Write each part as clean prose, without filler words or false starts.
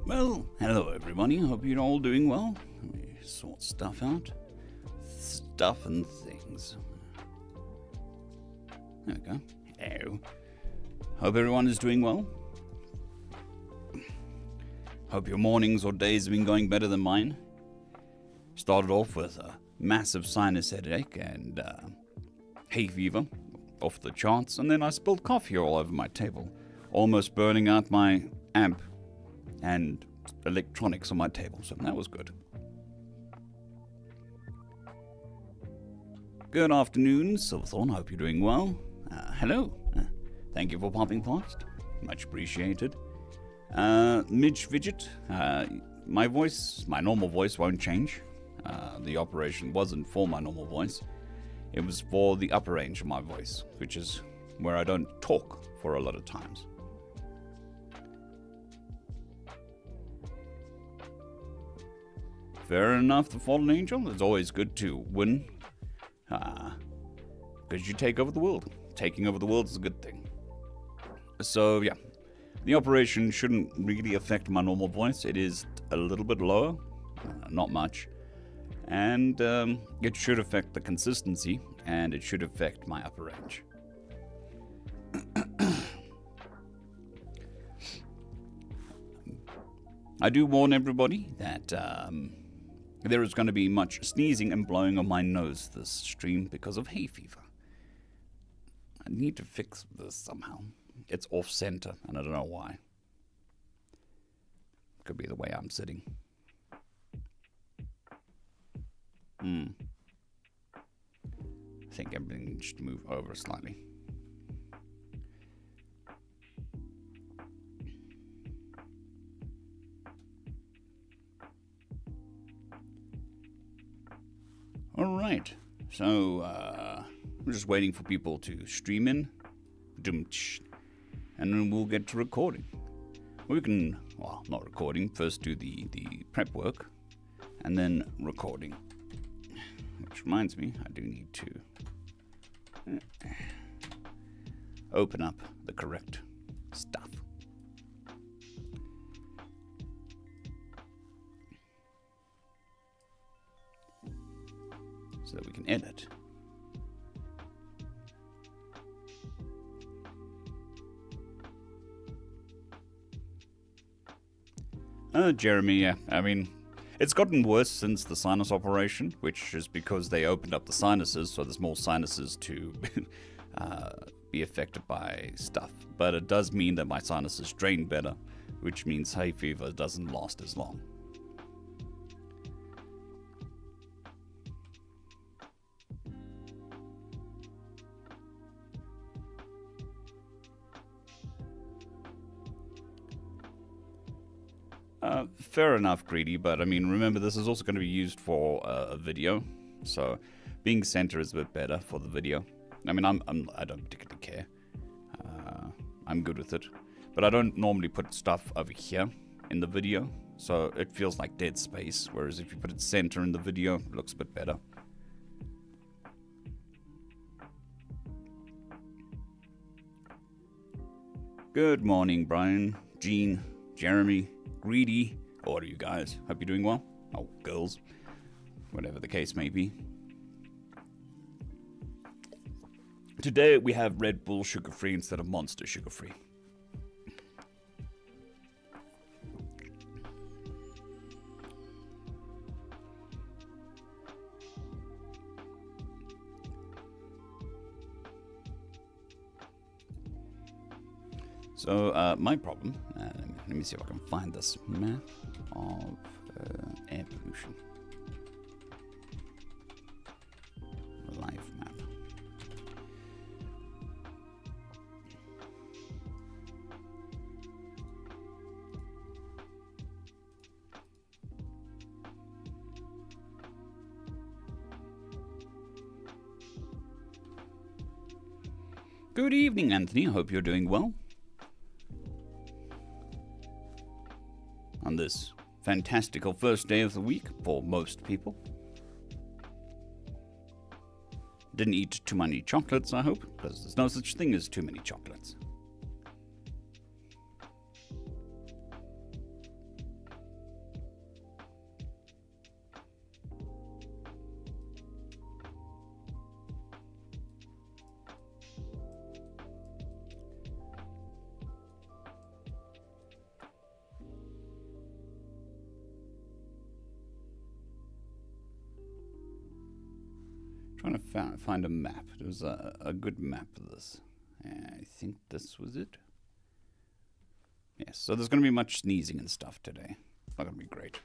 Well, hello everybody, hope you're all doing well. Let me sort stuff out. Stuff and things. There we go. Hello. Hope everyone is doing well. Hope your mornings or days have been going better than mine. Started off with a massive sinus headache and hay fever off the charts, and then I spilled coffee all over my table, almost burning out my amp and electronics on my table, so that was good. Good afternoon, Silverthorn. Hope you're doing well. Hello. Thank you for popping past. Much appreciated. Midge Fidget. My voice, my normal voice won't change. The operation wasn't for my normal voice. It was for the upper range of my voice, which is where I don't talk for a lot of times. Fair enough, the Fallen Angel. It's always good to win. Because you take over the world. Taking over the world is a good thing. So, yeah. The operation shouldn't really affect my normal voice. It is a little bit lower. Not much. And it should affect the consistency. And it should affect my upper range. I do warn everybody that there is going to be much sneezing and blowing on my nose this stream because of hay fever. I need to fix this somehow. It's off center, and I don't know why. Could be the way I'm sitting. I think everything needs to move over slightly. Alright, so I'm just waiting for people to stream in, and then we'll get to recording. We can, well, not recording, first do the prep work, and then recording. Which reminds me, I do need to open up the correct stuff. So that we can edit. Jeremy, yeah, I mean, it's gotten worse since the sinus operation, which is because they opened up the sinuses, so there's more sinuses to be affected by stuff. But it does mean that my sinuses drain better, which means hay fever doesn't last as long. Fair enough, Greedy, but I mean, remember this is also going to be used for a video, so being center is a bit better for the video. I mean, I don't particularly care. I'm good with it, but I don't normally put stuff over here in the video, so it feels like dead space, whereas if you put it center in the video, it looks a bit better. Good morning, Brian, Gene, Jeremy, Greedy. Or you guys? Hope you're doing well. Oh, girls. Whatever the case may be. Today we have Red Bull sugar-free instead of Monster sugar-free. So, my problem, let me see if I can find this map of air pollution. Live map. Good evening, Anthony. I hope you're doing well. On this fantastical first day of the week for most people. Didn't eat too many chocolates, I hope, because there's no such thing as too many chocolates. Trying to find a map. There was a good map of this. I think this was it. Yes, so there's going to be much sneezing and stuff today. Not going to be great.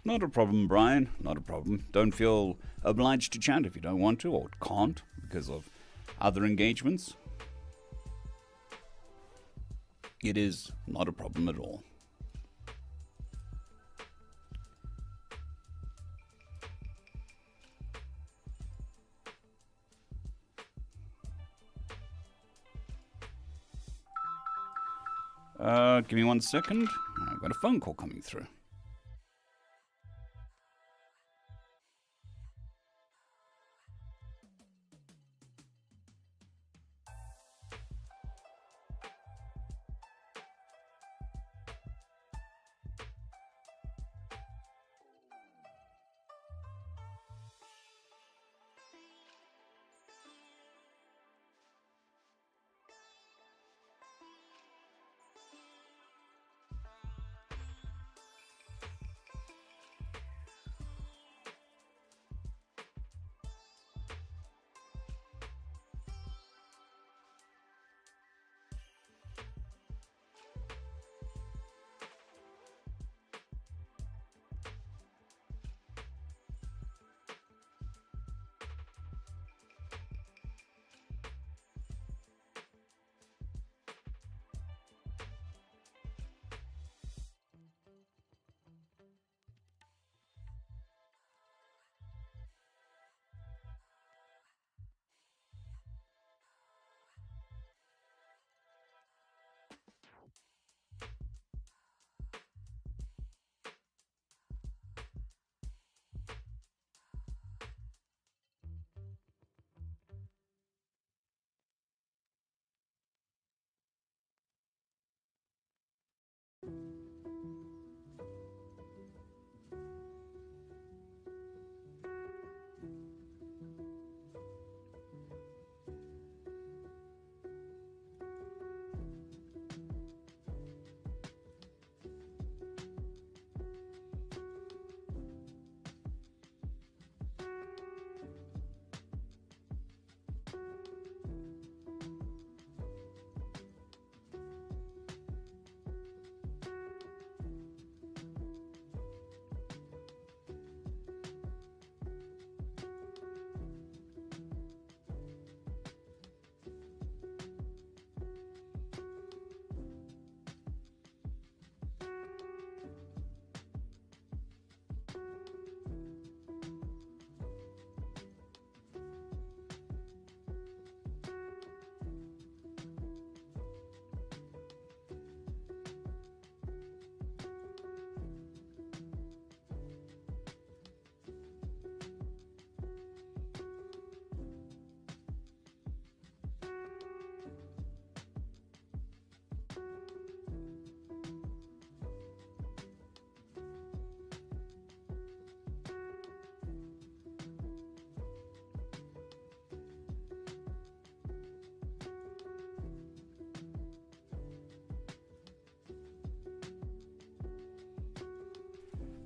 Not a problem, Brian. Not a problem. Don't feel obliged to chat if you don't want to or can't because of other engagements. It is not a problem at all. Give me 1 second. I've got a phone call coming through.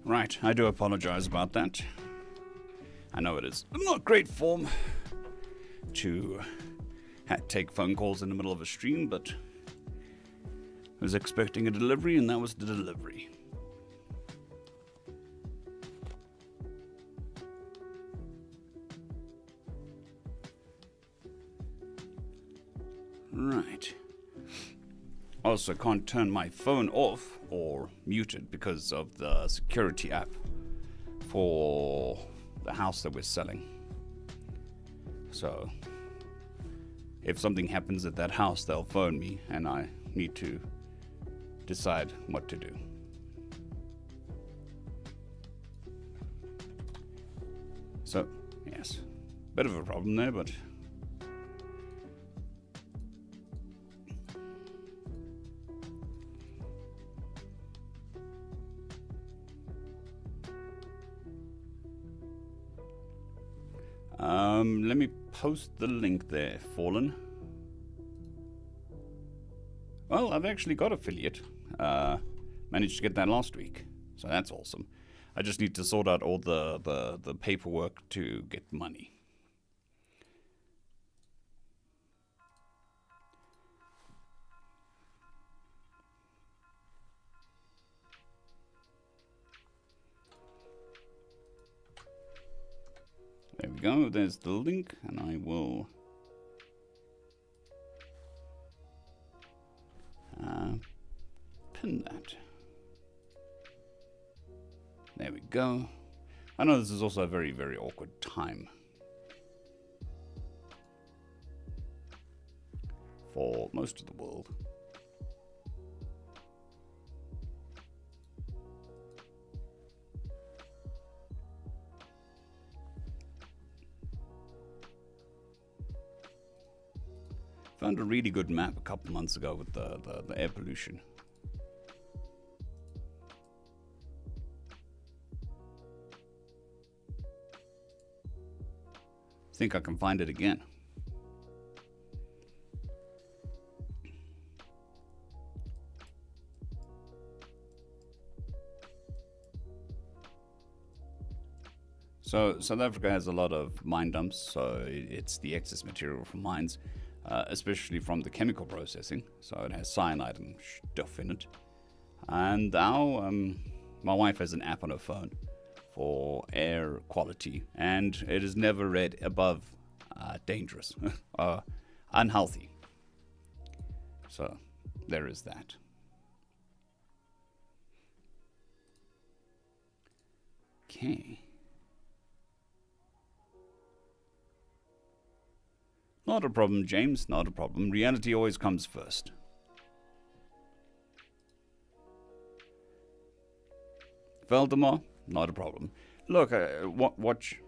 Right, I do apologize about that. I know it is not great form to take phone calls in the middle of a stream, but I was expecting a delivery, and that was the delivery. Right. Also can't turn my phone off or mute it because of the security app for the house that we're selling. So if something happens at that house, they'll phone me and I need to decide what to do. So, yes, bit of a problem there, but Let me post the link there, Fallen. Well, I've actually got affiliate. Managed to get that last week, so that's awesome. I just need to sort out all the paperwork to get money. There we go, there's the link, and I will pin that. There we go. I know this is also a very, very awkward time for most of the world. Found a really good map a couple months ago with the air pollution. Think I can find it again. So South Africa has a lot of mine dumps, so it's the excess material from mines. Especially from the chemical processing, so it has cyanide and stuff in it. And now, my wife has an app on her phone for air quality, and it is never read above dangerous, unhealthy. So there is that. Okay. Not a problem, James, not a problem. Reality always comes first. Valdemar, not a problem. Look, watch.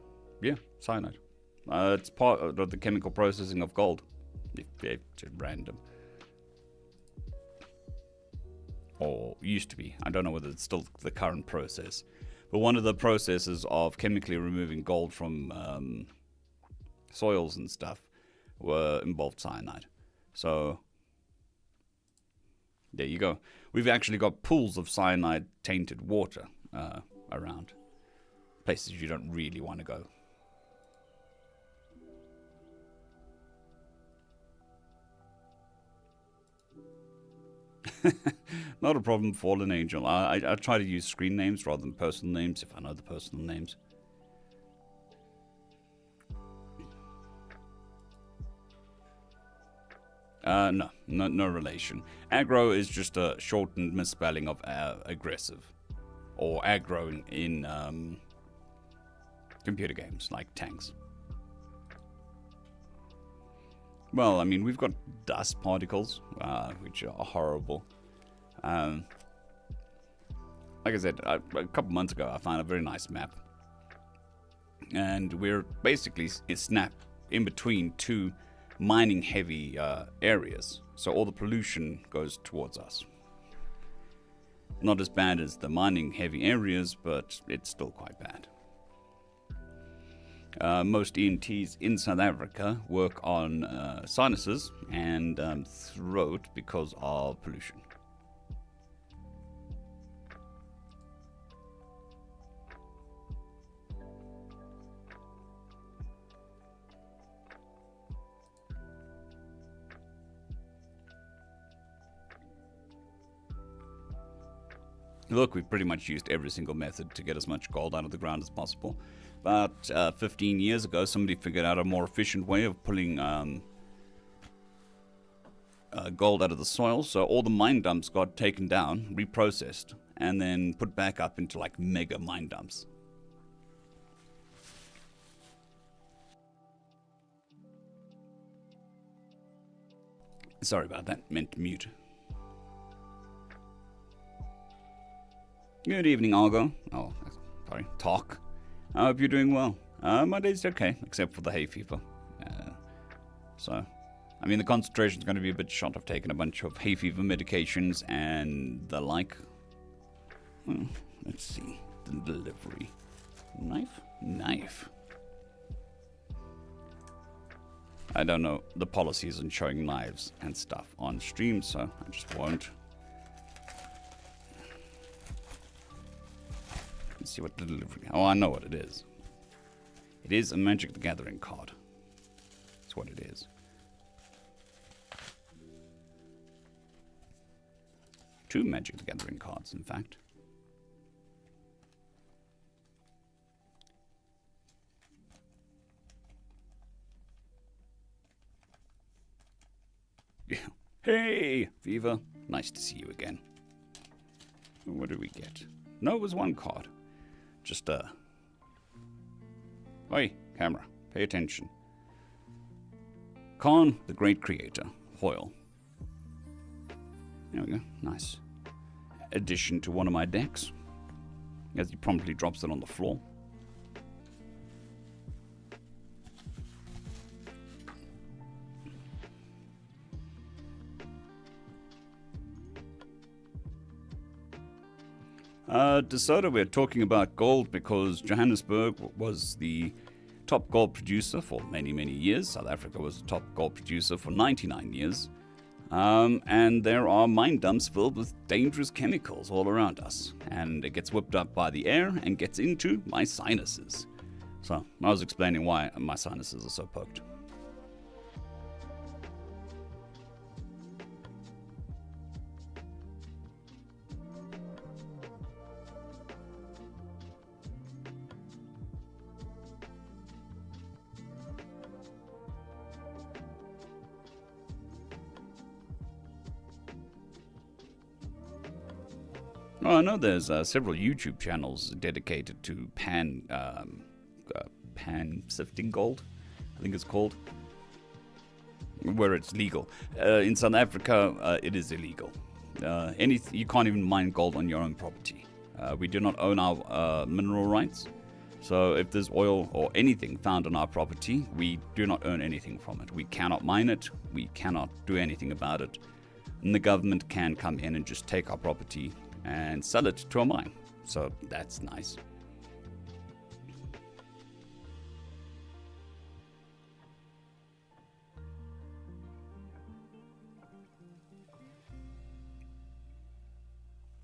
Yeah, cyanide. It's part of the chemical processing of gold. It's random. Or used to be. I don't know whether it's still the current process. But one of the processes of chemically removing gold from soils and stuff involved cyanide. So there you go. We've actually got pools of cyanide tainted water around. Places you don't really want to go. Not a problem, Fallen Angel. I try to use screen names rather than personal names if I know the personal names. No relation. Aggro is just a shortened misspelling of aggressive, or aggro in computer games like tanks. Well, I mean, we've got dust particles, which are horrible. Like I said, a couple months ago, I found a very nice map, and we're basically snap in between two mining heavy areas, so all the pollution goes towards us. Not as bad as the mining heavy areas, but it's still quite bad. Most ENTs in South Africa work on sinuses and throat because of pollution. Look, we've pretty much used every single method to get as much gold out of the ground as possible. About 15 years ago, somebody figured out a more efficient way of pulling gold out of the soil. So all the mine dumps got taken down, reprocessed, and then put back up into like mega mine dumps. Sorry about that, meant to mute. Good evening, Argo. Oh, sorry, Talk. I hope you're doing well. My day's okay, except for the hay fever. So, I mean, the concentration's going to be a bit shot. I've taken a bunch of hay fever medications and the like. Let's see. The delivery. Knife? Knife. I don't know the policies on showing knives and stuff on stream, so I just won't. Let's see what the delivery... Oh, I know what it is. It is a Magic the Gathering card. That's what it is. Two Magic the Gathering cards, in fact. Yeah. Hey, Viva. Nice to see you again. What did we get? No, it was one card. Just, Oi, camera. Pay attention. Khan, the Great Creator. Foil. There we go. Nice. Addition to one of my decks. As he promptly drops it on the floor. DeSoto, we're talking about gold because Johannesburg was the top gold producer for many, many years. South Africa was the top gold producer for 99 years. And there are mine dumps filled with dangerous chemicals all around us. And it gets whipped up by the air and gets into my sinuses. So I was explaining why my sinuses are so poked. Oh, I know there's several YouTube channels dedicated to pan sifting gold, I think it's called, where it's legal. In South Africa, it is illegal. You can't even mine gold on your own property. We do not own our mineral rights, so if there's oil or anything found on our property, we do not own anything from it. We cannot mine it, we cannot do anything about it, and the government can come in and just take our property and sell it to a mine. So that's nice.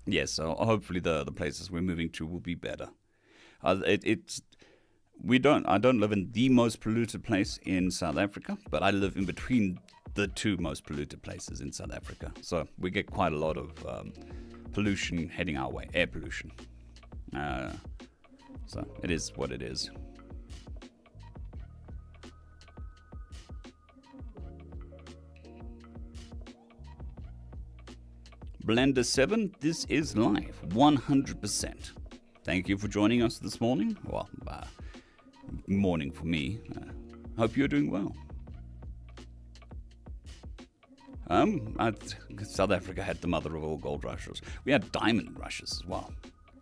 Yes, so hopefully the places we're moving to will be better. I don't live in the most polluted place in South Africa, but I live in between the two most polluted places in South Africa. So we get quite a lot of pollution heading our way, air pollution. So it is what it is. Blender 7, this is live, 100%. Thank you for joining us this morning. Well, morning for me. Hope you're doing well. South Africa had the mother of all gold rushes. We had diamond rushes as well.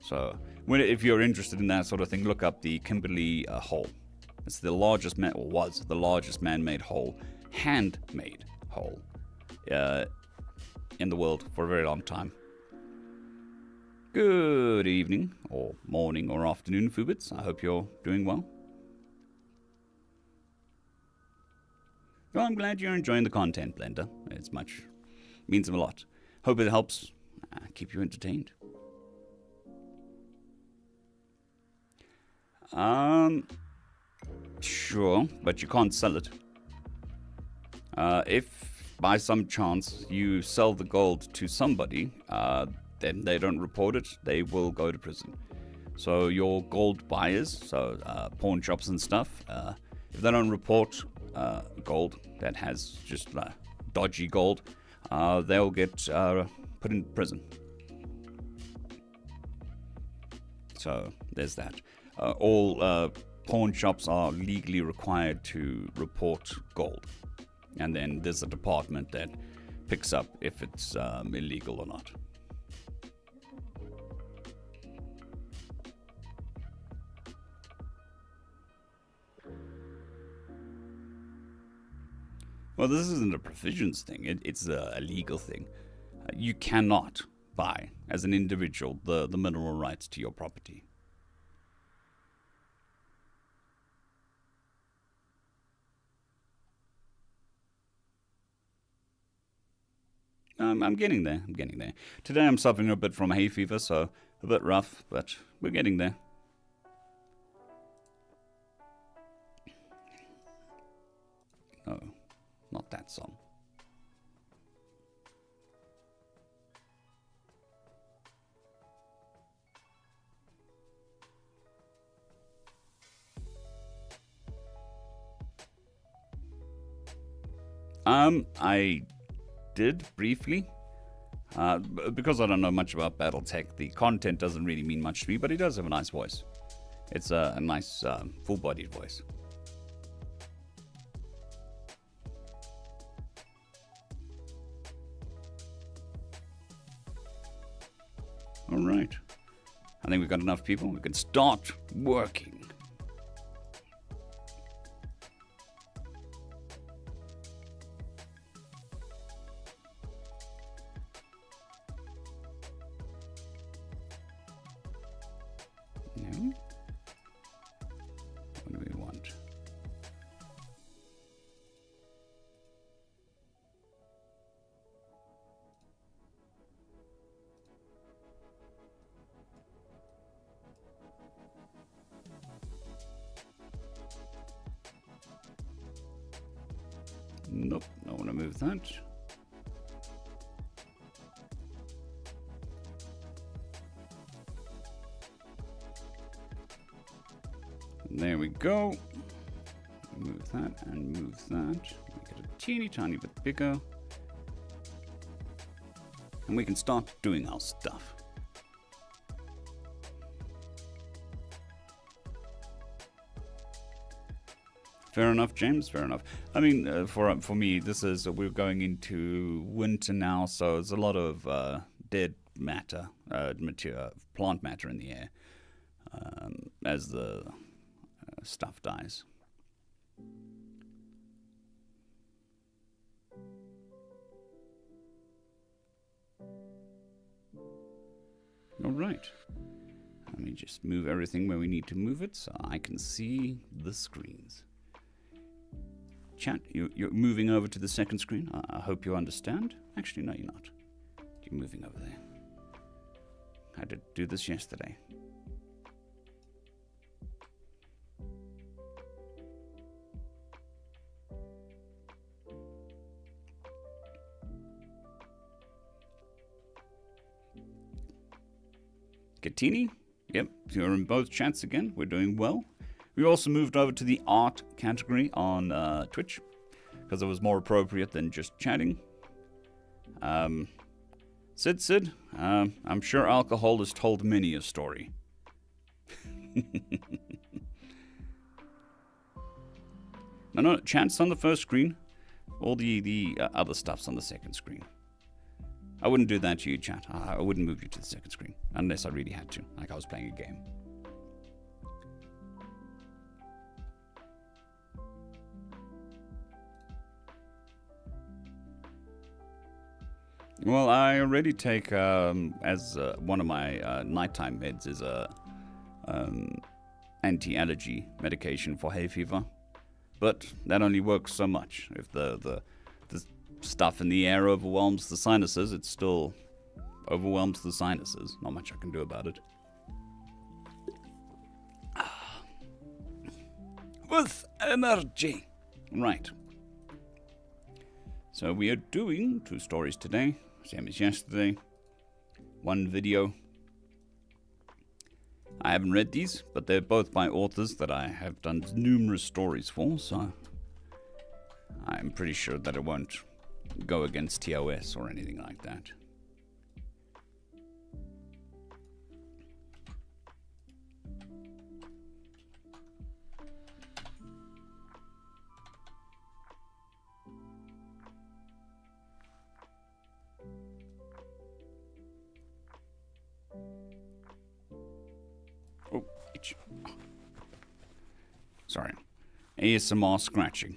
So, if you're interested in that sort of thing, look up the Kimberley hole. It's the largest was the largest man-made hole, handmade hole, in the world for a very long time. Good evening, or morning, or afternoon, Fubits. I hope you're doing well. Well, I'm glad you're enjoying the content, Blender. It's means a lot. Hope it helps keep you entertained. Sure, but you can't sell it. If by some chance you sell the gold to somebody, then they don't report it, they will go to prison. So your gold buyers, so pawn shops and stuff, if they don't report gold that has just dodgy gold, they'll get put in prison. So there's that. All pawn shops are legally required to report gold, and then there's a department that picks up if it's illegal or not. Well, this isn't a provisions thing. It's a legal thing. You cannot buy, as an individual, the mineral rights to your property. I'm getting there. I'm getting there. Today I'm suffering a bit from hay fever, so a bit rough, but we're getting there. No, not that song. I did briefly. Because I don't know much about BattleTech, the content doesn't really mean much to me, but he does have a nice voice. It's a nice, full-bodied voice. All right. I think we've got enough people. We can start working. No? What do we want? Nope, I want to move that. There we go. Move that and move that. Make it a teeny tiny bit bigger. And we can start doing our stuff. Fair enough, James. Fair enough. I mean, for me, this is we're going into winter now, so there's a lot of dead matter, plant matter in the air as the stuff dies. All right. Let me just move everything where we need to move it so I can see the screens. Chat, you're moving over to the second screen. I hope you understand. Actually, no, you're not. You're moving over there. I did do this yesterday. Katini? Yep, you're in both chats again. We're doing well. We also moved over to the art category on Twitch because it was more appropriate than just chatting. Sid, I'm sure alcohol has told many a story. No, chat's on the first screen. All the other stuff's on the second screen. I wouldn't do that to you, chat. I wouldn't move you to the second screen unless I really had to, like I was playing a game. Well, I already take, as one of my nighttime meds is a anti-allergy medication for hay fever. But that only works so much. If the stuff in the air overwhelms the sinuses, it still overwhelms the sinuses. Not much I can do about it. With energy. Right. So we are doing 2 stories today. Same as yesterday. 1 video. I haven't read these, but they're both by authors that I have done numerous stories for, so I'm pretty sure that it won't go against TOS or anything like that. Oh, itch. Sorry. ASMR scratching.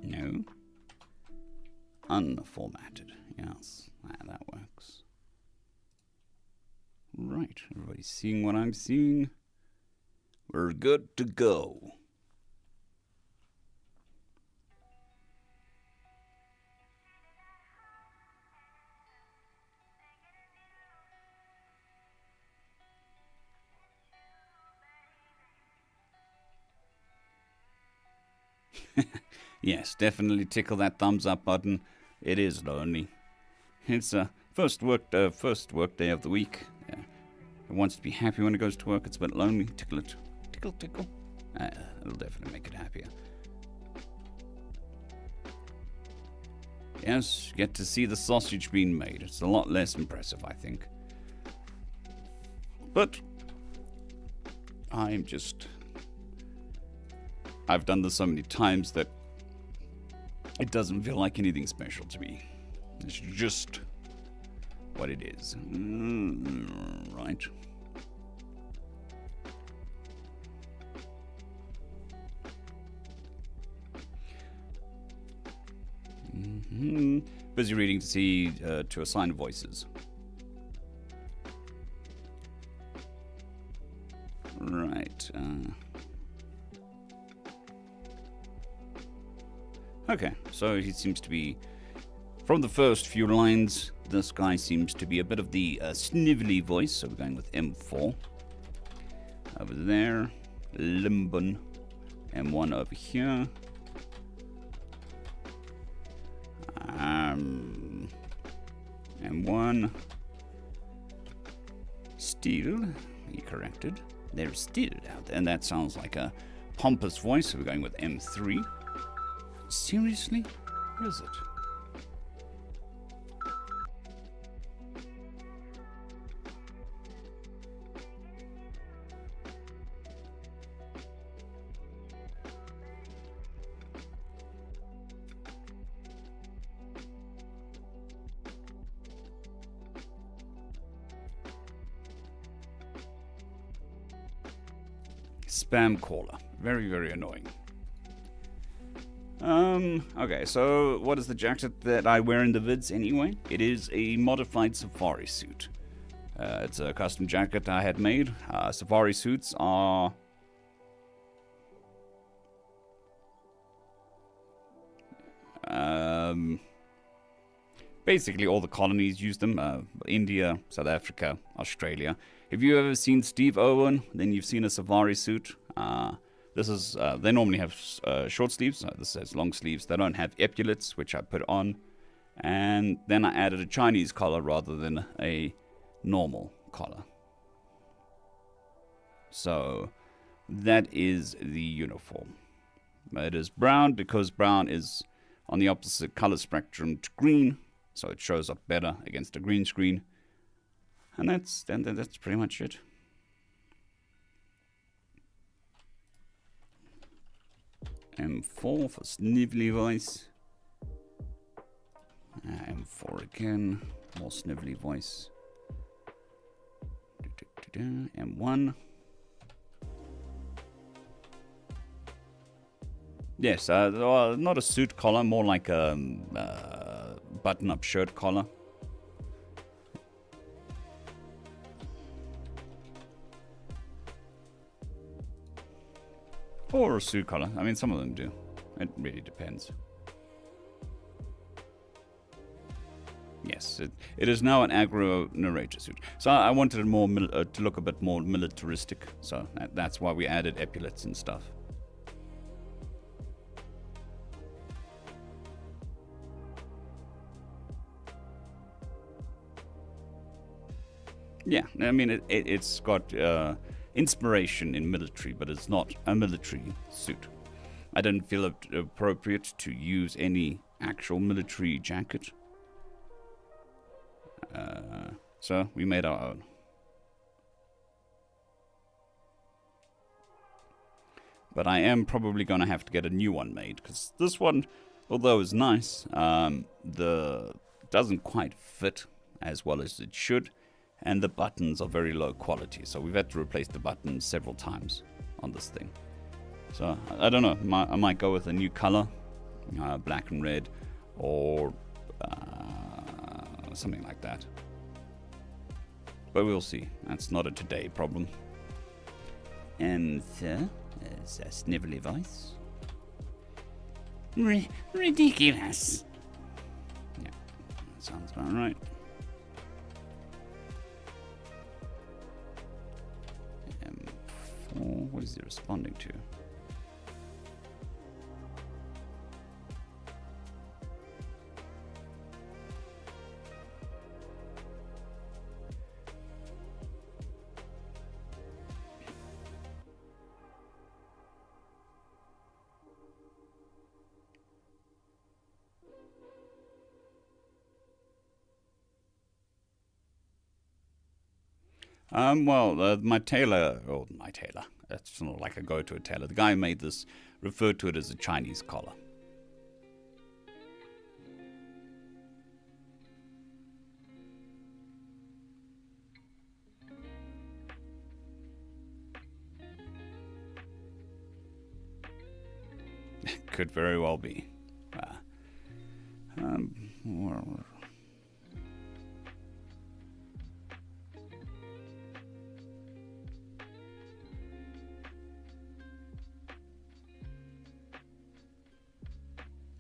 No. Unformatted. Yes, that works. Right, everybody's seeing what I'm seeing. We're good to go. Yes, definitely tickle that thumbs up button. It is lonely. It's first work day of the week. Yeah. It wants to be happy when it goes to work. It's a bit lonely. Tickle it. Tickle, tickle. It'll definitely make it happier. Yes, get to see the sausage being made. It's a lot less impressive, I think. But I've done this so many times that it doesn't feel like anything special to me. It's just what it is. Right. Busy reading to see to assign voices. Right. Okay, so he seems to be, from the first few lines, this guy seems to be a bit of the snivelly voice, so we're going with M4. Over there, Limbun, M1 over here. M1. Still, he corrected. They're still out there, and that sounds like a pompous voice, so we're going with M3. Seriously? What is it? Spam caller. Very, very annoying. Okay, so what is the jacket that I wear in the vids anyway? It is a modified safari suit. It's a custom jacket I had made. Safari suits are... basically all the colonies use them. India, South Africa, Australia. If you've ever seen Steve Irwin, then you've seen a safari suit. This is, they normally have short sleeves. This has long sleeves. They don't have epaulets, which I put on. And then I added a Chinese collar rather than a normal collar. So that is the uniform. It is brown because brown is on the opposite color spectrum to green. So it shows up better against a green screen. And that's pretty much it. M4 for snivelly voice. M4 again, more snivelly voice. M1. Yes, not a suit collar, more like a button-up shirt collar. Or a suit collar. I mean, some of them do. It really depends. Yes, it is now an aggro narrator suit. So I wanted it more to look a bit more militaristic. So that's why we added epaulets and stuff. Yeah, I mean, it's got inspiration in military, but it's not a military suit. I didn't feel it appropriate to use any actual military jacket. So we made our own. But I am probably going to have to get a new one made, because this one, although it's nice, doesn't quite fit as well as it should. And the buttons are very low quality, so we've had to replace the buttons several times on this thing. So I don't know, I might go with a new color, black and red, or something like that. But we'll see. That's not a today problem. And there's a snivelly voice. Ridiculous. Yeah, that sounds about right. What is he responding to? My tailor, or my tailor, it's not like I go to a tailor. The guy who made this referred to it as a Chinese collar. Could very well be. Well,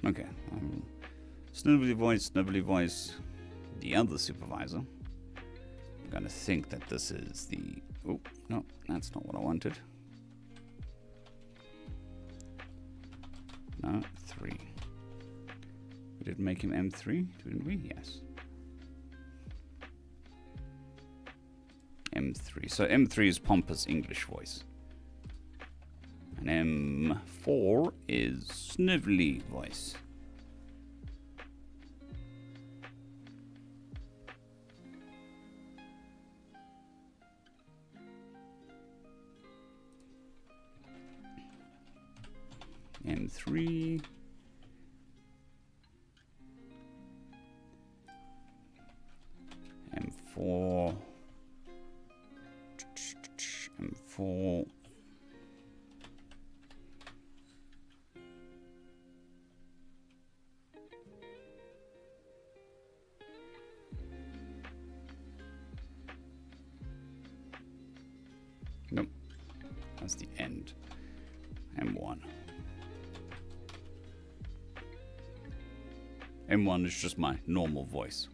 okay. Snivelly voice, the other supervisor. I'm gonna think that this is the... Oh, no, that's not what I wanted. No, 3. We did make him M3, didn't we? Yes. M3. So M3 is pompous English voice. And M4 is snivelly voice. M3. M4. M4. Nope. That's the end. M1. M1 is just my normal voice.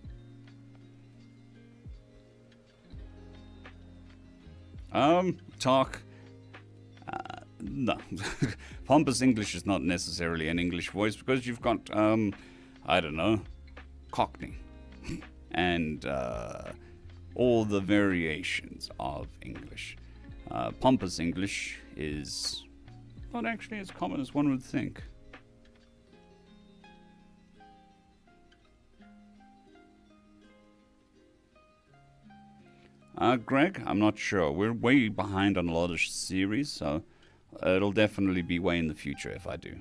Talk. No. Pompous English is not necessarily an English voice because you've got, I don't know, Cockney. And all the variations of English. Pompous English is not actually as common as one would think. Greg, I'm not sure. We're way behind on a lot of series, so it'll definitely be way in the future if I do.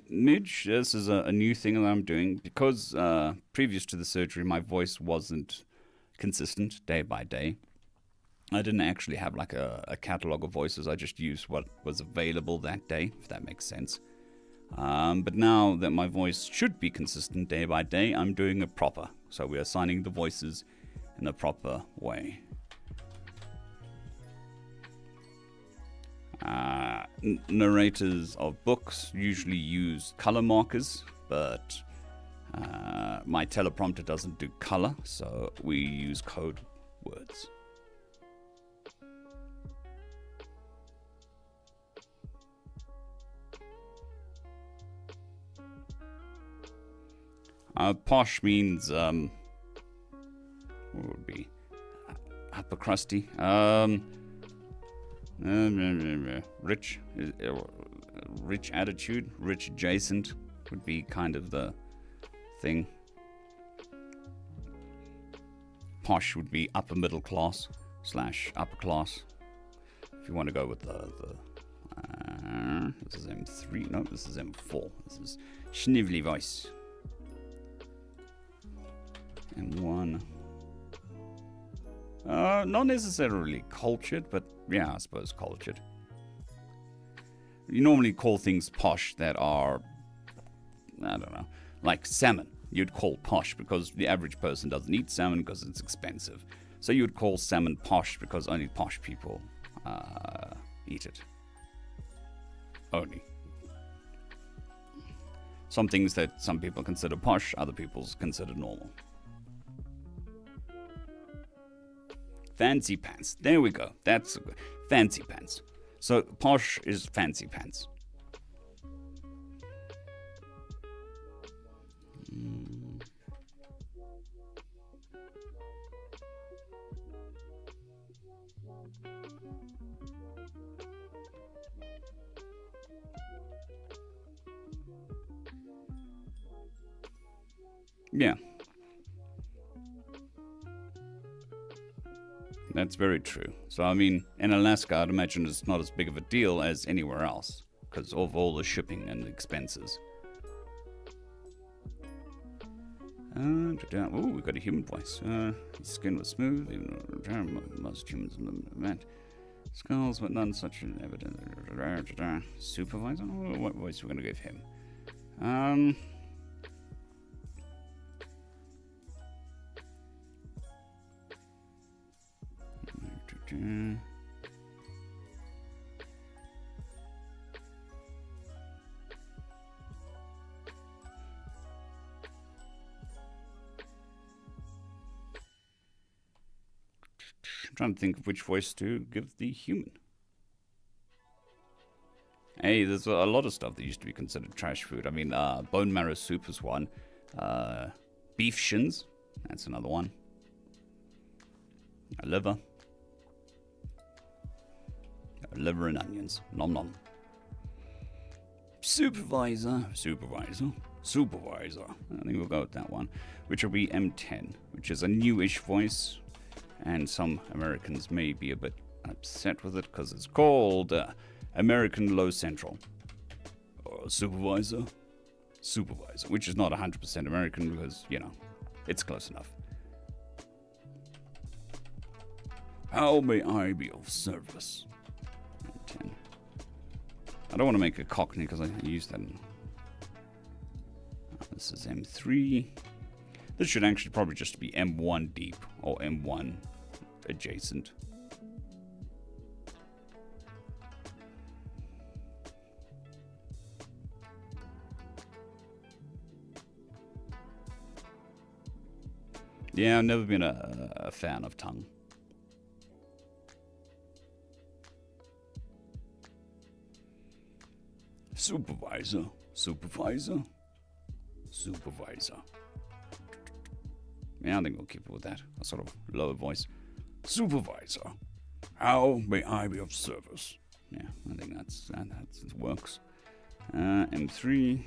Midge, this is a new thing that I'm doing because previous to the surgery, my voice wasn't consistent day by day. I didn't actually have like a catalog of voices. I just used what was available that day, if that makes sense. But now that my voice should be consistent day by day, I'm doing it proper. So we're assigning the voices in a proper way. Narrators of books usually use color markers, but my teleprompter doesn't do color, so we use code words. Posh means, what would be? Upper crusty. Rich. Rich attitude. Rich adjacent would be kind of the thing. Posh would be upper middle class / upper class. If you want to go with the this is M3. No, this is M4. This is Schnively voice. M1. Not necessarily cultured, but yeah, I suppose cultured. You normally call things posh that are, I don't know, like salmon. You'd call posh because the average person doesn't eat salmon because it's expensive. So you would call salmon posh because only posh people eat it. Only. Some things that some people consider posh, other people consider normal. Fancy pants. There we go. That's fancy pants. So posh is fancy pants. Yeah. That's very true. So, I mean, in Alaska, I'd imagine it's not as big of a deal as anywhere else because of all the shipping and expenses. Oh, we got a human voice. His skin was smooth, even most humans in the event. Skulls, but none such an evidence. Supervisor? Oh, what voice are we going to give him? I'm trying to think of which voice to give the human. Hey, there's a lot of stuff that used to be considered trash food. I mean, bone marrow soup is one. Beef shins, that's another one. A liver. Liver and onions. Nom nom. Supervisor. I think we'll go with that one. Which will be M10, which is a newish voice. And some Americans may be a bit upset with it because it's called American Low Central. Or Supervisor, which is not 100% American because, you know, it's close enough. How may I be of service? 10. I don't want to make a Cockney because I used that. This is M3. This should actually probably just be M1 deep or M1 adjacent. Yeah, I've never been a fan of tongue. Supervisor. Yeah, I think we'll keep it with that. A sort of lower voice. Supervisor, how may I be of service? Yeah, I think that works. M3,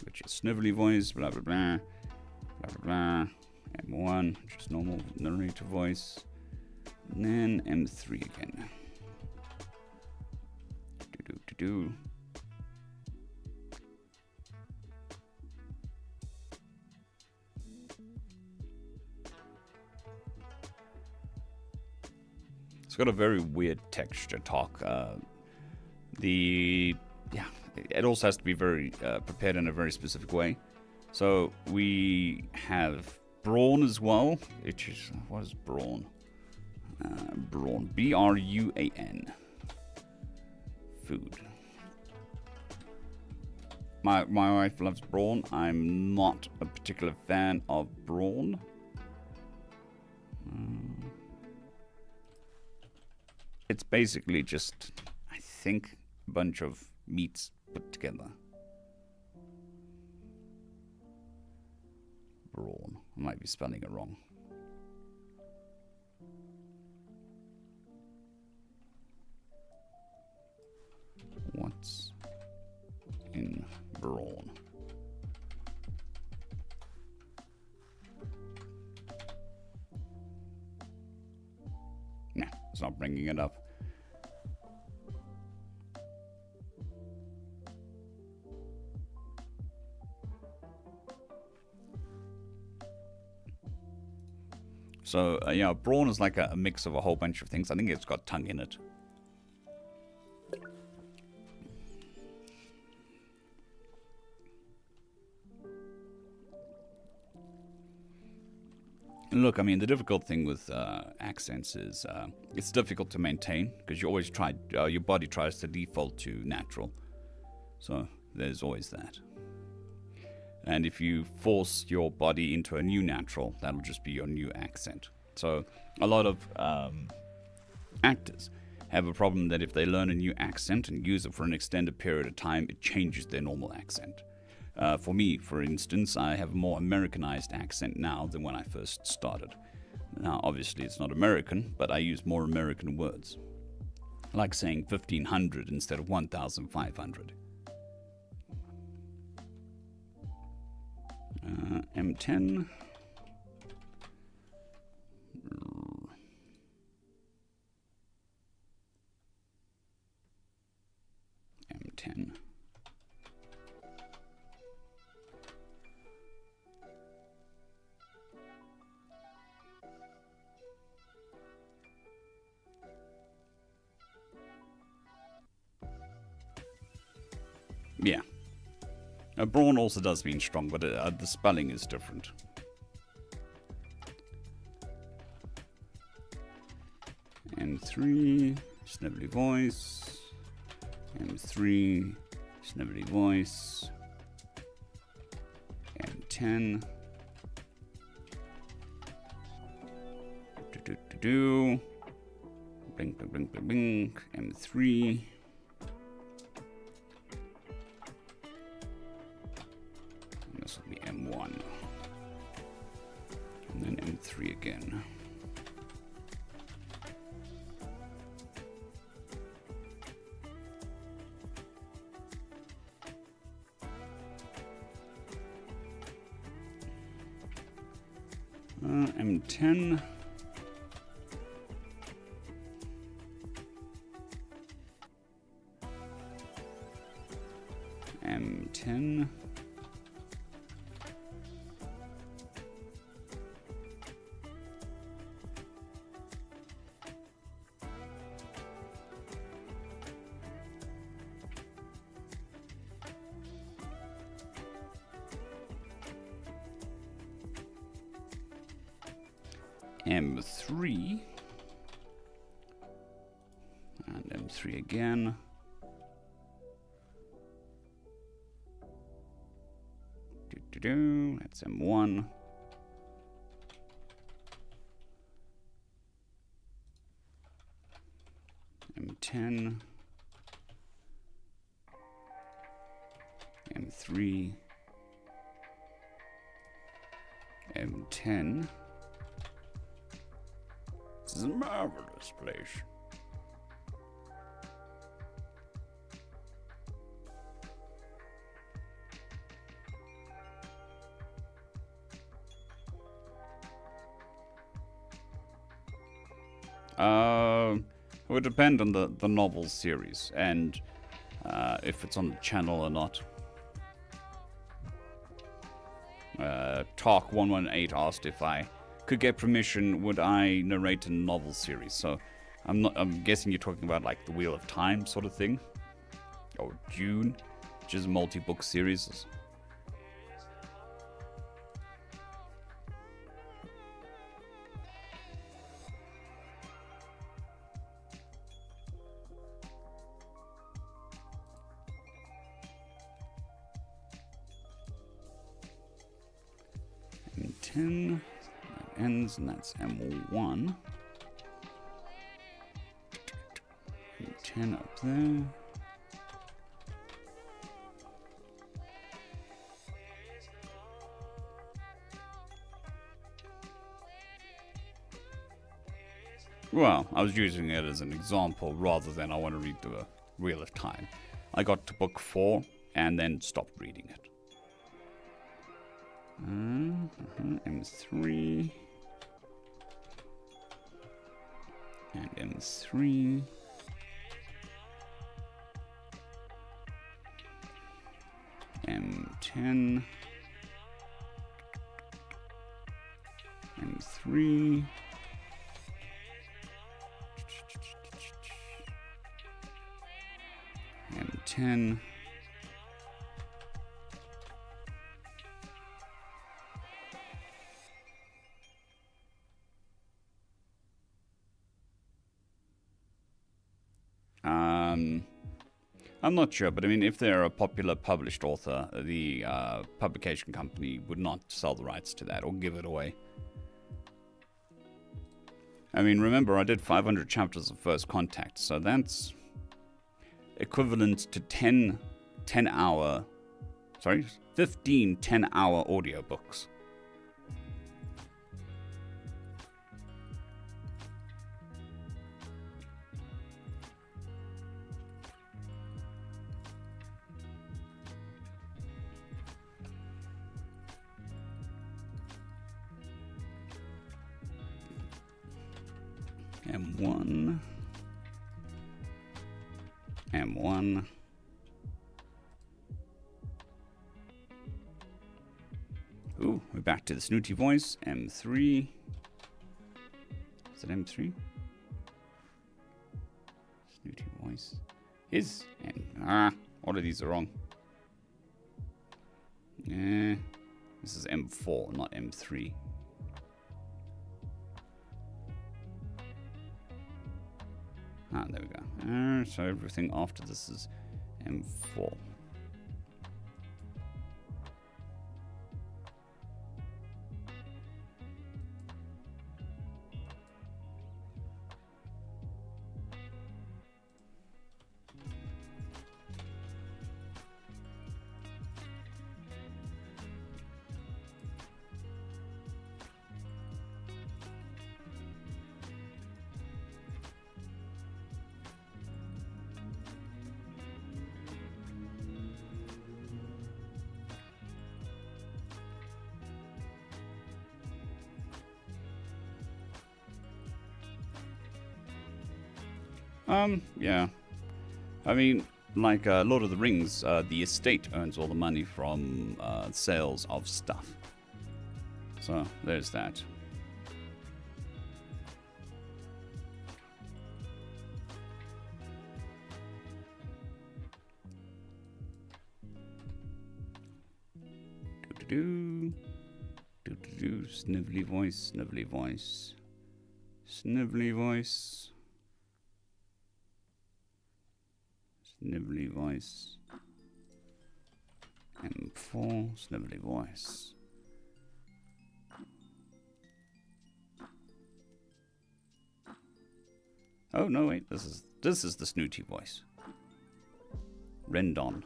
which is snivelly voice, blah blah blah, blah blah blah. M1, which is normal narrator voice. And then M3 again. Do. It's got a very weird texture talk. It also has to be very prepared in a very specific way. So we have brawn as well, which is, what is brawn? Brawn, B-R-U-A-N. Food. My wife loves brawn. I'm not a particular fan of brawn. It's basically just, I think, a bunch of meats put together. Brawn. I might be spelling it wrong. What's in brawn? Nah, it's not bringing it up. So, yeah, brawn is like a mix of a whole bunch of things. I think it's got tongue in it. Look, I mean, the difficult thing with accents is it's difficult to maintain because you always try, your body tries to default to natural. So there's always that. And if you force your body into a new natural, that'll just be your new accent. So a lot of actors have a problem that if they learn a new accent and use it for an extended period of time, it changes their normal accent. For me, for instance, I have a more Americanized accent now than when I first started. Now, obviously, it's not American, but I use more American words. Like saying 1500 instead of 1500. M10. M10. Yeah. Brawn also does mean strong, but the spelling is different. M3, snivelly voice. M3, snivelly voice. M10. Do. Blink, blink, blink, blink, blink. M3. This will be M1. And then M3 again. M10. M10. M3 and M3 again. That's M1. M10. M3. M10. This is a marvelous place. It would depend on the novel series and if it's on the channel or not. Talk118 asked if I could get permission, would I narrate a novel series? So I'm guessing you're talking about like the Wheel of Time sort of thing, or Dune, which is a multi-book series. M10. Ends, and that's M1. M10 up there. Well, I was using it as an example rather than I want to read the Wheel of Time. I got to book 4 and then stopped reading it. M3 and M3 M10 M3 M10 I'm not sure, but I mean, if they're a popular published author, the publication company would not sell the rights to that or give it away. I mean, remember, I did 500 chapters of First Contact, so that's equivalent to 15 10-hour audiobooks. M1. M1. Ooh, we're back to the snooty voice. M3. Is it M3? Snooty voice. All of these are wrong. Yeah. This is M4, not M3. There we go. So everything after this is M4. Yeah. I mean, like Lord of the Rings, the estate earns all the money from sales of stuff. So, there's that. Do-do-do. Do-do-do. Snivelly voice, snivelly voice. Snivelly voice. Snivelly voice. M4, snivelly voice. Oh no, wait, this is the snooty voice. Rendon.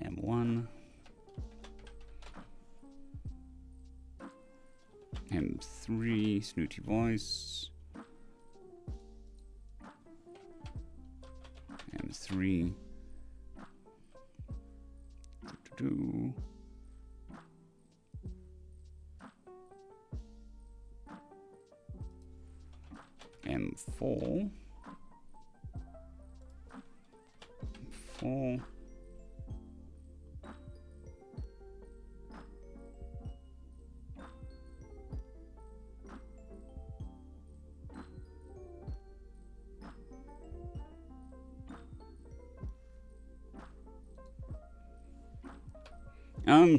M1. M3, snooty voice. M3. Do. M4. 4.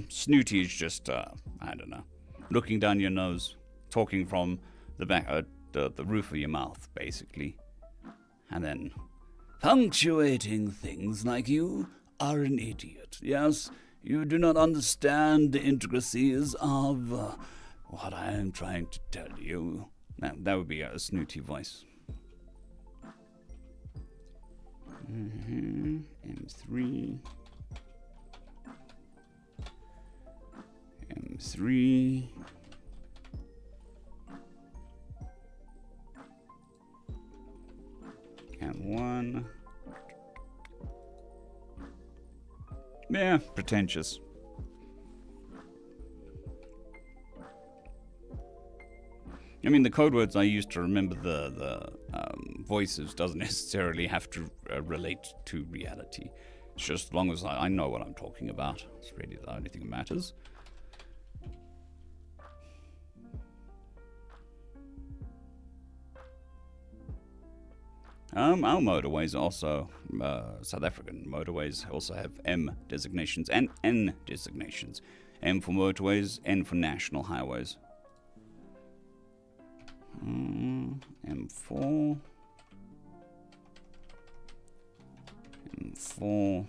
Snooty is just, I don't know, looking down your nose, talking from the back, the roof of your mouth, basically. And then, punctuating things like you are an idiot. Yes, you do not understand the intricacies of what I am trying to tell you. Now, that would be a snooty voice. M3. M3. M1. Yeah, pretentious. I mean, the code words I use to remember the voices doesn't necessarily have to relate to reality. It's just as long as I know what I'm talking about. It's really the only thing that matters. Our motorways also, South African motorways also have M designations and N designations. M for motorways, N for national highways. M4. M4.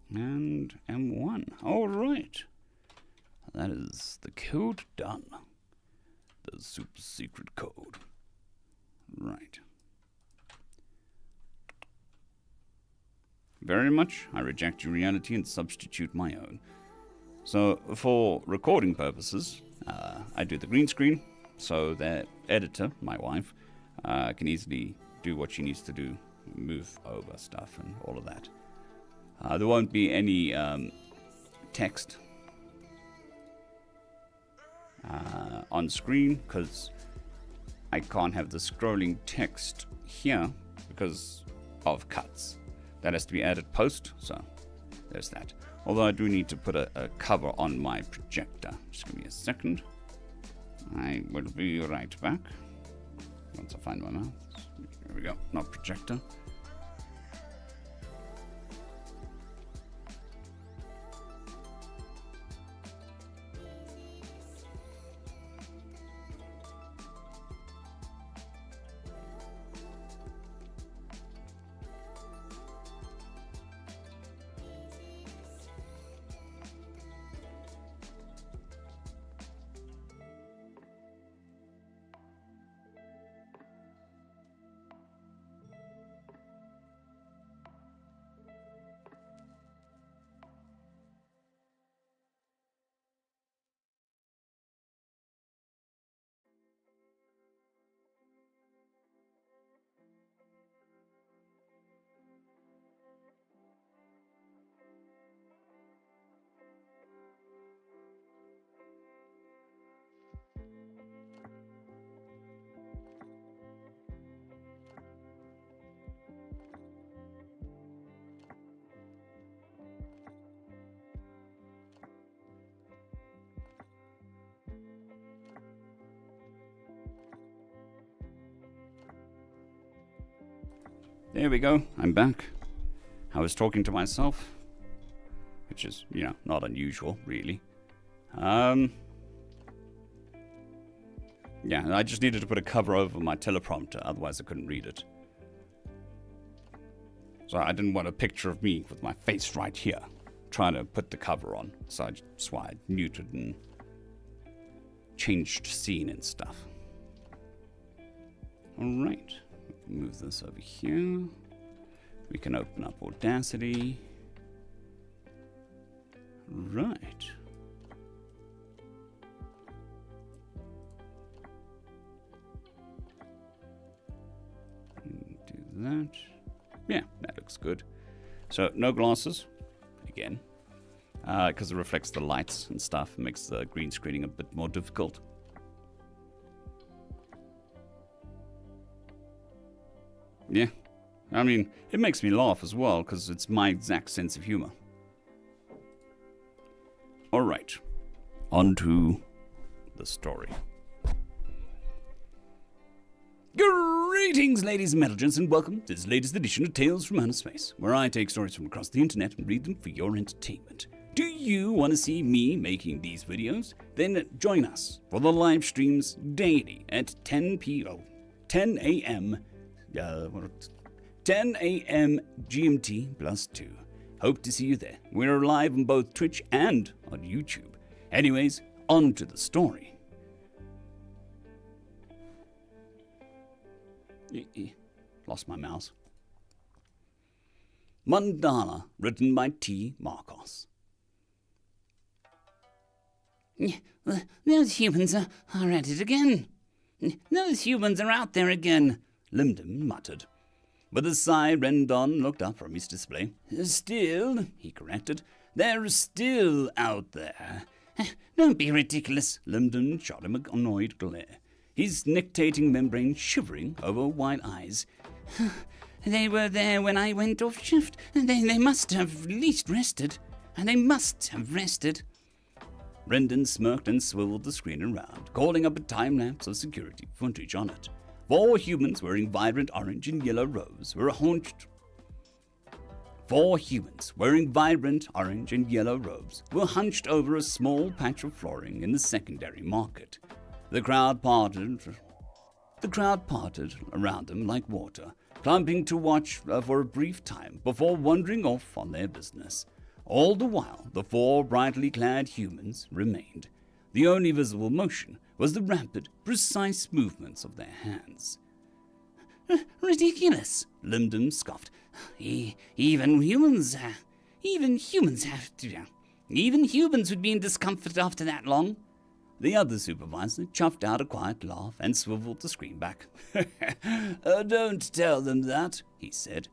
And M1. All right. That is the code done. The super secret code. Right. Very much, I reject your reality and substitute my own. So, for recording purposes, I do the green screen, so that editor, my wife, can easily do what she needs to do, move over stuff and all of that. There won't be any text on screen because I can't have the scrolling text here because of cuts. That has to be added post, so there's that. Although I do need to put a cover on my projector. Just give me a second. I will be right back. Once I find my mouse. Here we go, not projector. There we go, I'm back. I was talking to myself, which is, not unusual, really. Yeah, I just needed to put a cover over my teleprompter, otherwise I couldn't read it. So I didn't want a picture of me with my face right here, trying to put the cover on. So that's why I muted and changed scene and stuff. Alright. Move this over here. We can open up Audacity. Right. Do that. Yeah, that looks good. So, no glasses. Again. Because it reflects the lights and stuff. It makes the green screening a bit more difficult. Yeah, I mean, it makes me laugh as well, because it's my exact sense of humor. Alright, on to the story. Greetings, ladies and metalgents, and welcome to this latest edition of Tales from Outer Space, where I take stories from across the internet and read them for your entertainment. Do you want to see me making these videos? Then join us for the live streams daily at 10 a.m. 10 a.m. GMT +2. Hope to see you there. We're live on both Twitch and on YouTube. Anyways, on to the story. Lost my mouse. Mandala, written by T. Marcos. Those humans are at it again. Those humans are out there again, Limdom muttered. With a sigh, Rendon looked up from his display. Still, he corrected, they're still out there. Don't be ridiculous. Limdon shot him an annoyed glare, his nictating membrane shivering over wide eyes. They were there when I went off shift. They must have at least rested. And they must have rested. Rendon smirked and swiveled the screen around, calling up a time-lapse of security footage on it. 4 humans wearing vibrant orange and yellow robes were hunched. 4 humans wearing vibrant orange and yellow robes were hunched over a small patch of flooring in the secondary market. The crowd parted around them like water, clumping to watch for a brief time before wandering off on their business. All the while, the 4 brightly clad humans remained. The only visible motion was the rapid, precise movements of their hands. Ridiculous, Limdom scoffed. Even humans would be in discomfort after that long. The other supervisor chuffed out a quiet laugh and swiveled the screen back. Don't tell them that, he said.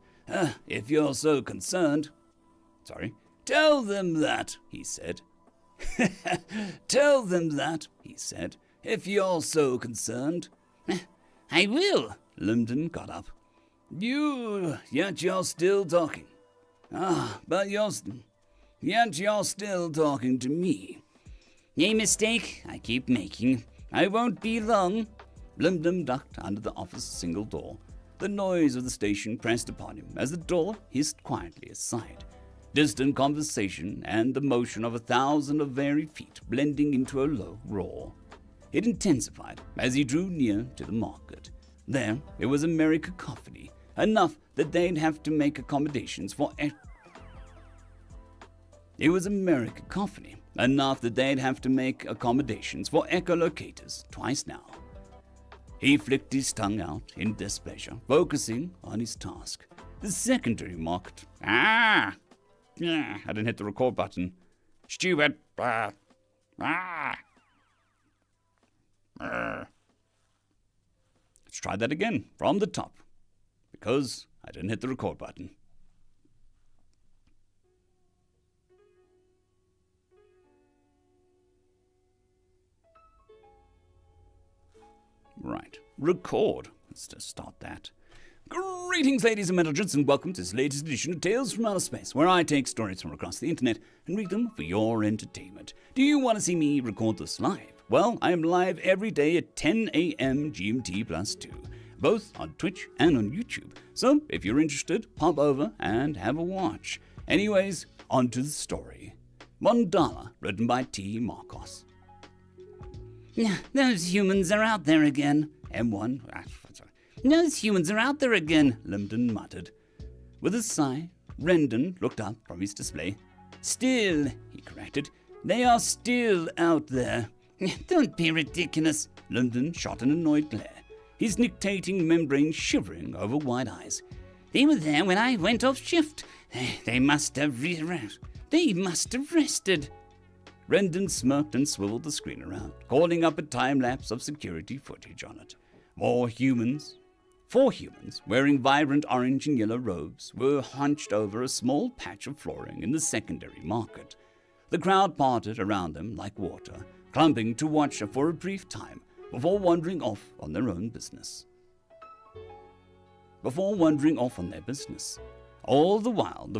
If you're so concerned. Sorry. Tell them that, he said. Tell them that, he said. if you're so concerned. I will. Linden got up. Yet you're still talking. Yet you're still talking to me. A mistake I keep making. I won't be long. Linden ducked under the office single door. The noise of the station pressed upon him as the door hissed quietly aside. Distant conversation and the motion of 1,000 of varied feet blending into a low roar. It intensified as he drew near to the market. There, it was a merry cacophony, enough that they'd have to make accommodations for echolocators twice now. He flicked his tongue out in displeasure, focusing on his task. The secondary market. I didn't hit the record button. Stupid. Let's try that again, from the top, because I didn't hit the record button. Right, record. Let's just start that. Greetings, ladies and gentlemen, and welcome to this latest edition of Tales from Outer Space, where I take stories from across the internet and read them for your entertainment. Do you want to see me record this live? Well, I am live every day at 10 a.m. GMT plus 2, both on Twitch and on YouTube. So, if you're interested, pop over and have a watch. Anyways, on to the story. Mandala, written by T. Marcos. Those humans are out there again. M1. Those humans are out there again. Linden muttered. With a sigh, Rendon looked up from his display. Still, he corrected. They are still out there. Don't be ridiculous. Linden shot an annoyed glare, his nictating membrane shivering over wide eyes. They were there when I went off shift. They must have rested. Rendon smirked and swiveled the screen around, calling up a time-lapse of security footage on it. Four humans, wearing vibrant orange and yellow robes, were hunched over a small patch of flooring in the secondary market. The crowd parted around them like water, clumping to watch for a brief time before wandering off on their business. All the while, the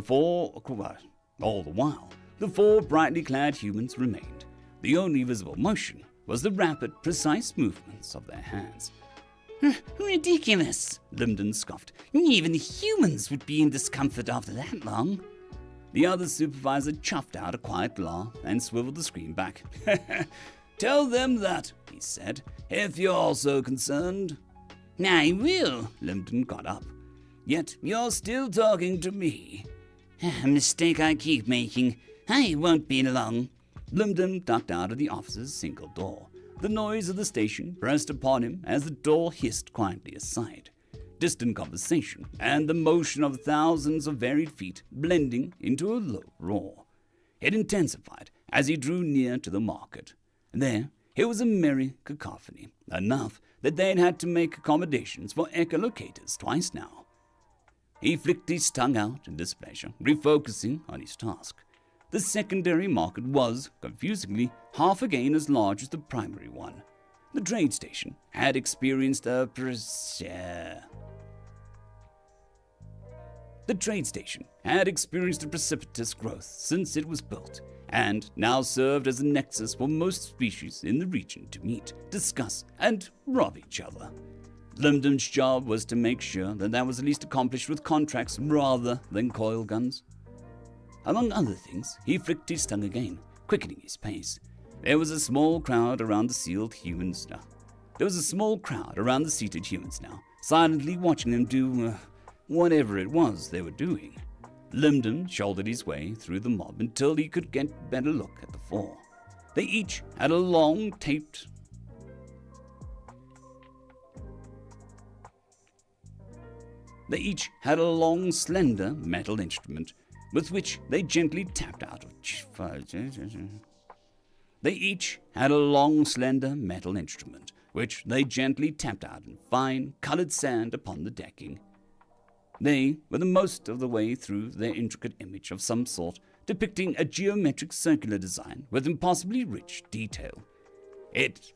four brightly clad humans remained. The only visible motion was the rapid, precise movements of their hands. Ridiculous, Linden scoffed. Even humans would be in discomfort after that long. The other supervisor chuffed out a quiet laugh and swiveled the screen back. Tell them that, he said, if you're also concerned. I will. Linden got up. Yet you're still talking to me. A mistake I keep making. I won't be long. Linden ducked out of the office's single door. The noise of the station pressed upon him as the door hissed quietly aside. Distant conversation and the motion of thousands of varied feet blending into a low roar. It intensified as he drew near to the market. There, it was a merry cacophony, enough that they'd had to make accommodations for echolocators twice now. He flicked his tongue out in displeasure, refocusing on his task. The secondary market was, confusingly, half again as large as the primary one. The trade station had experienced a precipitous growth since it was built, and now served as a nexus for most species in the region to meet, discuss, and rob each other. Linden's job was to make sure that was at least accomplished with contracts rather than coil guns. Among other things, he flicked his tongue again, quickening his pace. There was a small crowd around the seated humans now, silently watching them do whatever it was they were doing. Linden shouldered his way through the mob until he could get a better look at the four. They each had a long, slender metal instrument with which they gently tapped out of fine, colored sand upon the decking. They were the most of the way through their intricate image of some sort, depicting a geometric circular design with impossibly rich detail. It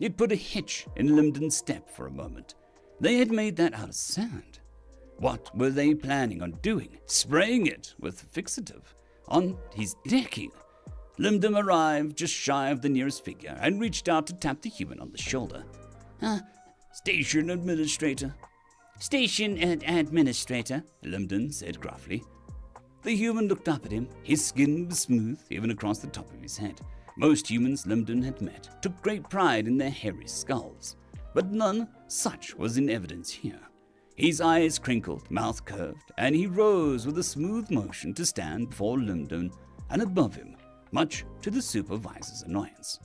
It put a hitch in Limden's step for a moment. They had made that out of sand. What were they planning on doing? Spraying it with fixative on his decking? Limden arrived just shy of the nearest figure and reached out to tap the human on the shoulder. Station administrator. Station administrator, Limden said gruffly. The human looked up at him. His skin was smooth, even across the top of his head. Most humans Limden had met took great pride in their hairy skulls, but none such was in evidence here. His eyes crinkled, mouth curved, and he rose with a smooth motion to stand before Limden and above him, much to the supervisor's annoyance.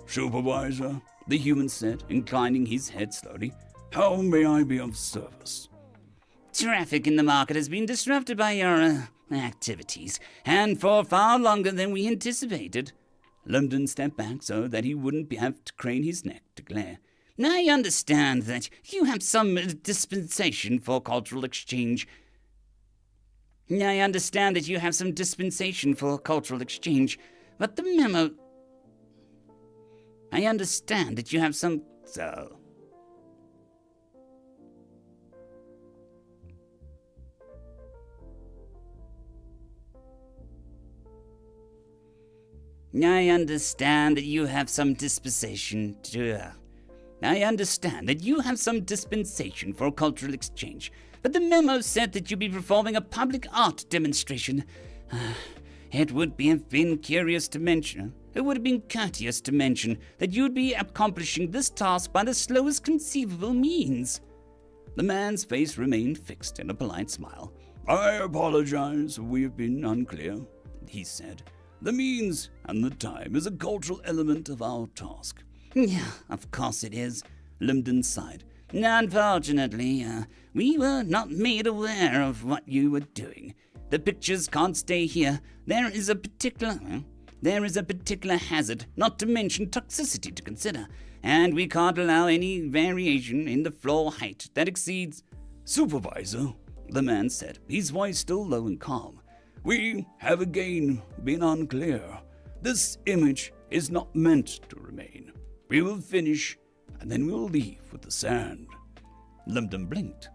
"Supervisor," the human said, inclining his head slowly, "how may I be of service?" Traffic in the market has been disrupted by your activities, and for far longer than we anticipated. Limden stepped back so that he wouldn't have to crane his neck to glare. I understand that you have some dispensation for cultural exchange. But the memo... I understand that you have some... So... I understand that you have some dispensation for cultural exchange, but the memo said that you'd be performing a public art demonstration. It would have been courteous to mention that you'd be accomplishing this task by the slowest conceivable means. The man's face remained fixed in a polite smile. "I apologize if we have been unclear," he said. "The means and the time is a cultural element of our task." "Yeah, of course it is," Limden sighed. "Unfortunately, we were not made aware of what you were doing. The pictures can't stay here. There is a particular hazard, not to mention toxicity, to consider, and we can't allow any variation in the floor height that exceeds..." "Supervisor," the man said, his voice still low and calm, "we have again been unclear. This image is not meant to remain. We will finish, and then we'll leave with the sand." Limden blinked,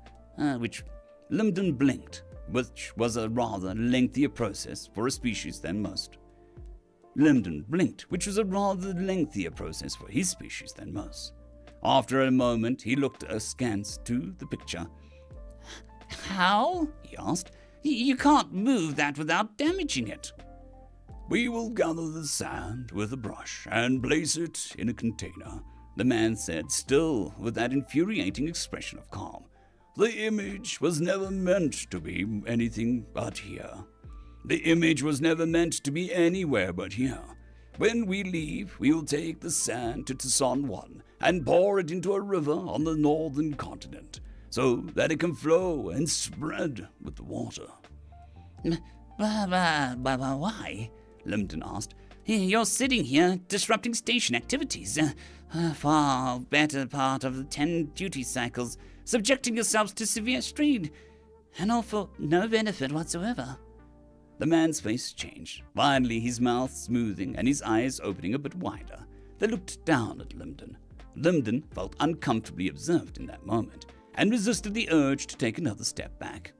which was a rather lengthier process for his species than most. After a moment, he looked askance to the picture. "How?" he asked. "You can't move that without damaging it." "We will gather the sand with a brush and place it in a container," the man said, still with that infuriating expression of calm. "The image was never meant to be anything but here. The image was never meant to be anywhere but here. When we leave, we will take the sand to Tucson 1 and pour it into a river on the northern continent, so that it can flow and spread with the water." Why?" Limden asked. "You're sitting here disrupting station activities. Far better part of the 10 duty cycles, subjecting yourselves to severe strain, and all for no benefit whatsoever." The man's face changed, finally his mouth smoothing and his eyes opening a bit wider. They looked down at Limden. Limden felt uncomfortably observed in that moment, and resisted the urge to take another step back.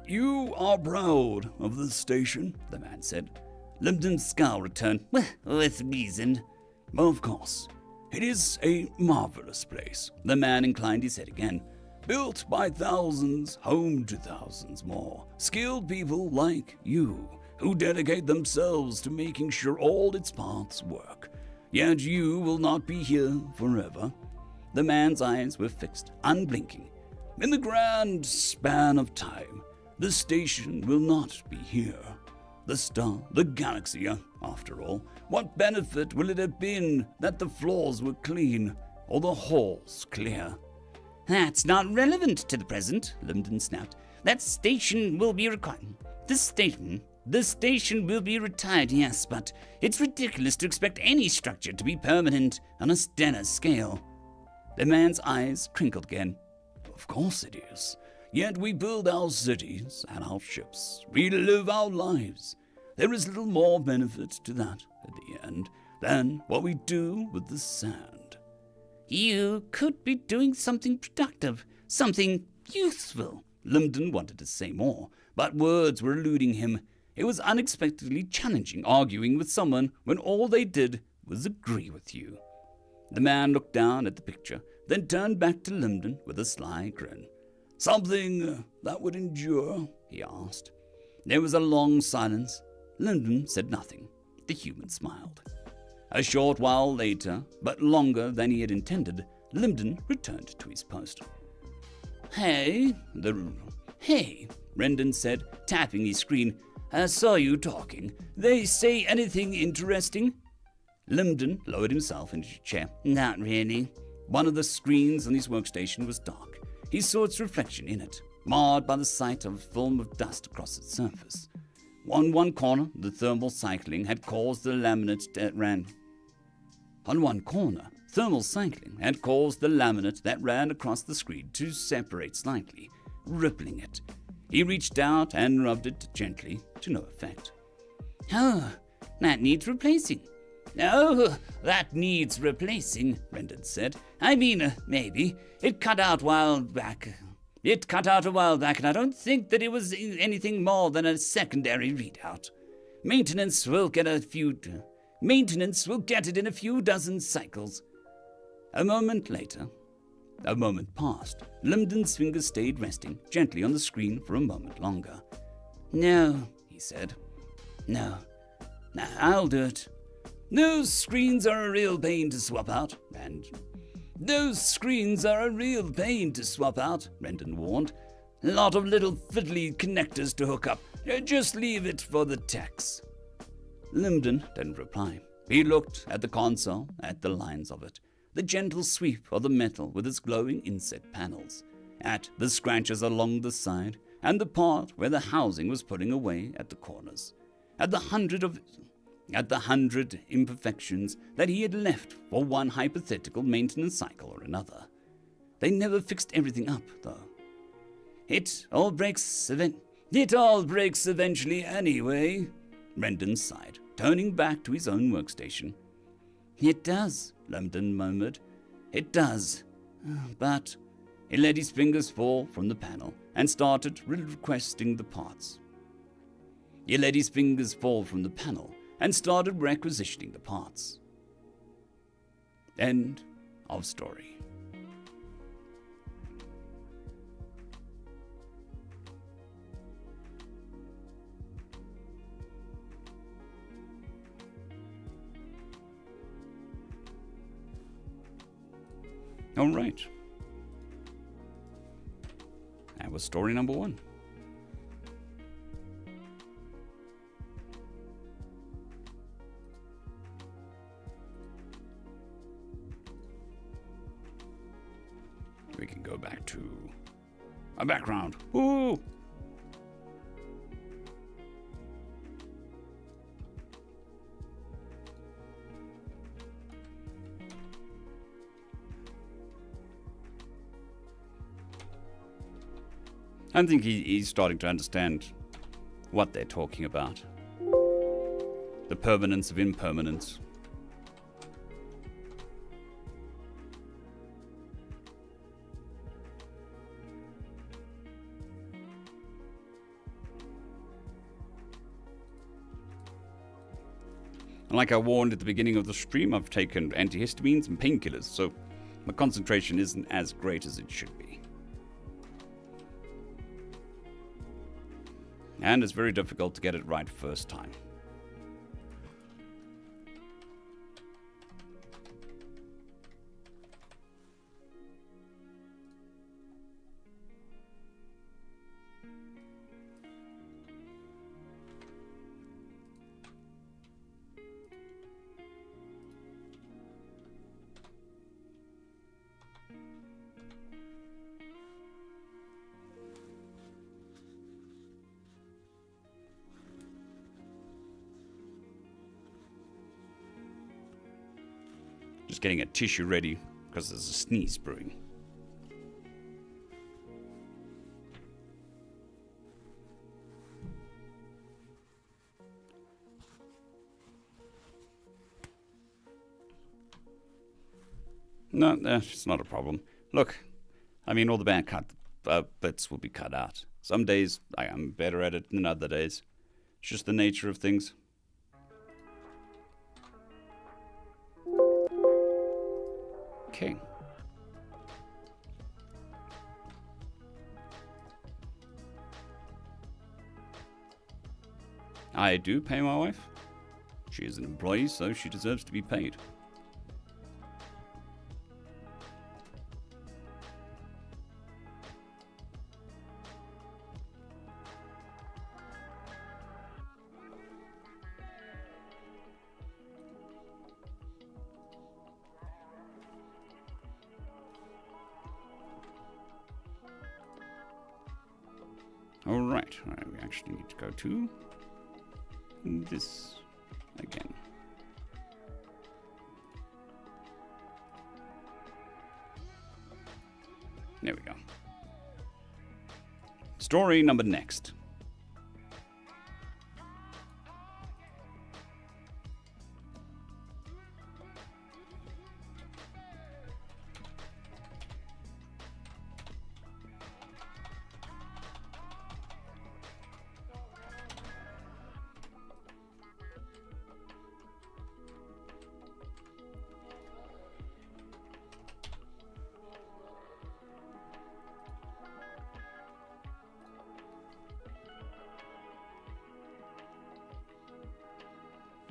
"You are proud of this station," the man said. Limden's scowl returned. "With reason." "Of course. It is a marvelous place." The man inclined his head again. "Built by thousands, home to thousands more. Skilled people like you, who dedicate themselves to making sure all its parts work. Yet you will not be here forever." The man's eyes were fixed, unblinking. "In the grand span of time, the station will not be here. The star, the galaxy, after all, what benefit will it have been that the floors were clean or the halls clear?" "That's not relevant to the present," Limden snapped. "That station will be required. The station will be retired, yes, but it's ridiculous to expect any structure to be permanent on a stellar scale." The man's eyes crinkled again. "Of course it is. Yet we build our cities and our ships. We live our lives. There is little more benefit to that at the end than what we do with the sand." You could be doing something productive, something useful. Linden wanted to say more, but words were eluding him. It was unexpectedly challenging arguing with someone when all they did was agree with you. The man looked down at the picture, then turned back to Linden with a sly grin. Something that would endure? He asked. There was a long silence. Linden said nothing. The human smiled. A short while later, but longer than he had intended, Linden returned to his post. Hey, Rendon said, tapping his screen. I saw you talking. They say anything interesting? Linden lowered himself into a chair. Not really. One of the screens on his workstation was dark. He saw its reflection in it, marred by the sight of a film of dust across its surface. On one corner, the thermal cycling had caused the laminate that ran. On one corner, thermal cycling had caused the laminate that ran across the screen to separate slightly, rippling it. He reached out and rubbed it gently, to no effect. Oh, that needs replacing. Oh, that needs replacing, Rendon said. I mean, maybe. It cut out a while back, and I don't think that it was anything more than a secondary readout. Maintenance will get it in a few dozen cycles. A moment later, a moment passed. Linden's fingers stayed resting gently on the screen for a moment longer. No, he said. No, I'll do it. Those screens are a real pain to swap out, Rendon warned. A lot of little fiddly connectors to hook up. Just leave it for the techs. Linden didn't reply. He looked at the console, at the lines of it, the gentle sweep of the metal with its glowing inset panels, at the scratches along the side, and the part where the housing was pulling away at the corners, at the hundred imperfections that he had left for one hypothetical maintenance cycle or another. They never fixed everything up, though. It all breaks eventually anyway, Rendon sighed, turning back to his own workstation. It does, Linden murmured. It does. But he let his fingers fall from the panel and started requisitioning the parts. End of story. All right. That was story number 1. We can go back to a background. Woo! I think he's starting to understand what they're talking about. The permanence of impermanence. And like I warned at the beginning of the stream, I've taken antihistamines and painkillers, so my concentration isn't as great as it should be. And it's very difficult to get it right first time. Just getting a tissue ready because there's a sneeze brewing. No, it's not a problem. Look, I mean, all the bad bits will be cut out. Some days I am better at it than other days. It's just the nature of things. Okay. I do pay my wife. She is an employee, so she deserves to be paid. Alright, we actually need to go to this again. There we go. Story number next.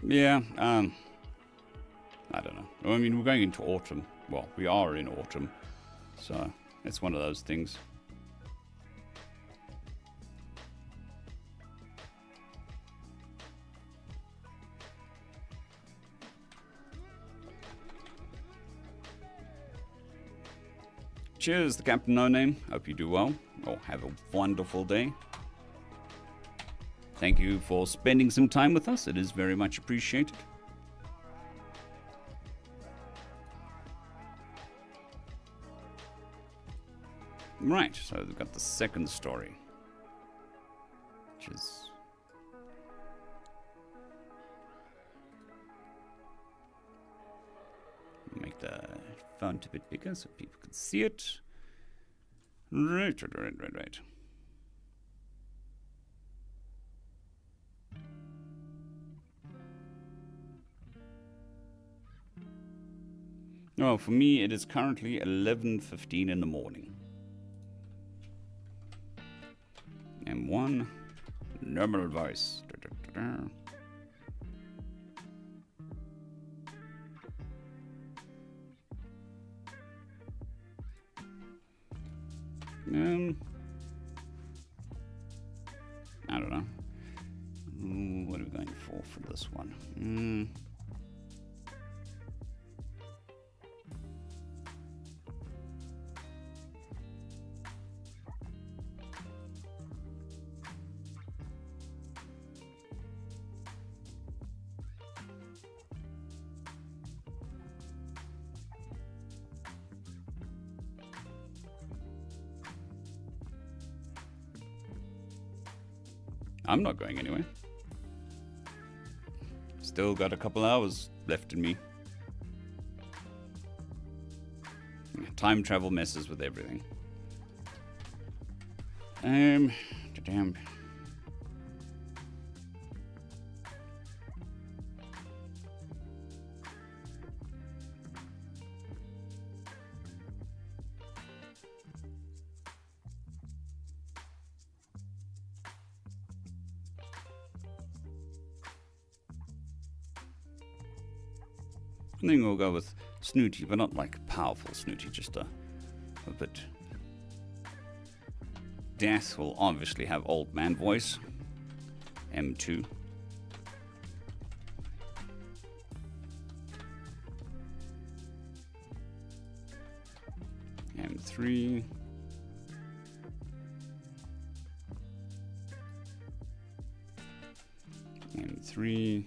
Yeah, I don't know. I mean, we're going into autumn. Well, we are in autumn. So, it's one of those things. Cheers, the Captain No Name. Hope you do well, or have a wonderful day. Thank you for spending some time with us. It is very much appreciated. Right, so we've got the second story, which is... Make the font a bit bigger so people can see it. Right. Well, for me, it is currently 11:15 in the morning. M1, normal voice. I don't know. What are we going for this one? I'm not going anywhere. Still got a couple hours left in me. Time travel messes with everything. Damn. I think we'll go with snooty, but not like powerful snooty, just a bit. Death will obviously have old man voice. M2. M3. M3.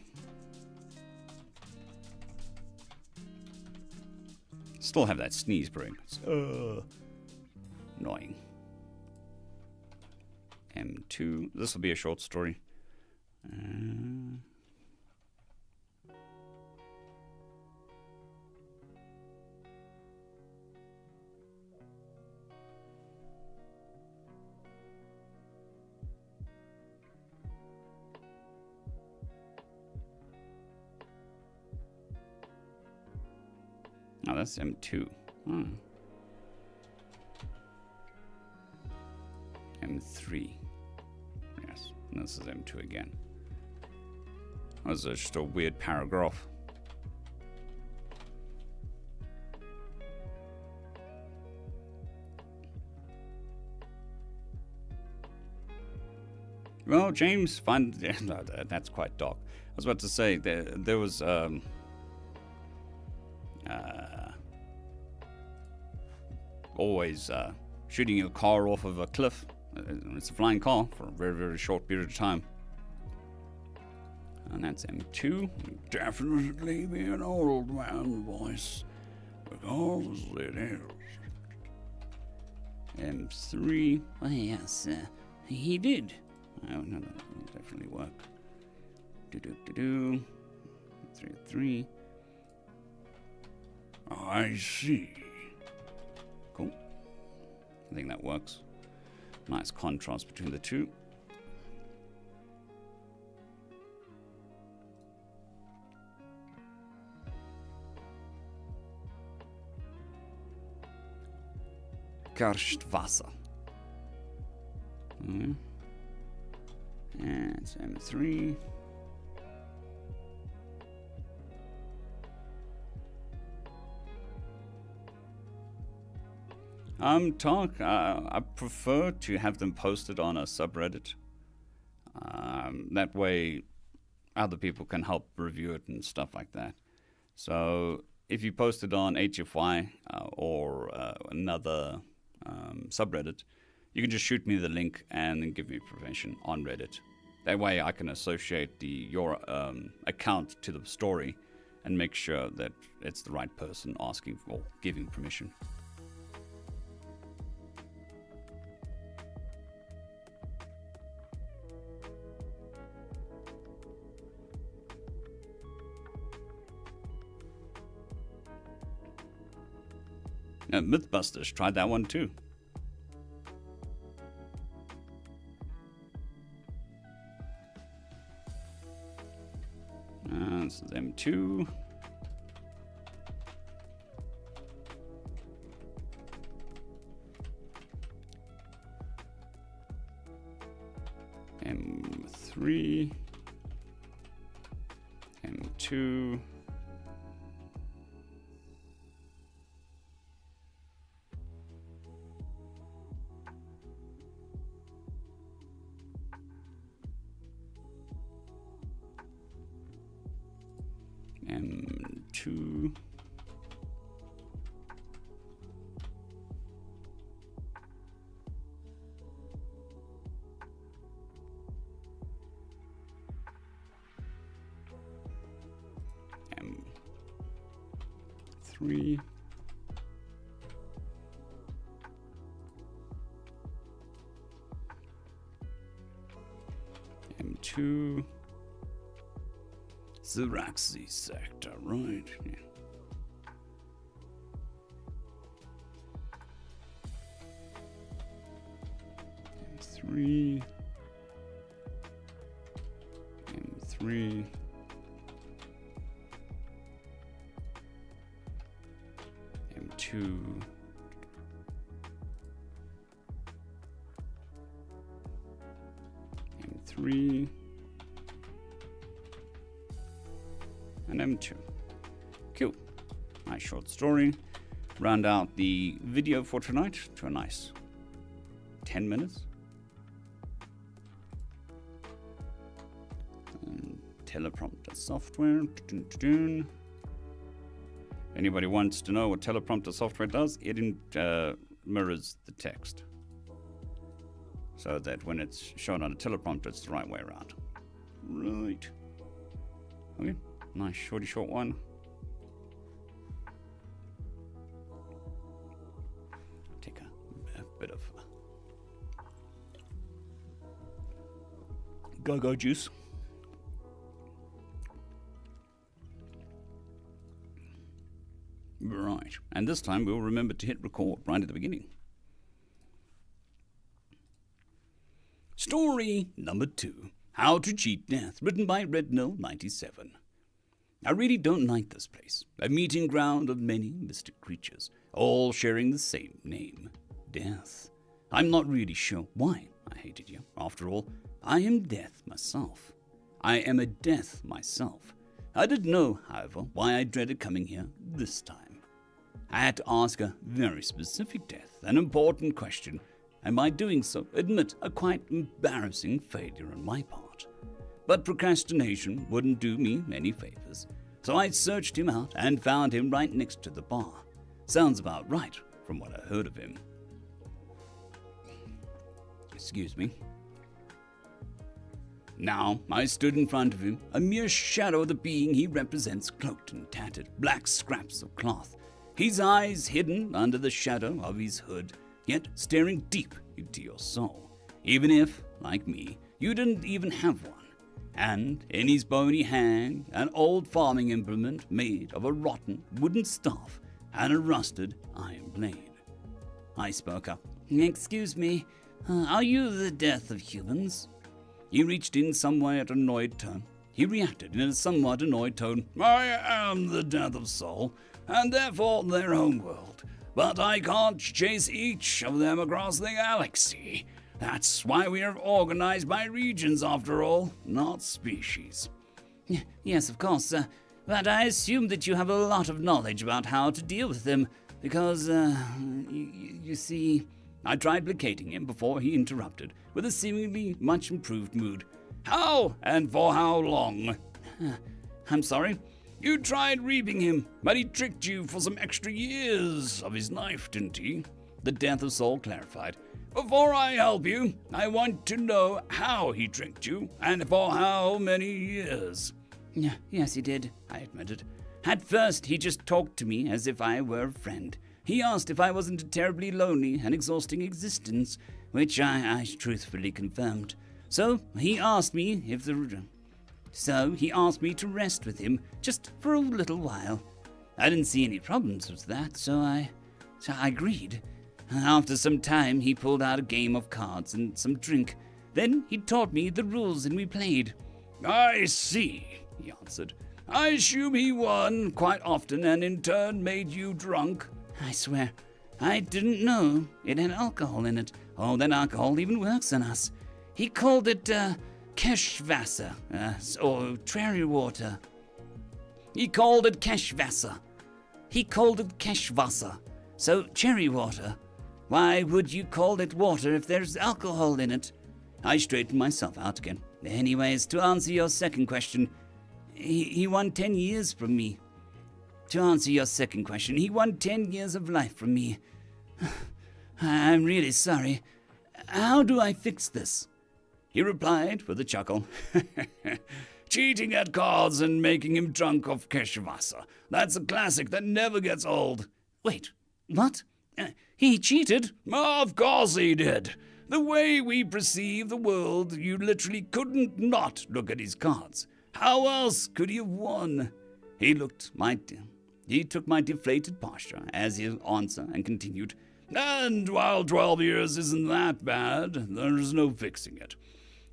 Still have that sneeze brewing. It's annoying. M2. This will be a short story. that's M2. M3. Yes, and this is M2 again. That's just a weird paragraph. Well, James, no, that's quite dark. I was about to say there was always shooting your car off of a cliff. It's a flying car for a very, very short period of time. And that's M2. Definitely be an old man voice, because it is. M3. Well, yes, he did. Oh, no, that will definitely work. Do. 3. I see. Cool. I think that works. Nice contrast between the two. Karstwasser. And it's M3. I prefer to have them posted on a subreddit. That way other people can help review it and stuff like that. So if you post it on HFY or another subreddit, you can just shoot me the link and then give me permission on Reddit. That way I can associate your account to the story and make sure that it's the right person asking for giving permission. Mythbusters tried that one too. This is M2. M3. M2. M2. M3. M2. Ziraxi sector, right? Yeah. M3. M3. M2. M3. And M2. Cool. Nice short story. Round out the video for tonight to a nice 10 minutes. And teleprompter software. Anybody wants to know what teleprompter software does? It mirrors the text, so that when it's shown on a teleprompter, it's the right way around. Right. Okay. Nice short one. Take a bit of go-go juice. Right, and this time we'll remember to hit record right at the beginning. Story number 2, How to Cheat Death, written by Rednell97. I really don't like this place, a meeting ground of many mystic creatures, all sharing the same name, death. I'm not really sure why I hated you. After all, I am death myself. I am a death myself. I didn't know, however, why I dreaded coming here this time. I had to ask a very specific death, an important question, and by doing so, admit a quite embarrassing failure on my part. But procrastination wouldn't do me any favors, so I searched him out and found him right next to the bar. Sounds about right from what I heard of him. Excuse me. Now, I stood in front of him, a mere shadow of the being he represents, cloaked in tattered black scraps of cloth, his eyes hidden under the shadow of his hood, yet staring deep into your soul, even if, like me, you didn't even have one. And in his bony hand, an old farming implement made of a rotten wooden staff and a rusted iron blade. I spoke up. "Excuse me, are you the death of humans?" He reached in somewhat annoyed tone. He reacted in a somewhat annoyed tone. "I am the death of soul, and therefore their home world. But I can't chase each of them across the galaxy. That's why we are organized by regions, after all, not species." "Yes, of course, but I assume that you have a lot of knowledge about how to deal with them, because, you see..." I tried placating him before he interrupted, with a seemingly much improved mood. "How, and for how long?" "I'm sorry?" "You tried reaping him, but he tricked you for some extra years of his life, didn't he?" The death of soul clarified. "Before I help you, I want to know how he tricked you, and for how many years." "Yes, he did," I admitted. "At first, he just talked to me as if I were a friend. He asked if I wasn't a terribly lonely and exhausting existence, which I truthfully confirmed. So he asked me to rest with him just for a little while. I didn't see any problems with that, so I agreed. After some time, he pulled out a game of cards and some drink. Then he taught me the rules and we played." "I see," he answered. "I assume he won quite often and in turn made you drunk." "I swear, I didn't know it had alcohol in it. Oh, that alcohol even works on us. He called it, Keshwasser, or cherry water." "He called it Keshwasser." "He called it Keshwasser, so cherry water. Why would you call it water if there's alcohol in it?" I straightened myself out again. "Anyways, to answer your second question, he won 10 years from me. To answer your second question, he won 10 years of life from me. I'm really sorry. How do I fix this?" He replied with a chuckle. "Cheating at cards and making him drunk off Keshwasser. That's a classic that never gets old." "Wait, what? He cheated?" "Of course he did. The way we perceive the world, you literally couldn't not look at his cards. How else could he have won?" He took my deflated posture as his answer and continued, "And while 12 years isn't that bad, there's no fixing it.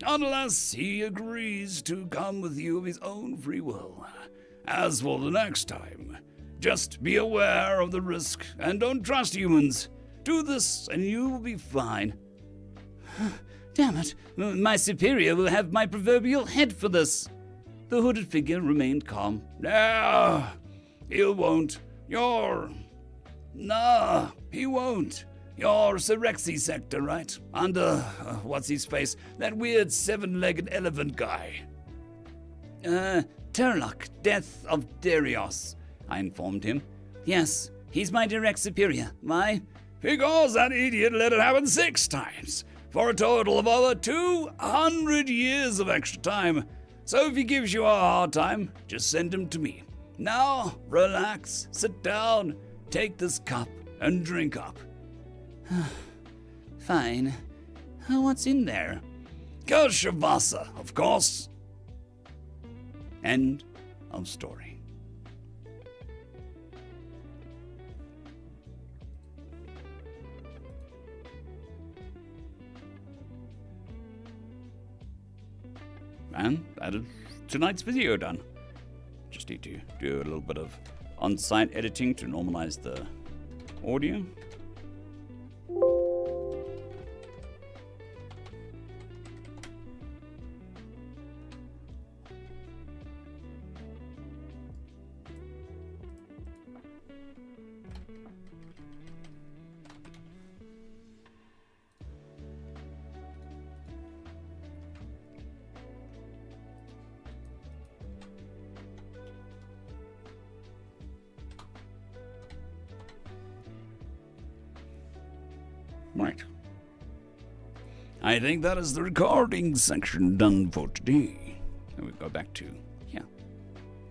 Unless he agrees to come with you of his own free will. As for the next time, just be aware of the risk and don't trust humans. Do this and you will be fine." "Damn it, my superior will have my proverbial head for this." The hooded figure remained calm. "No, he won't. He won't. You're Serexi sector, right? Under, what's his face? That weird 7-legged elephant guy." Turlock, Death of Darius," I informed him. "Yes, he's my direct superior. Why?" "Because that idiot let it happen 6 times, for a total of over 200 years of extra time. So if he gives you a hard time, just send him to me. Now, relax, sit down, take this cup, and drink up." "Fine. What's in there?" "Keshwasser, of course." End of story. And that is tonight's video done. Just just need to do a little bit of on-site editing to normalize the audio. Right. I think that is the recording section done for today. And we go back to, yeah.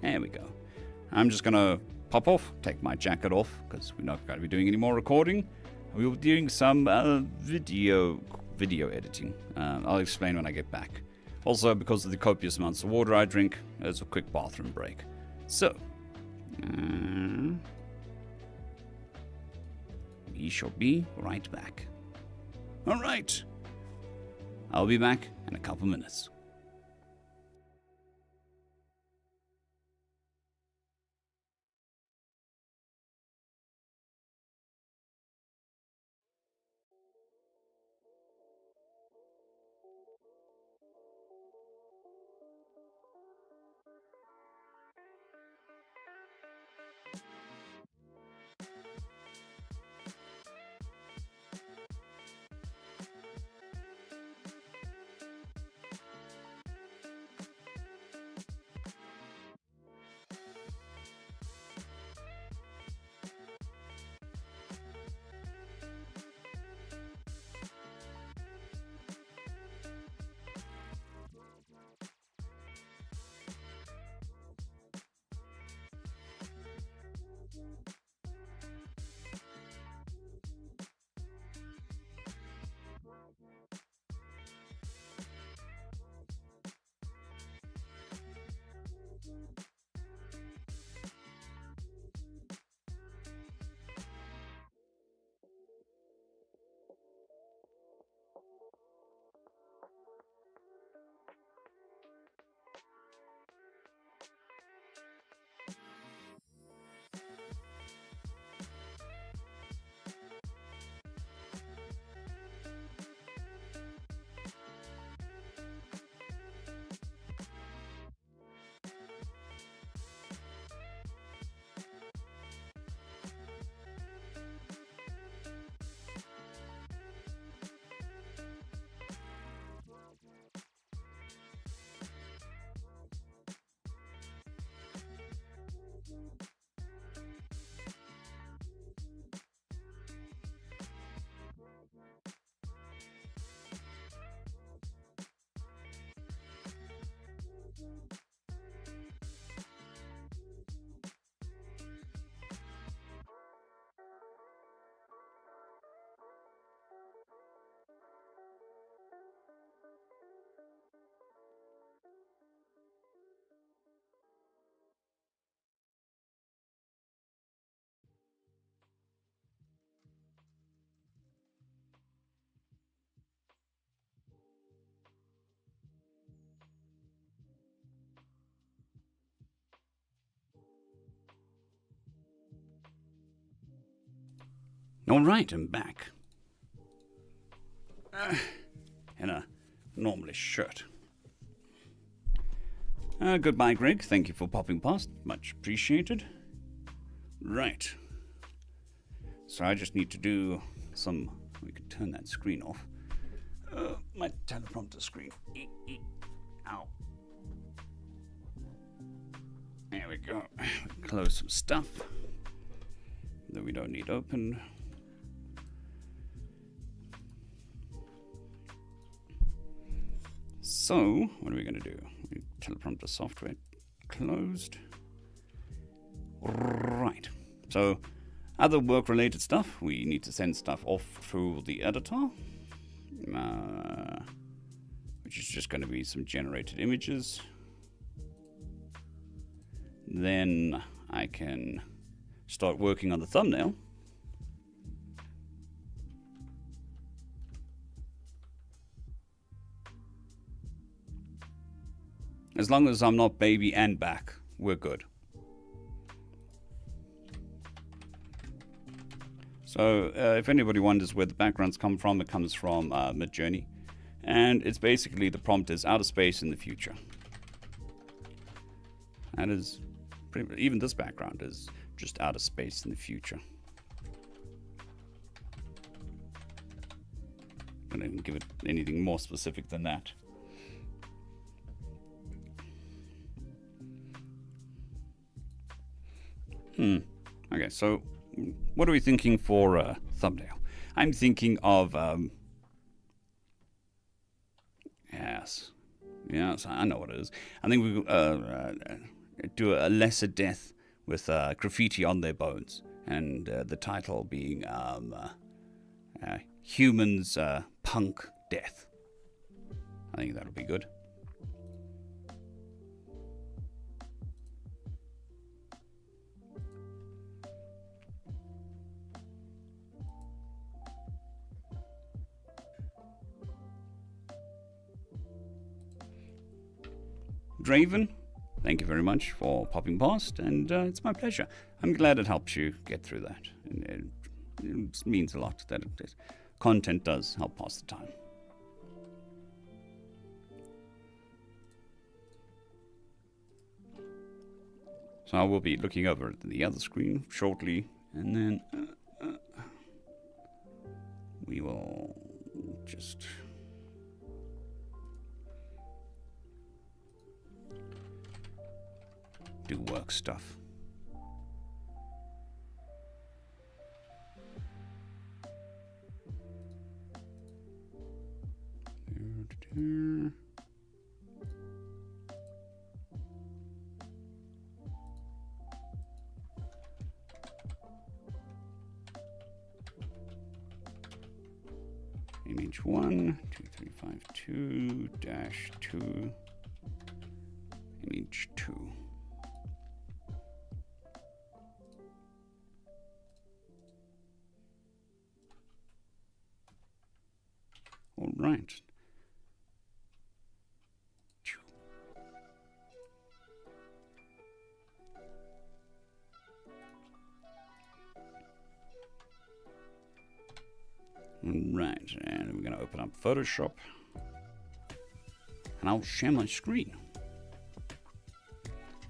There we go. I'm just going to pop off, take my jacket off, because we're not going to be doing any more recording. We'll be doing some video editing. I'll explain when I get back. Also, because of the copious amounts of water I drink, there's a quick bathroom break. So, we shall be right back. All right. I'll be back in a couple minutes. All right, I'm back. In a normalish shirt. Goodbye, Greg. Thank you for popping past. Much appreciated. Right. So I just need to do some... We could turn that screen off. My teleprompter screen. Ow. There we go. Close some stuff that we don't need open. So, what are we going to do? Teleprompter software closed. Right. So, other work-related stuff. We need to send stuff off through the editor, which is just going to be some generated images. Then I can start working on the thumbnail. As long as I'm not baby and back, we're good. So if anybody wonders where the backgrounds come from, it comes from Midjourney. And it's basically, the prompt is outer space in the future. That is, even this background is just outer space in the future. I don't even give it anything more specific than that. Okay, so what are we thinking for a thumbnail? I'm thinking of, yes, I know what it is. I think we do a lesser death with graffiti on their bones, and the title being Humans Punk Death. I think that'll be good. Draven, thank you very much for popping past, and it's my pleasure. I'm glad it helps you get through that. It means a lot that content does help pass the time. So I will be looking over at the other screen shortly, and then we will just... do work stuff. Image 1, 2352-2, image 2. All right. Right, and we're going to open up Photoshop, and I'll share my screen.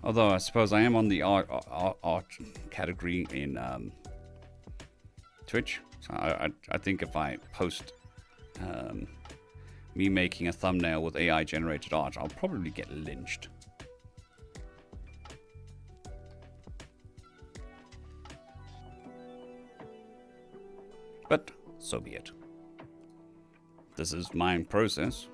Although I suppose I am on the art category in Twitch, so I think if I post me making a thumbnail with AI generated art, I'll probably get lynched. But so be it. This is my process.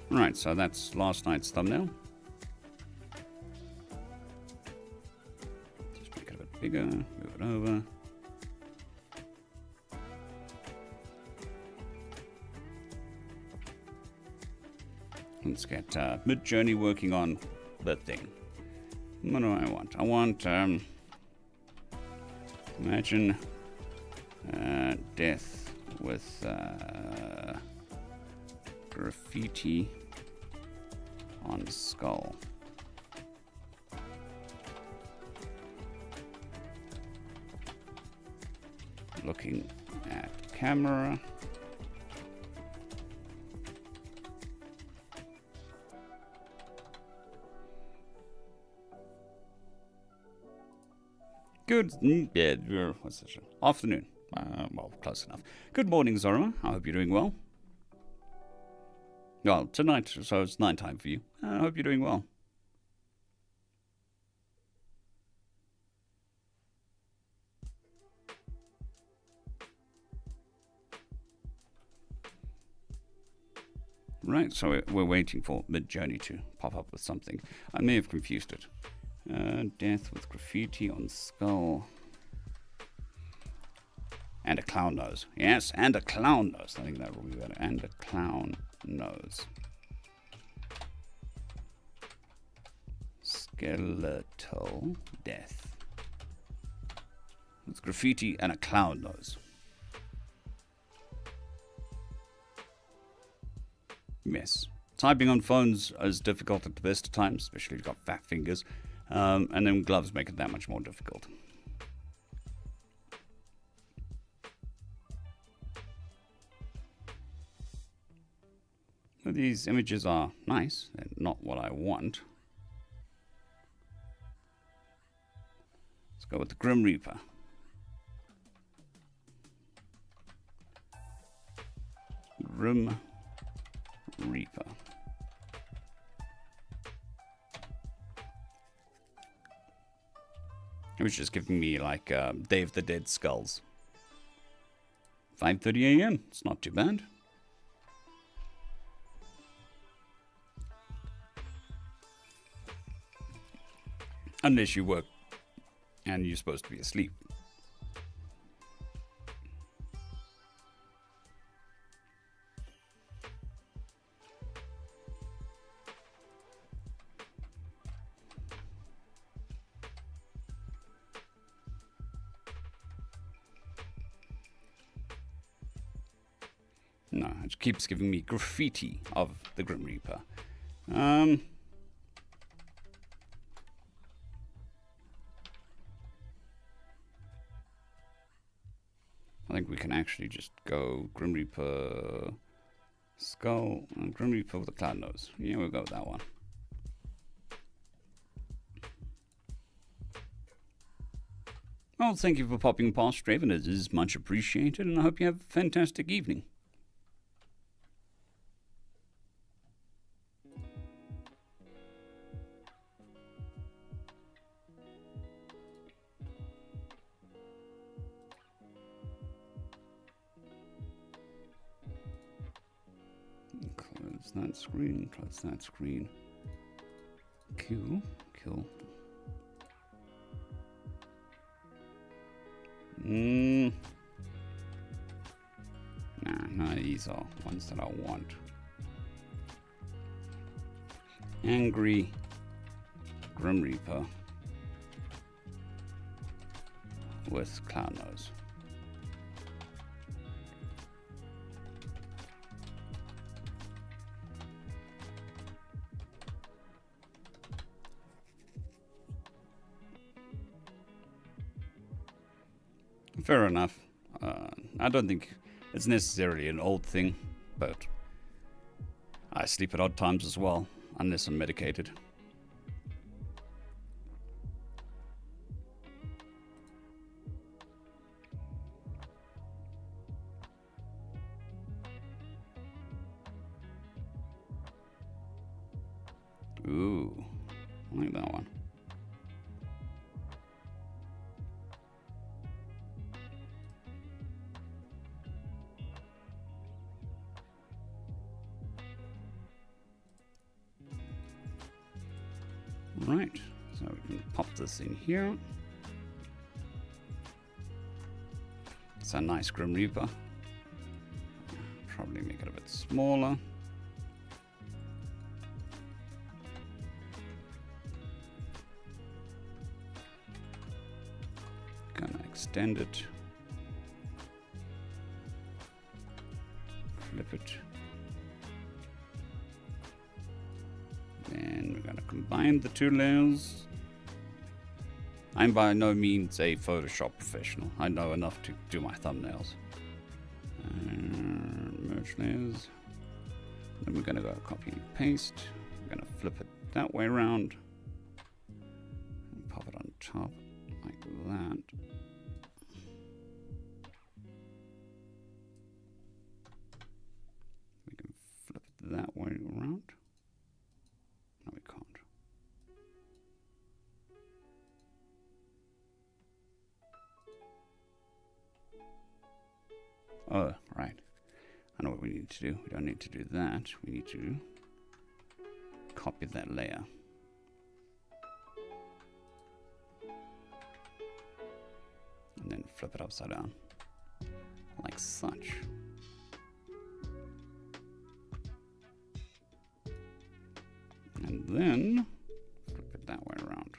Right, so that's last night's thumbnail. Just make it a bit bigger, move it over. Let's get Midjourney working on the thing. What do I want? I want, imagine death with graffiti on skull. Looking at camera. Good, what's this? Afternoon. Well, close enough. Good morning, Zorima. I hope you're doing well. Well, tonight, so it's nighttime for you. I hope you're doing well. Right, so we're waiting for Midjourney to pop up with something. I may have confused it. Death with graffiti on skull. And a clown nose. Yes, and a clown nose. I think that will be better. And a clown nose. Skeletal death. With graffiti and a clown nose. Yes. typing on phones is difficult at the best of times, especially if you've got fat fingers. And then gloves make it that much more difficult. Well, these images are nice. They're not what I want. Let's go with the Grim Reaper. Grim Reaper. It was just giving me like Day of the Dead skulls. 5:30 a.m. It's not too bad. Unless you work and you're supposed to be asleep. No, it keeps giving me graffiti of the Grim Reaper. I think we can actually just go Grim Reaper skull and Grim Reaper with a cloud nose. Yeah, we'll go with that one. Well, thank you for popping past, Draven. It is much appreciated, and I hope you have a fantastic evening. Close that screen, close that screen. Kill. Nah, these are ones that I want. Angry Grim Reaper with clown nose. Fair enough. I don't think it's necessarily an old thing, but I sleep at odd times as well, unless I'm medicated. Ooh, I like that one. Right, so we can pop this in here. It's a nice Grim Reaper. Probably make it a bit smaller. Gonna extend it. Flip it. Then we're going to combine the two layers. I'm by no means a Photoshop professional. I know enough to do my thumbnails. Merge layers. Then we're going to go copy and paste. We're going to flip it that way around. And pop it on top like that. We can flip it that way around. No, we can't. Oh, right. I know what we need to do. We don't need to do that. We need to copy that layer. And then flip it upside down. Like such. And then flip it that way around.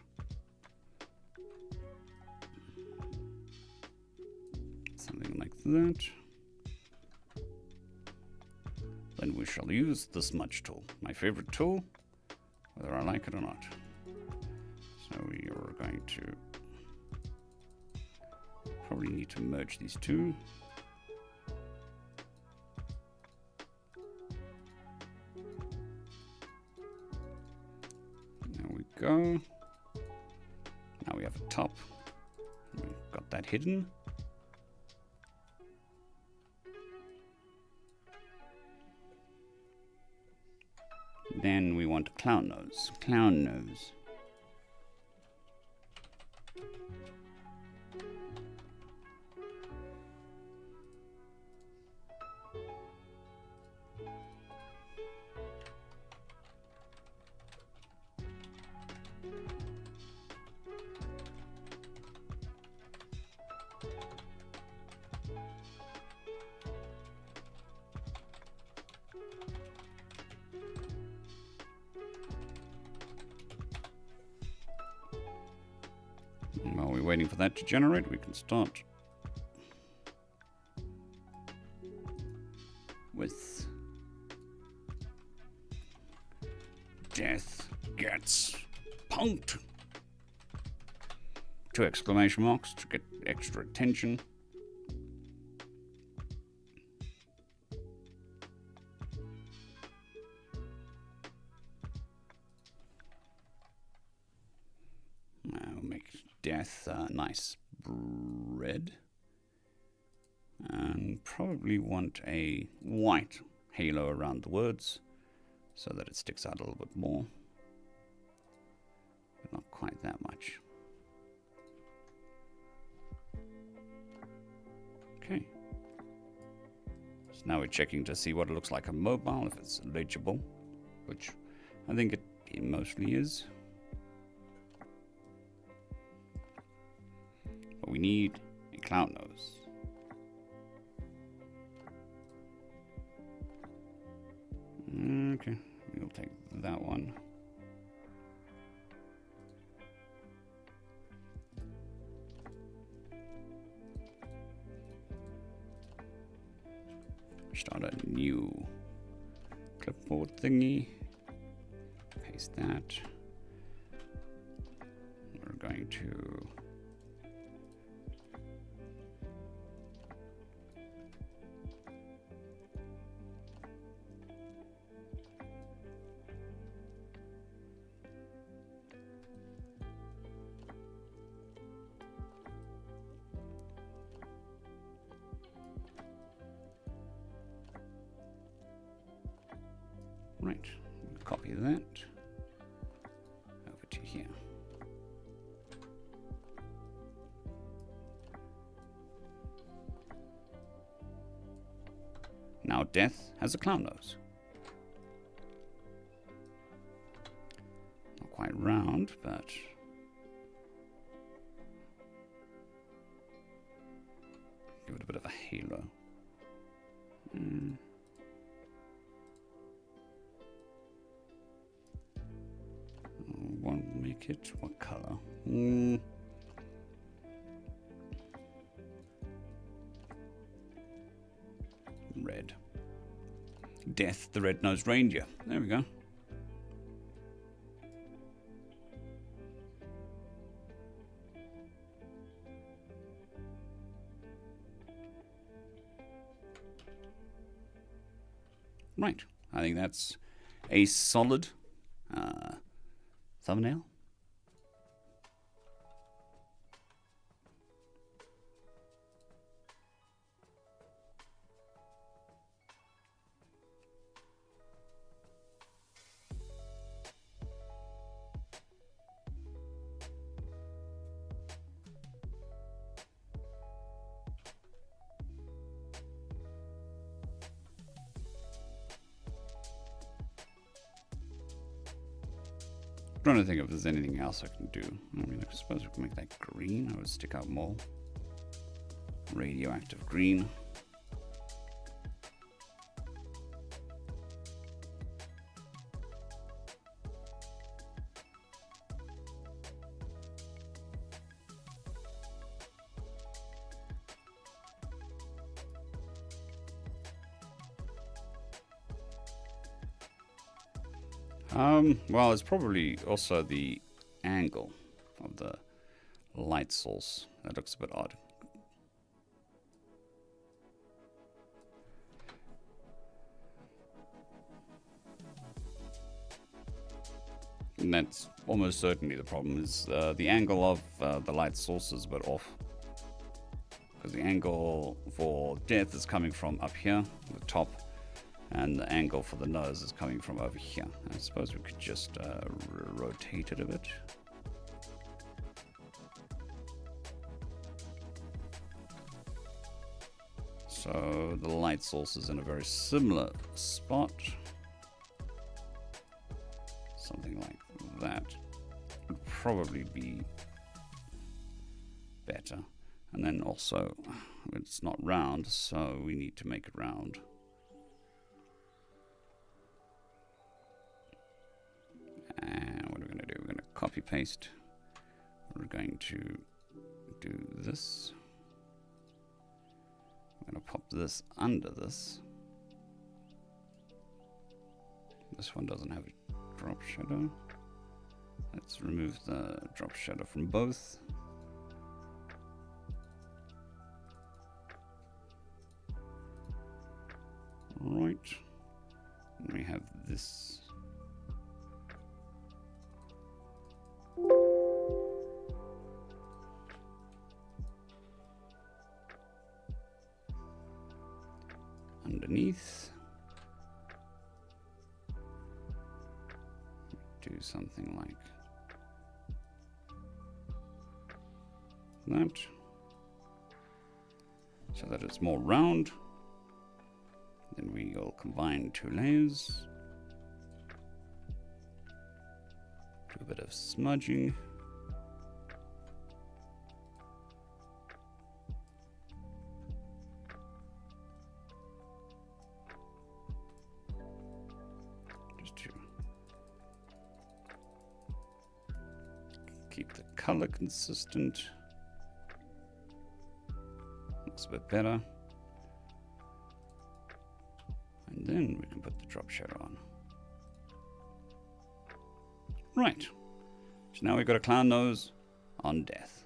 Something like that. Then we shall use the smudge tool, my favorite tool, whether I like it or not. So we are going to probably need to merge these two. There we go. Now we have a top. We've got that hidden. Then we want a clown nose. Clown nose. While we're waiting for that to generate, we can start with Death Gets Punked. 2 exclamation marks to get extra attention. Death, nice red, and probably want a white halo around the words so that it sticks out a little bit more, but not quite that much. Okay, so now we're checking to see what it looks like on mobile, if it's legible, which I think it mostly is. But we need a clown nose. Okay, we'll take that one. Start a new clipboard thingy. Paste that. We're going to right, copy that over to here. Now Death has a clown nose. Not quite round, but give it a bit of a halo. Won't make it. What color? Red. Death, the red-nosed reindeer. There we go. Right. I think that's a solid thumbnail. Trying to think if there's anything else I can do. I mean, I suppose we can make that green. I would stick out more. Radioactive green. Well, it's probably also the angle of the light source. That looks a bit odd. And that's almost certainly the problem, is the angle of the light source is a bit off. Because the angle for death is coming from up here, the top, and the angle for the nose is coming from over here. I suppose we could just rotate it a bit. So the light source is in a very similar spot. Something like that would probably be better. And then also, it's not round, so we need to make it round. And what are we going to do? We're going to copy paste. We're going to do this. I'm going to pop this under this. This one doesn't have a drop shadow. Let's remove the drop shadow from both. Right. And we have this. Underneath. Do something like that, so that it's more round. Then we will combine two layers. Do a bit of smudging. Just to keep the color consistent. Looks a bit better. And then we can put the drop shadow on. Right. So now we've got a clown nose on death.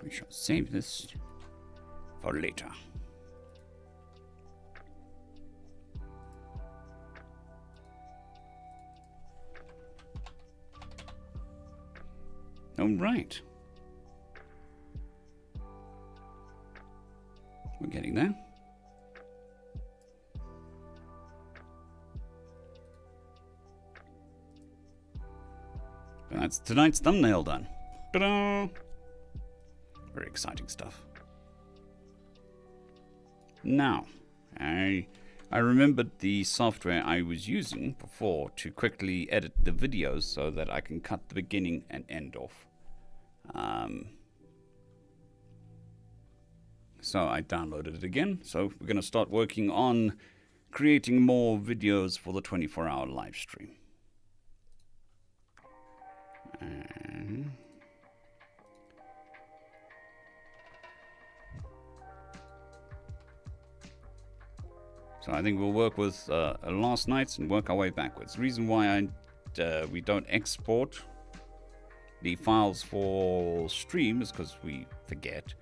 We shall save this for later. All right. We're getting there. And that's tonight's thumbnail done. Ta-da! Very exciting stuff. Now, I remembered the software I was using before to quickly edit the videos so that I can cut the beginning and end off. So I downloaded it again. So we're going to start working on creating more videos for the 24-hour live stream. So I think we'll work with last night's and work our way backwards. The reason why we don't export the files for stream is because we forget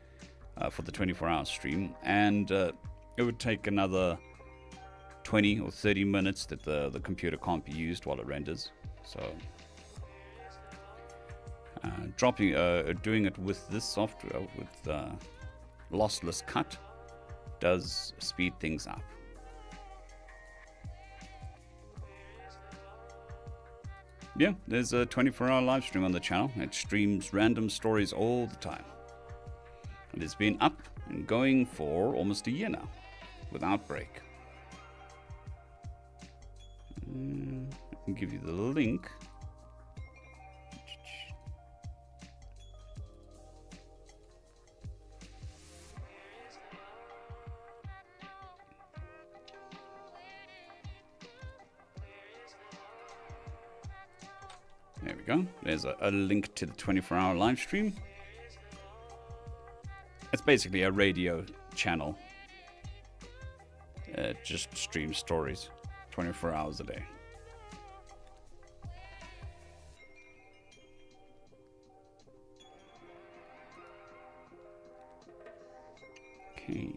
for the 24-hour stream, and it would take another 20 or 30 minutes that the computer can't be used while it renders. So doing it with this software, with lossless cut, does speed things up. Yeah, there's a 24-hour live stream on the channel. It streams random stories all the time. And it's been up and going for almost a year now, without break. I can give you the link. There we go. There's a link to the 24-hour live stream. It's basically a radio channel. Just streams stories 24 hours a day. Okay.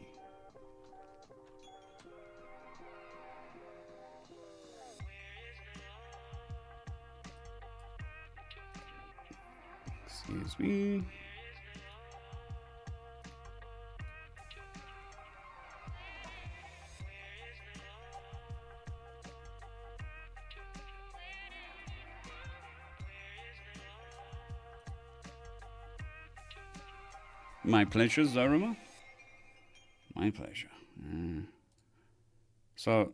Excuse me. My pleasure, Zaruma. My pleasure. So,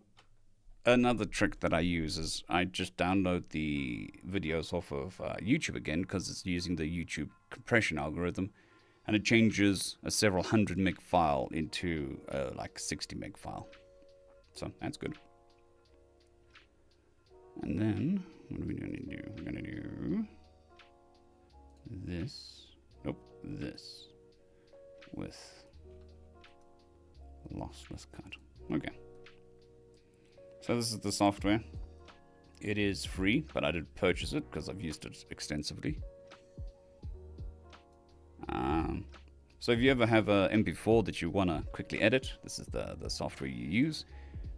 another trick that I use is I just download the videos off of YouTube again because it's using the YouTube compression algorithm, and it changes a several 100 meg file into like 60 meg file. So that's good. And then what are we going to do? We're going to do this. Nope, this with lossless cut. Okay. So this is the software. It is free, but I did purchase it because I've used it extensively. So if you ever have a MP4 that you want to quickly edit, this is the software you use.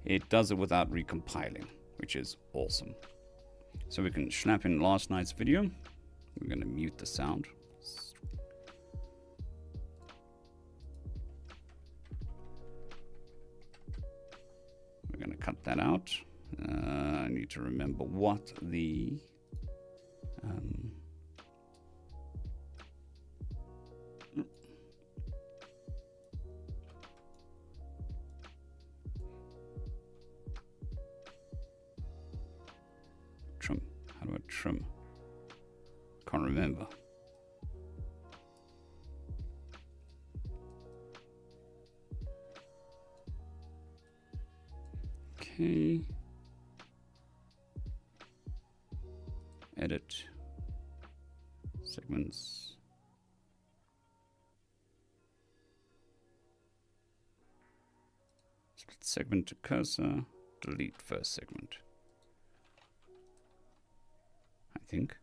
It does it without recompiling, which is awesome. So we can snap in last night's video. We're going to mute the sound. We're going to cut that out. I need to remember what the trim. How do I trim? Can't remember. Okay. Edit segments. Split segment to cursor. Delete first segment. I think.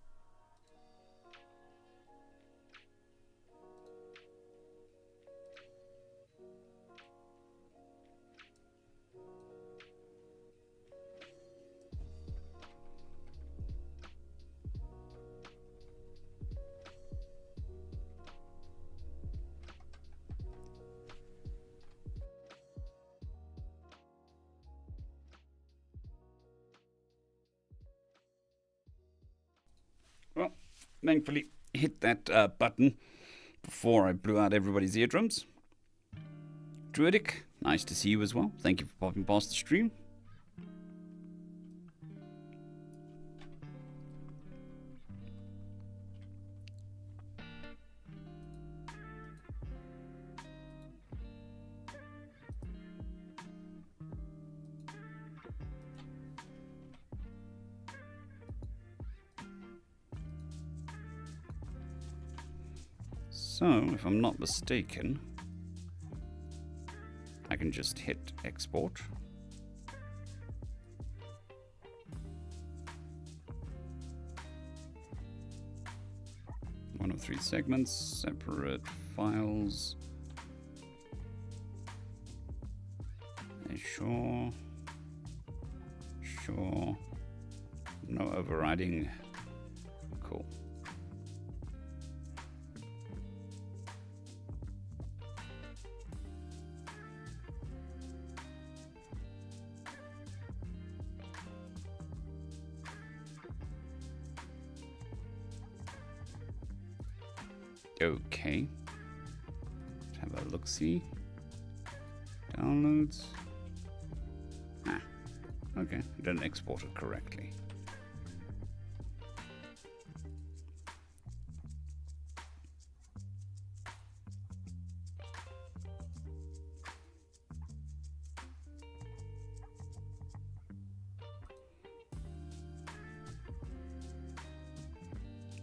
Well, thankfully hit that button before I blew out everybody's eardrums. Druidic, nice to see you as well. Thank you for popping past the stream. So, if I'm not mistaken, I can just hit export. One of three segments, separate files. Sure. Sure. No overriding. Cool. Okay. Let's have a look-see. Downloads. Ah, okay. I didn't export it correctly.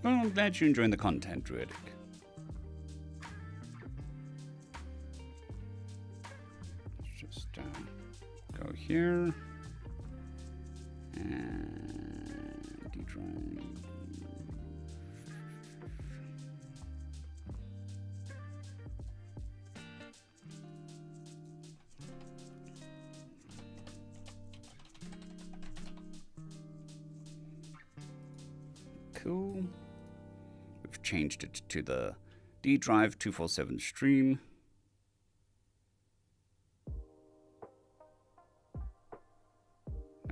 Well, I'm glad you're enjoying the content, Druidic. Let's just go here. And D-drive. Cool. We've changed it to the D drive 247 stream.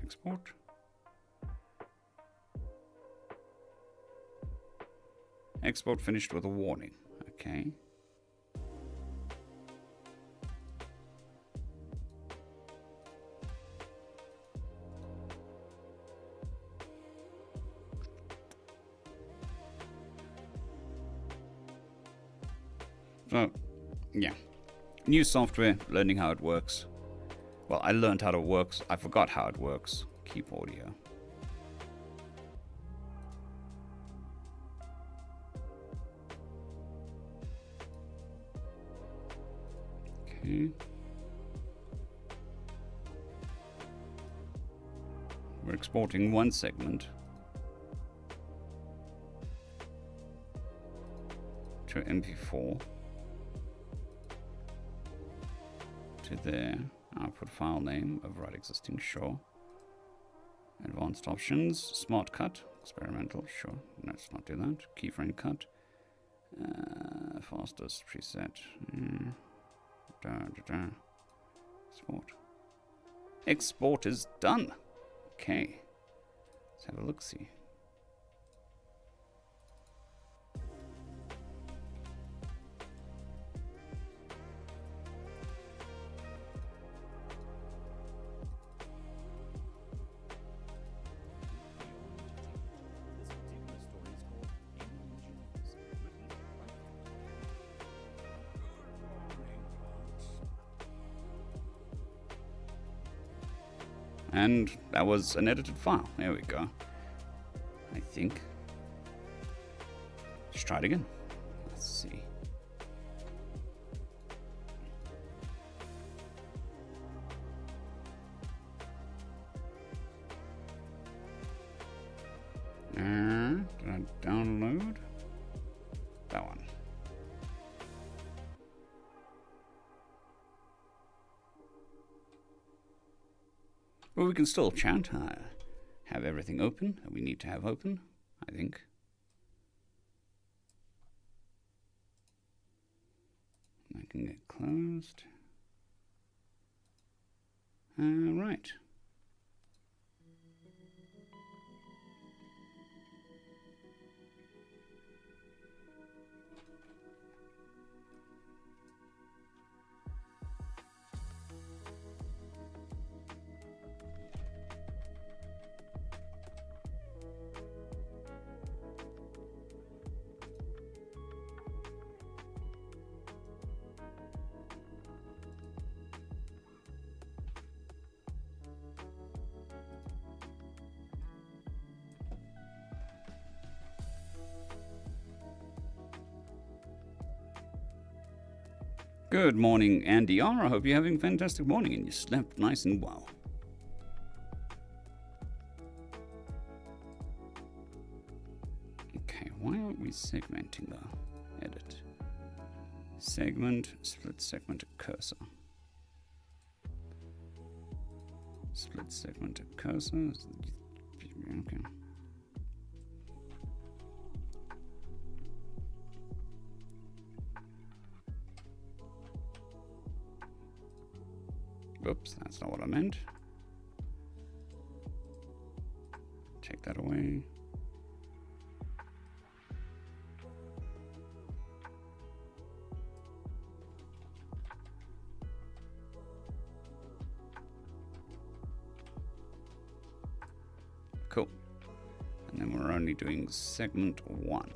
Export. Export finished with a warning. Okay. So, yeah. New software, learning how it works. Well, I learned how it works. I forgot how it works. Keep audio. Okay. We're exporting one segment to MP4 to there. Output file name, override existing, sure. Advanced options, smart cut, experimental, sure. Let's not do that. Keyframe cut, fastest preset. Export. Export is done. Okay. Let's have a look-see. And that was an edited file. There we go. I think. Let's try it again. Let's see. Did I download? That one. Well, we can still chat, have everything open that we need to have open, I think. I can get closed. Right. Good morning, Andy R. I hope you're having a fantastic morning and you slept nice and well. Okay, why aren't we segmenting the edit? Segment, split segment, cursor. Split segment, cursor. Okay. Oops, that's not what I meant. Take that away. Cool. And then we're only doing segment 1.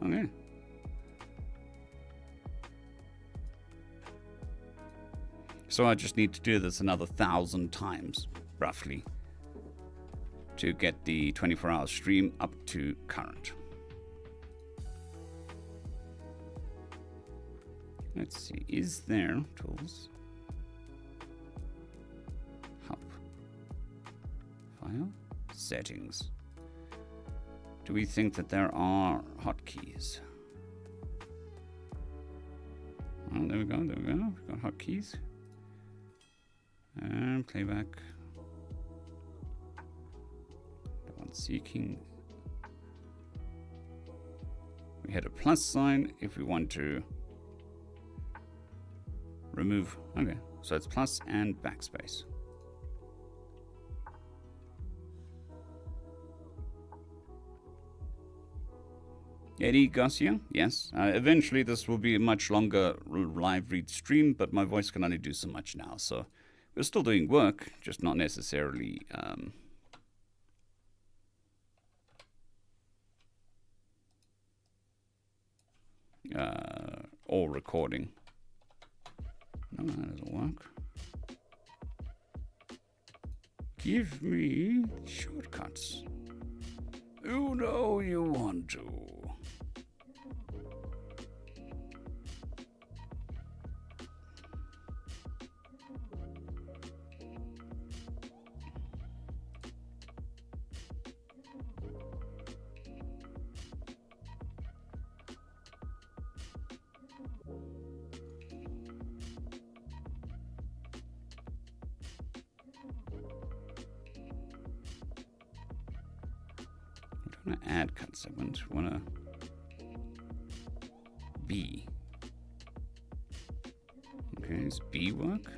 Okay. So I just need to do this another 1,000 times, roughly, to get the 24-hour stream up to current. Let's see, is there tools? Help. File. Settings. Do we think that there are hotkeys? Oh, there we go, there we go. We've got hotkeys. And playback. The one seeking. We hit a plus sign if we want to remove. Okay, so it's plus and backspace. Eddie Garcia, yes. Eventually this will be a much longer live read stream, but my voice can only do so much now, so we're still doing work, just not necessarily all recording. No, that doesn't work. Give me shortcuts. You know you want to. I want to add cut segment. I want to B. Okay, does B work?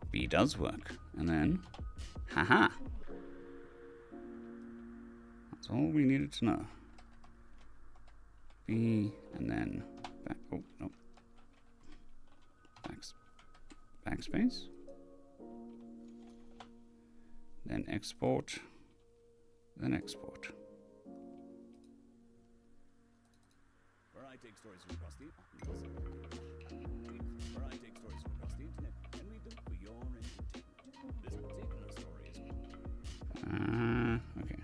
B does work. And then, haha. That's all we needed to know. B, and then back. Oh, no. Backspace. Then export. Then export. Where I take stories from across the where I take stories from across the internet and read them for your entertainment. This particular story is Okay.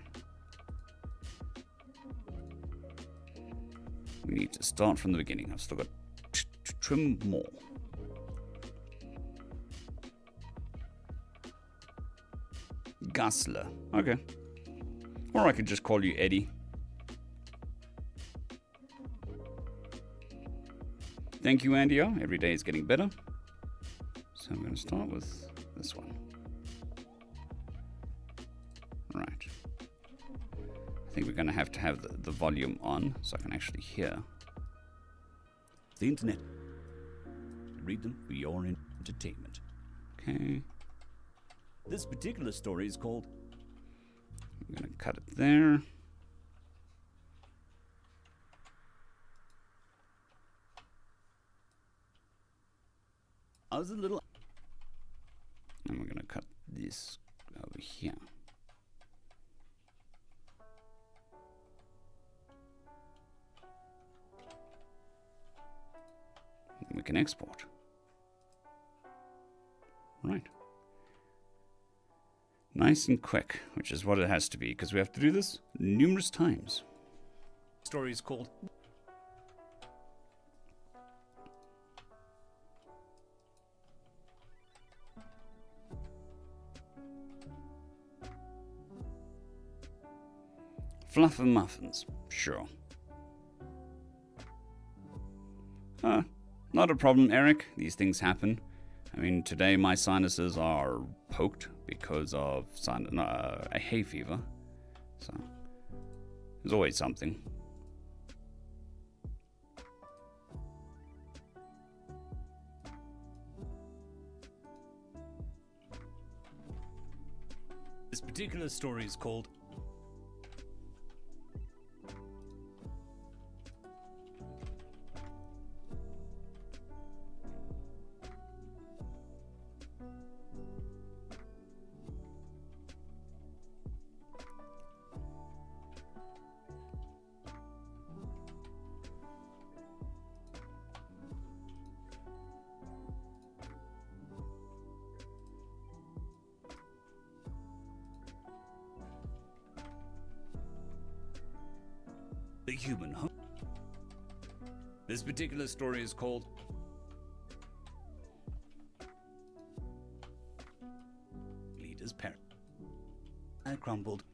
We need to start from the beginning. I've still got to trim more. Gusler. Okay. Or I could just call you Eddie. Thank you, Andio. Every day is getting better. So I'm going to start with this one. Right. I think we're going to have the volume on so I can actually hear. the internet. Read them for your entertainment. Okay. This particular story is called... I'm going to cut it there. I was a little... And we're going to cut this over here. We can export. Right. Nice and quick, which is what it has to be, because we have to do this numerous times. Story is called... Fluff and muffins, sure. Not a problem, Eric. These things happen. I mean, today my sinuses are poked because of a hay fever. So, there's always something. This particular story is called... the human hope. This particular story is called Leader's Parent. I crumbled.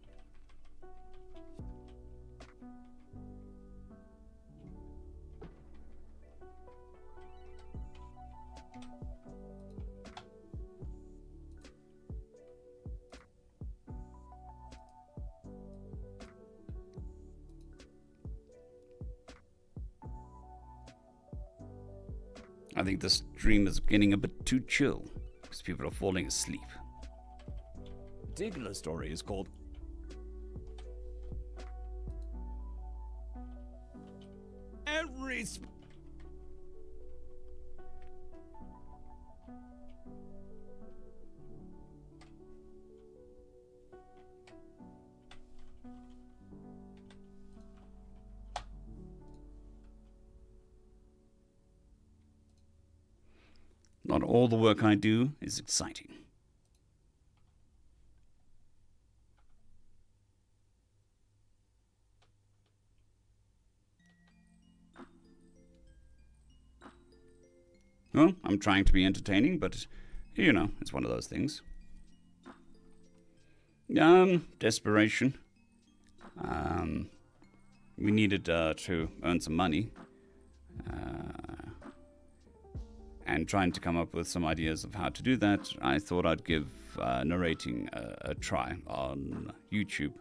I think the stream is getting a bit too chill because people are falling asleep. The particular story is called Every Not all the work I do is exciting. Well, I'm trying to be entertaining, but, you know, it's one of those things. Desperation. We needed to earn some money. And trying to come up with some ideas of how to do that, I thought I'd give narrating a try on YouTube.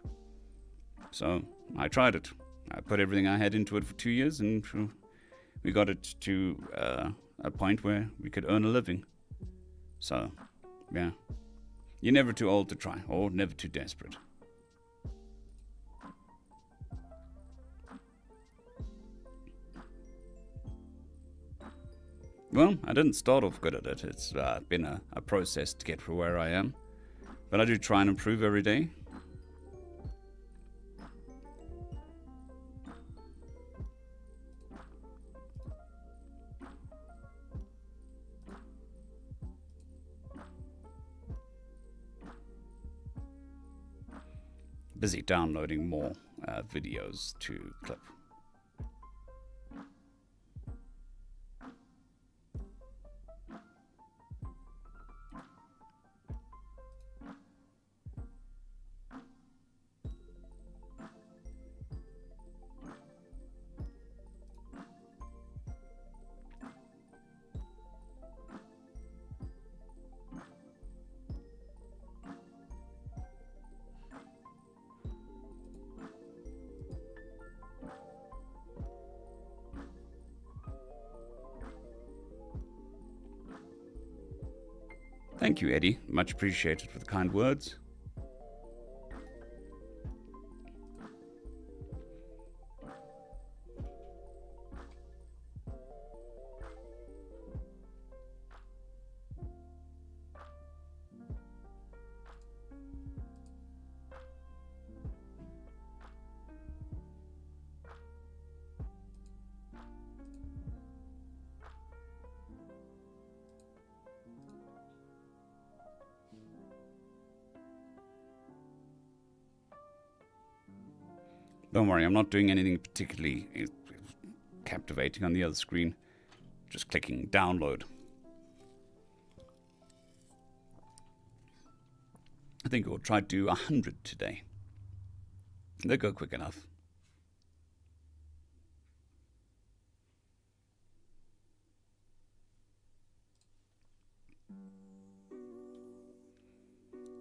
So I tried it. I put everything I had into it for 2 years, and we got it to a point where we could earn a living. So, yeah. You're never too old to try, or never too desperate. Well, I didn't start off good at it. It's been a process to get to where I am. But I do try and improve every day. Busy downloading more videos to clip. Thank you, Eddie. Much appreciated for the kind words. Don't worry, I'm not doing anything particularly captivating on the other screen. Just clicking download. I think we'll try to do 100 today. They'll go quick enough.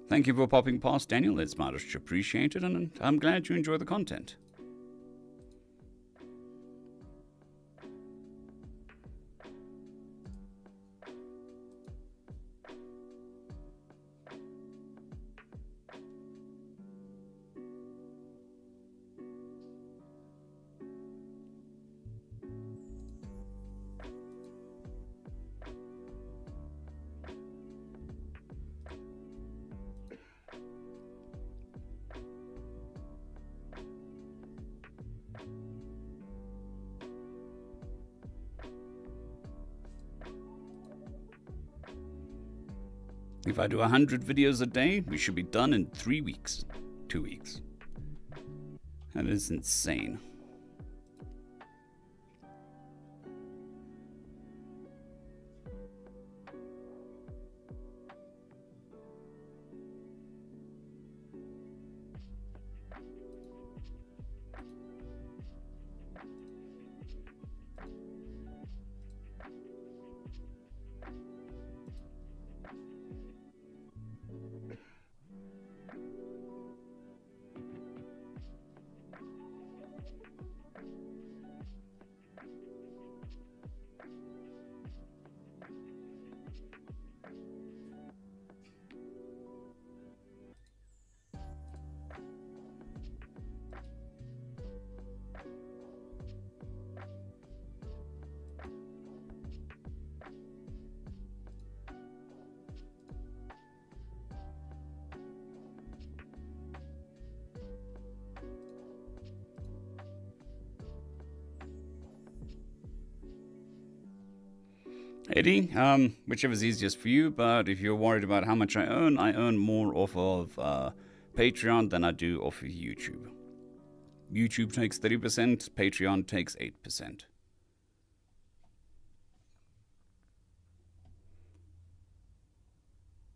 Thank you for popping past, Daniel. It's much appreciated, and I'm glad you enjoy the content. If I do 100 videos a day, we should be done in 3 weeks. 2 weeks. That is insane. Eddie, whichever's easiest for you, but if you're worried about how much I earn more off of Patreon than I do off of YouTube. YouTube takes 30%, Patreon takes 8%.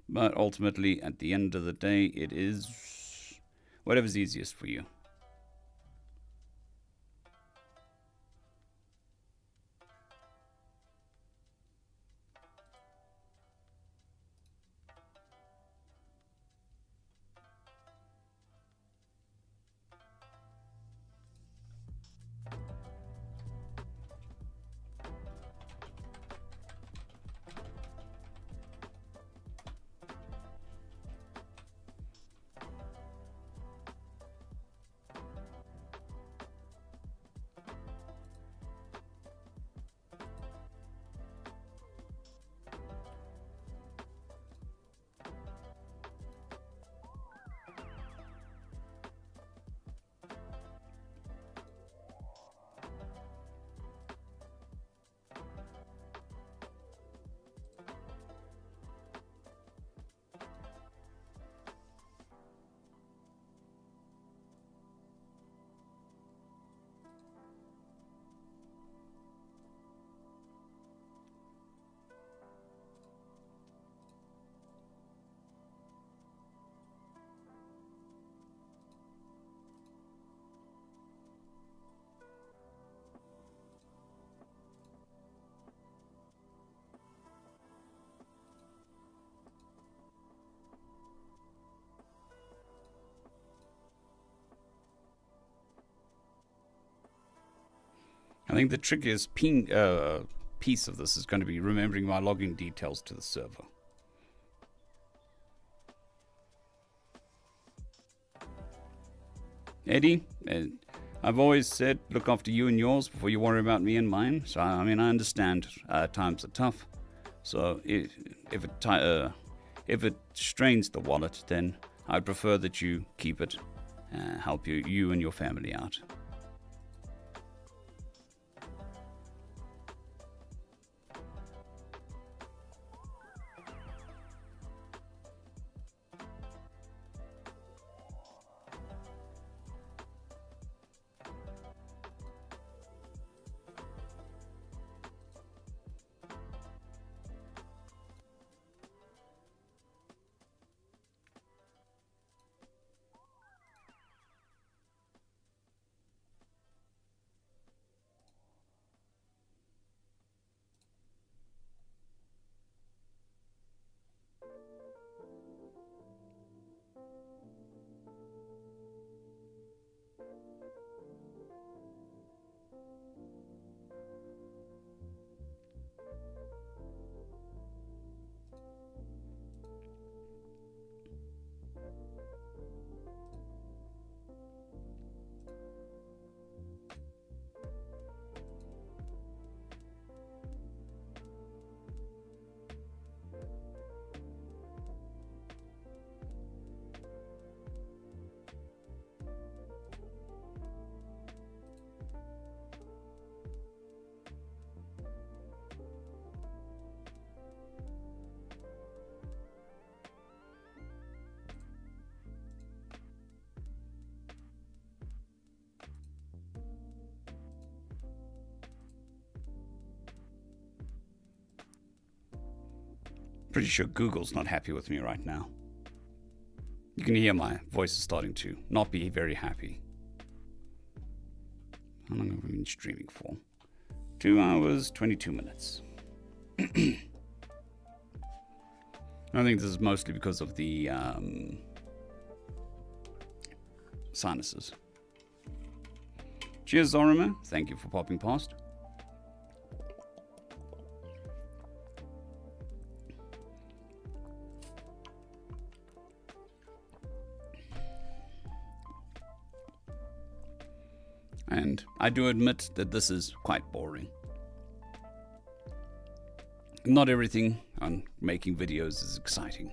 But ultimately, at the end of the day, it is whatever's easiest for you. I think the trickiest piece of this is going to be remembering my login details to the server. Eddie, I've always said look after you and yours before you worry about me and mine. So, I mean, I understand times are tough. So if it strains the wallet, then I'd prefer that you keep it, help you and your family out. Pretty sure Google's not happy with me right now. You can hear my voice is starting to not be very happy. How long have we been streaming for? 2 hours, 22 minutes. I think this is mostly because of the sinuses. Cheers, Zorima. Thank you for popping past. And I do admit that this is quite boring. Not everything on making videos is exciting.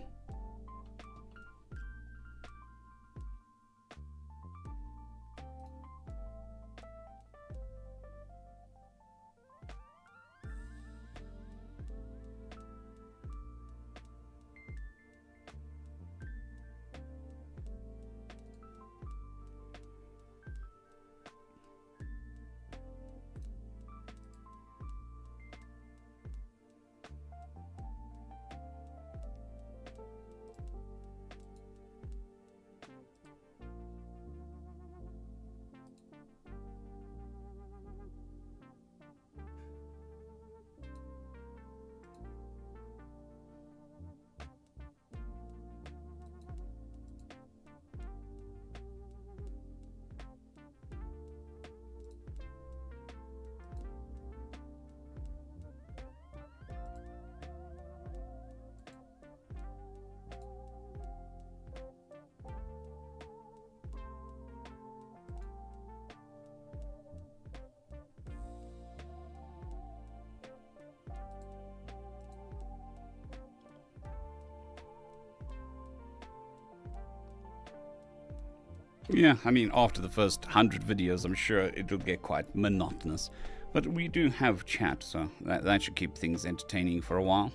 Yeah, I mean, after the first 100 videos, I'm sure it'll get quite monotonous. But we do have chat, so that should keep things entertaining for a while.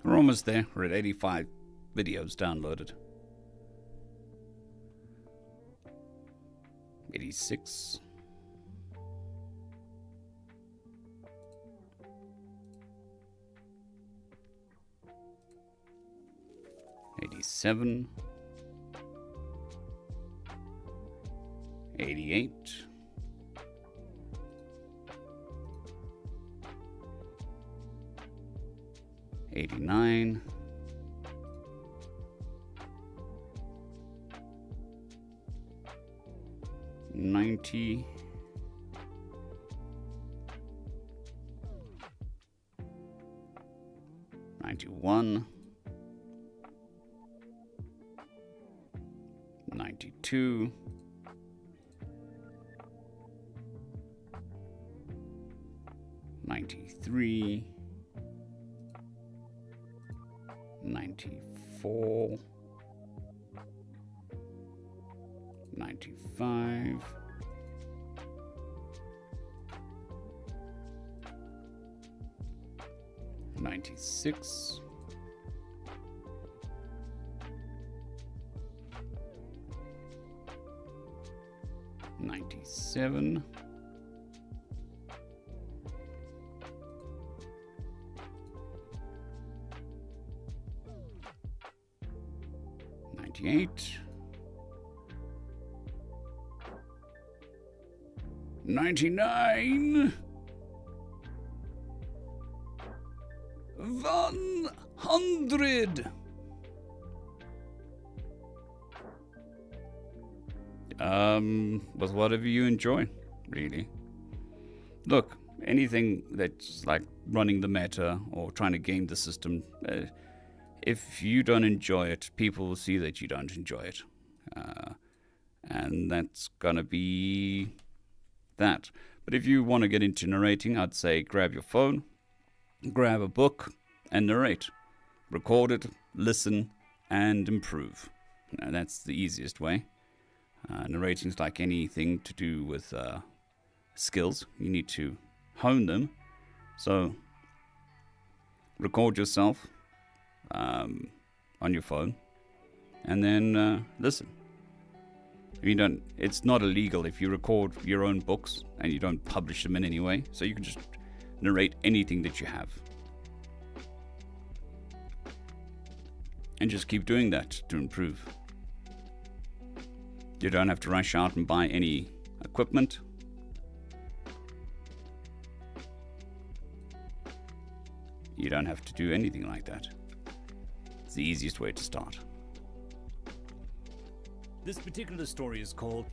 We're almost there. We're at 85 videos downloaded. 86. 87. 88. 89, 90, 91, 92, 93, 94, 95, 96, 97, 98, 99, 100. With whatever you enjoy, really. Look, anything that's like running the meta or trying to game the system, if you don't enjoy it, people will see that you don't enjoy it. And that's gonna be that. But if you want to get into narrating, I'd say grab your phone, grab a book, and narrate. Record it, listen, and improve. Now, that's the easiest way. Narrating is like anything to do with skills. You need to hone them. So, record yourself on your phone, and then listen. It's not illegal if you record your own books and you don't publish them in any way. So you can just narrate anything that you have. And just keep doing that to improve. You don't have to rush out and buy any equipment. You don't have to do anything like that. It's the easiest way to start. This particular story is called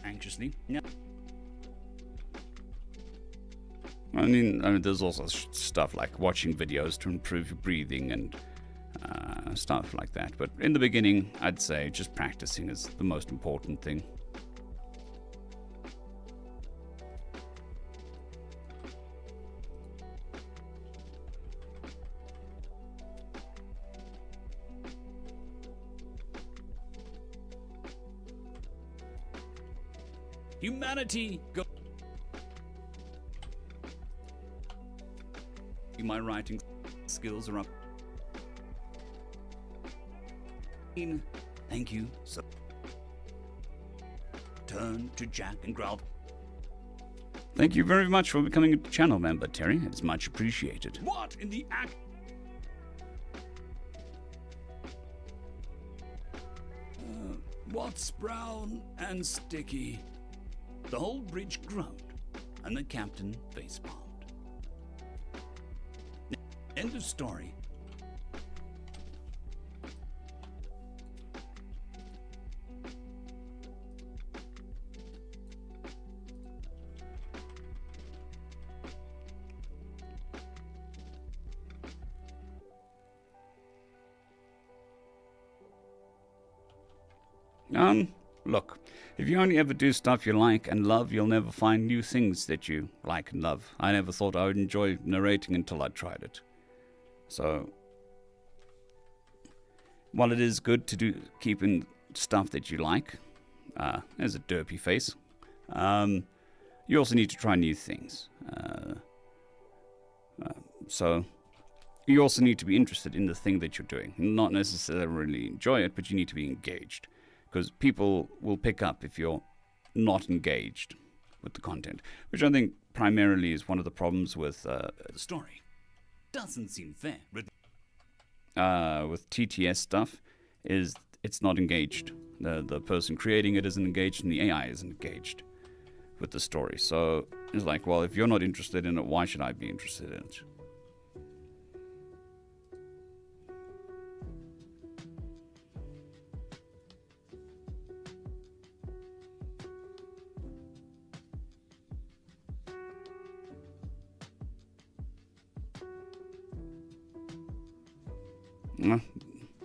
Anxiously. Yeah. I mean, there's also stuff like watching videos to improve your breathing and stuff like that. But in the beginning, I'd say just practicing is the most important thing. Humanity go. My writing skills are up. Thank you, sir. Turn to Jack and growl. Thank you very much for becoming a channel member, Terry. It's much appreciated. What in the act? What's brown and sticky? The whole bridge groaned, and the captain facepalmed. End of story. Look, if you only ever do stuff you like and love, you'll never find new things that you like and love. I never thought I would enjoy narrating until I tried it. So, while it is good to do keeping stuff that you like, there's a derpy face, you also need to try new things. So, you also need to be interested in the thing that you're doing. Not necessarily enjoy it, but you need to be engaged. Because people will pick up if you're not engaged with the content, which I think primarily is one of the problems with The story doesn't seem fair. with TTS stuff. Is it's not engaged. The person creating it isn't engaged, and the AI isn't engaged with the story. So it's like, well, if you're not interested in it, why should I be interested in it?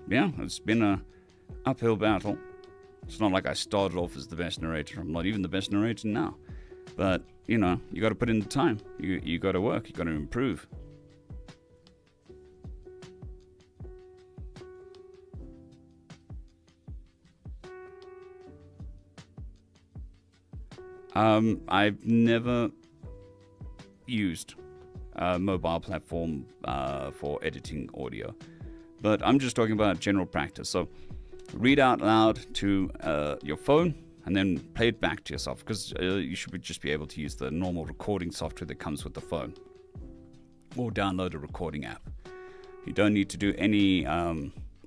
Yeah, it's been a uphill battle. It's not like I started off as the best narrator. I'm not even the best narrator now. But, you know, you got to put in the time. You got to work. You got to improve. I've never used a mobile platform for editing audio. But I'm just talking about general practice. So read out loud to your phone and then play it back to yourself, because you should just be able to use the normal recording software that comes with the phone, or download a recording app. You don't need to do any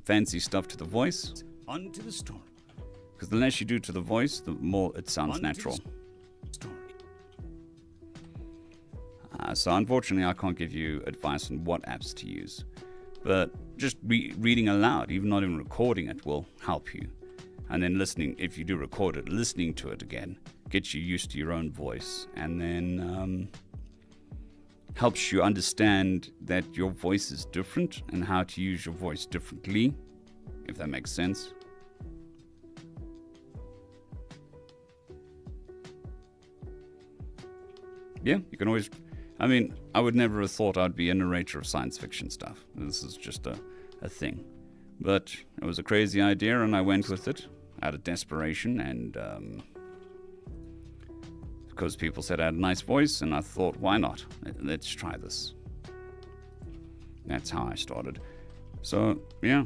fancy stuff to the voice. On to the story. Because the less you do to the voice, the more it sounds natural. Story. So unfortunately, I can't give you advice on what apps to use. But just reading aloud, even not even recording it, will help you. And then listening, if you do record it, listening to it again gets you used to your own voice. And then helps you understand that your voice is different and how to use your voice differently, if that makes sense. Yeah, you can always... I mean, I would never have thought I'd be a narrator of science fiction stuff. This is just a thing. But it was a crazy idea, and I went with it out of desperation, and because people said I had a nice voice, and I thought, why not? Let's try this. That's how I started. So, yeah.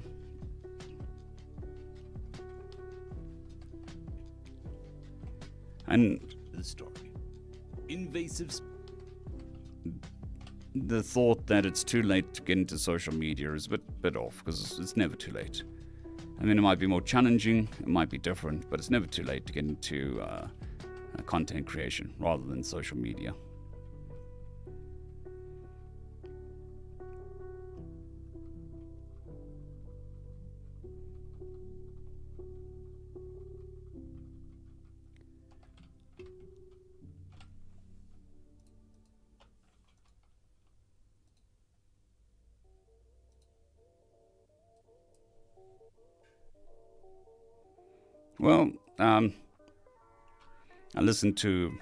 And The story. Invasive. the thought that it's too late to get into social media is a bit off, because it's never too late. I mean, it might be more challenging, it might be different, but it's never too late to get into content creation rather than social media. Well, I listen to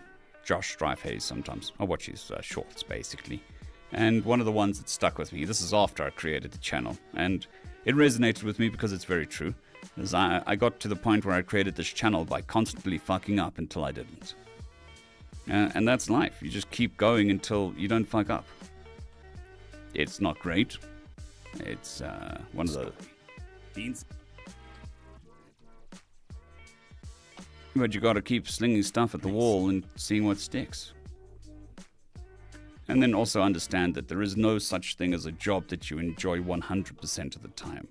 Josh Dreyfus sometimes. I watch his shorts, basically. And one of the ones that stuck with me, this is after I created the channel, and it resonated with me because it's very true. As I got to the point where I created this channel by constantly fucking up until I didn't. And that's life. You just keep going until you don't fuck up. It's not great. It's one of the... Beans. But you gotta keep slinging stuff at the wall and seeing what sticks. And then also understand that there is no such thing as a job that you enjoy 100% of the time.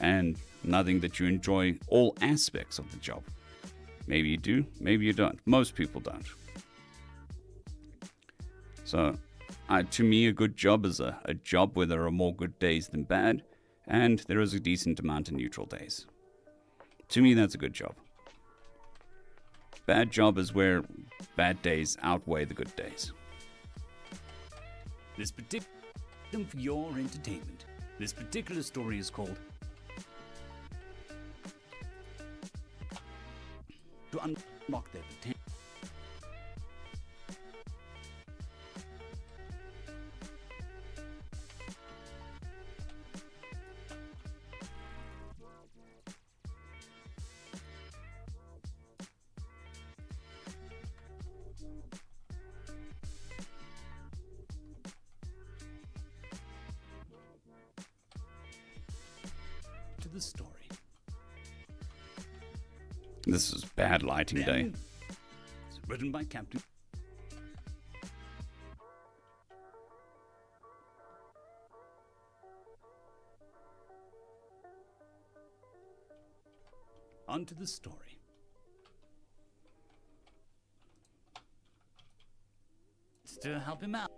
And nothing that you enjoy all aspects of the job. Maybe you do, maybe you don't. Most people don't. So, to me, a good job is a job where there are more good days than bad, and there is a decent amount of neutral days. To me, that's a good job. Bad job is where bad days outweigh the good days. This particular for your entertainment. This particular story is called To Unlock Their Potential. To the story. This is bad lighting day. It's written by Captain. On to the story. best to help him out.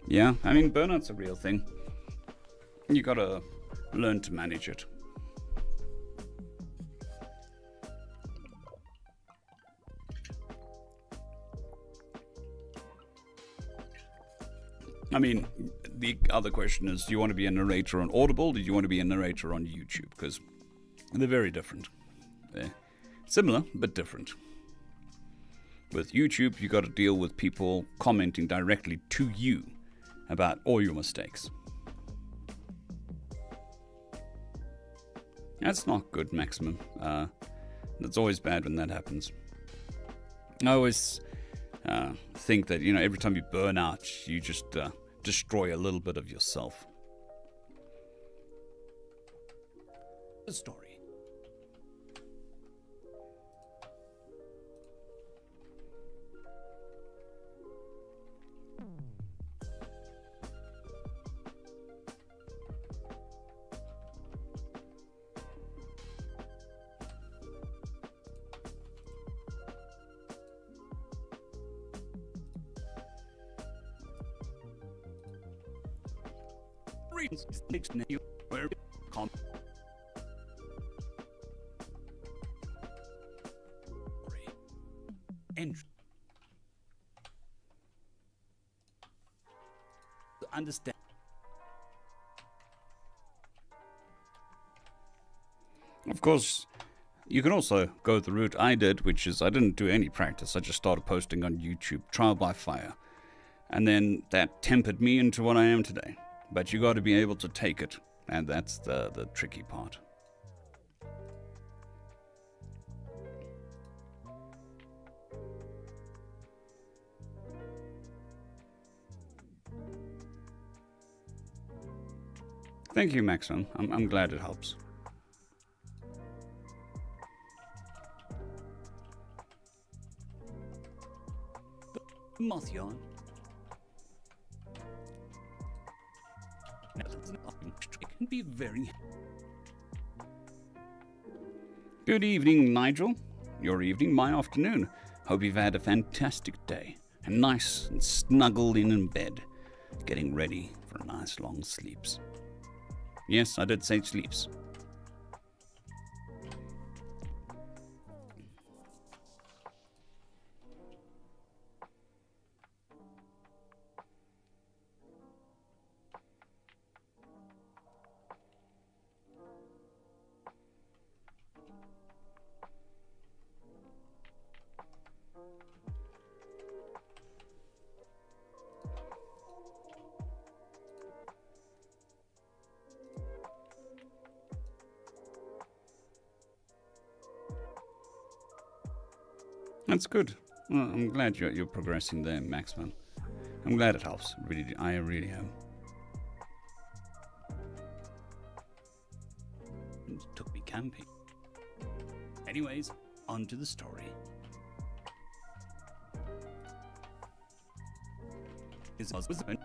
Yeah, I mean, burnout's a real thing. You gotta learn to manage it. I mean, the other question is, do you want to be a narrator on Audible, or do you want to be a narrator on YouTube? Because they're very different. They're similar, but different. With YouTube, you got to deal with people commenting directly to you about all your mistakes. That's not good, Maximum. It's always bad when that happens. I always think that, every time you burn out, you just destroy a little bit of yourself. The story. Understand. Of course, you can also go the route I did, which is I didn't do any practice. I just started posting on YouTube, trial by fire. And then that tempered me into what I am today. But you got to be able to take it, and that's the tricky part. Thank you, Maxim. I'm glad it helps. Moth yarn. It can be very... Good evening, Nigel. Your evening, my afternoon. Hope you've had a fantastic day. And nice and snuggled in bed. Getting ready for a nice long sleeps. Yes, I did say sleeps. That's good. Well, I'm glad you're progressing there, Maxman. I'm glad it helps. I really am. It took me camping. Anyways, on to the story. His husband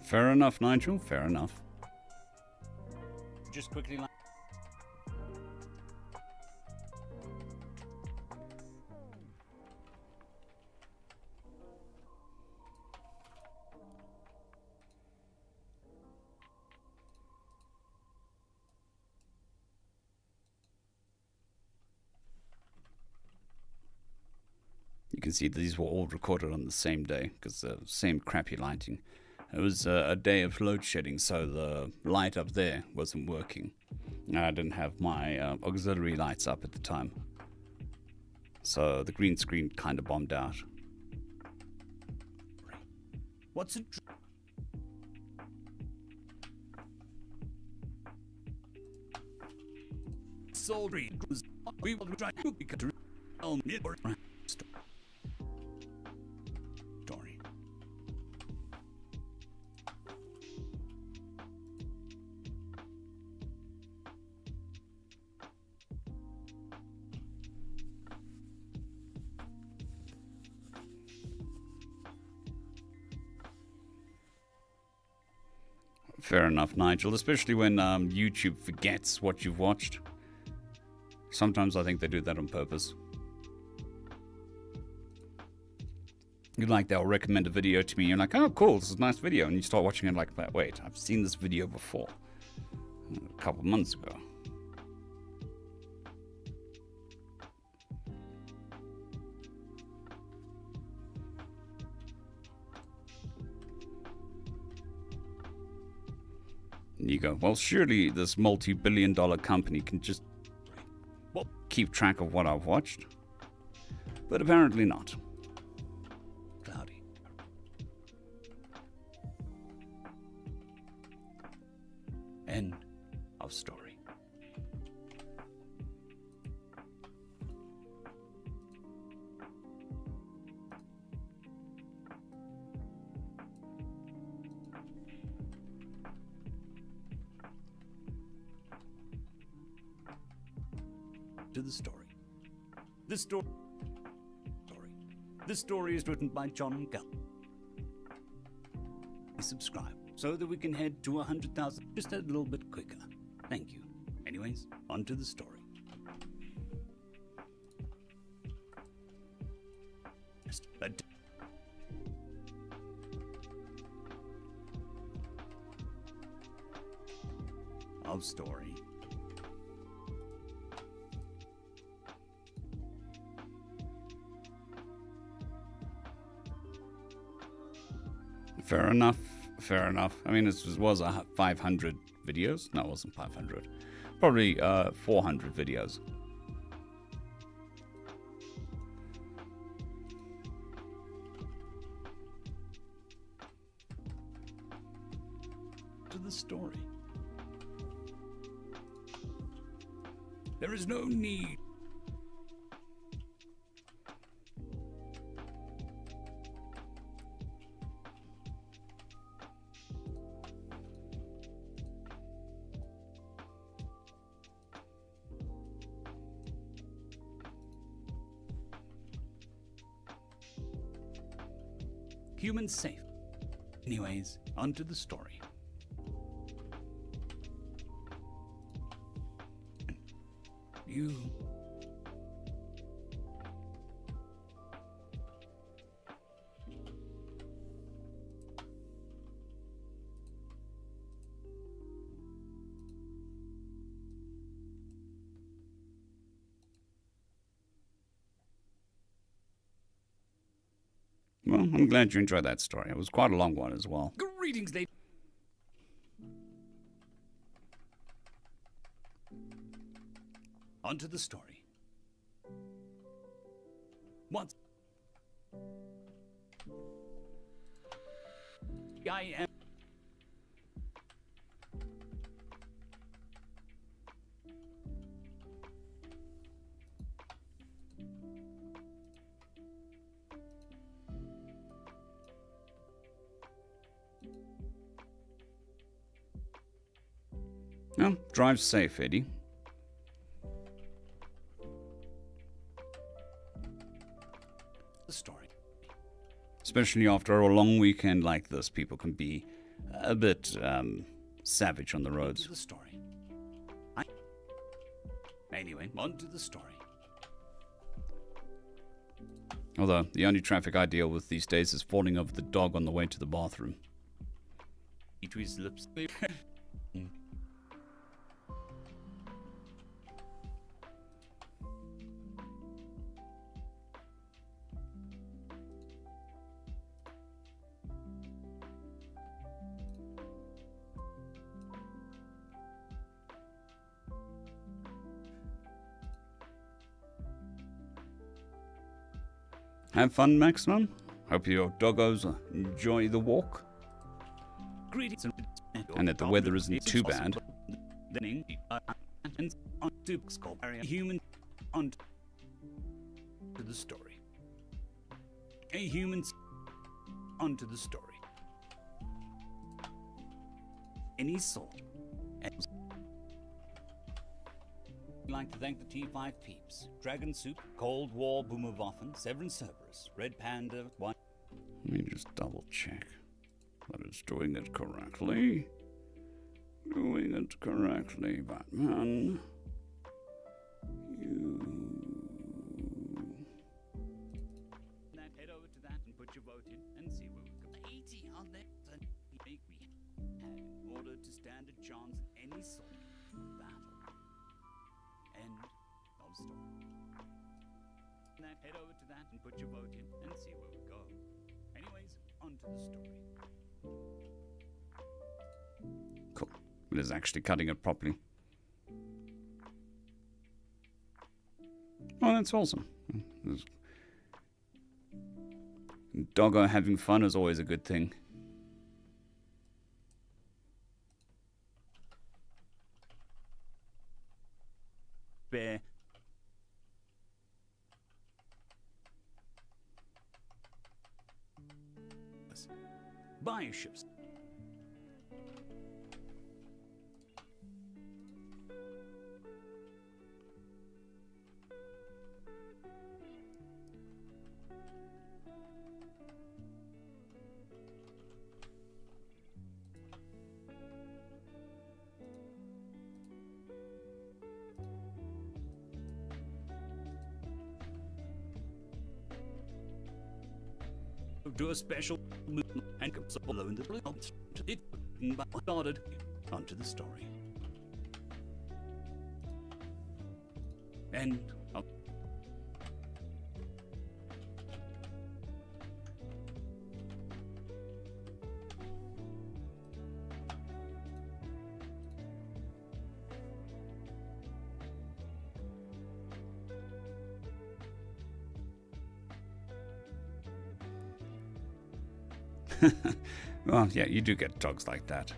Fair enough, Nigel. Fair enough. Just quickly. You can see these were all recorded on the same day because the same crappy lighting. It was a day of load shedding, so the light up there wasn't working. I didn't have my auxiliary lights up at the time. So the green screen kind of bombed out. What's it? Soldier, we will try to be story. Fair enough, Nigel, especially when YouTube forgets what you've watched. Sometimes I think they do that on purpose. Like, they'll recommend a video to me, and you're like, oh, cool, this is a nice video. And you start watching it like, wait, I've seen this video before. A couple months ago. And you go, well, surely this multi-billion-dollar company can just keep track of what I've watched. But apparently not. Cloudy. End of story. To the story. This story is written by John Gell. Subscribe so that we can head to 100,000 just a little bit quicker. Thank you. Anyways, on to the story. Of story. Fair enough. Fair enough. I mean, it was 500 videos. No, it wasn't 500. Probably 400 videos. To the story. There is no need. Humans safe. Anyways, on to the story. You. Well, I'm glad you enjoyed that story. It was quite a long one as well. Greetings, ladies. On to the story. Once I am well, drive safe, Eddie. The story. Especially after a long weekend like this, people can be a bit savage on the roads. The story. Anyway, on to the story. Although, the only traffic I deal with these days is falling over the dog on the way to the bathroom. To his lips. Have fun, Maximum. Hope your doggos enjoy the walk. Greetings and that the weather isn't too bad. Human onto the story. A human onto the story. Any sort. I'd like to thank the T5 peeps. Dragon Soup, Cold War, Boomerwaffen, Severin Cerberus, Red Panda, One. Let me just double check that it's doing it correctly. doing it correctly, Batman. You... Now head over to that and put your vote in and see where we go. 80 on that make me have in order to stand a chance in any sort of battle. End of story. Now head over to that and put your vote in and see where we go. Anyways, on to the story. Cool. It is actually cutting it properly. Oh, that's awesome. Doggo having fun is always a good thing. Bear. Bioships. Do a special movement and go below in the it started onto the story. And Well, yeah, you do get dogs like that.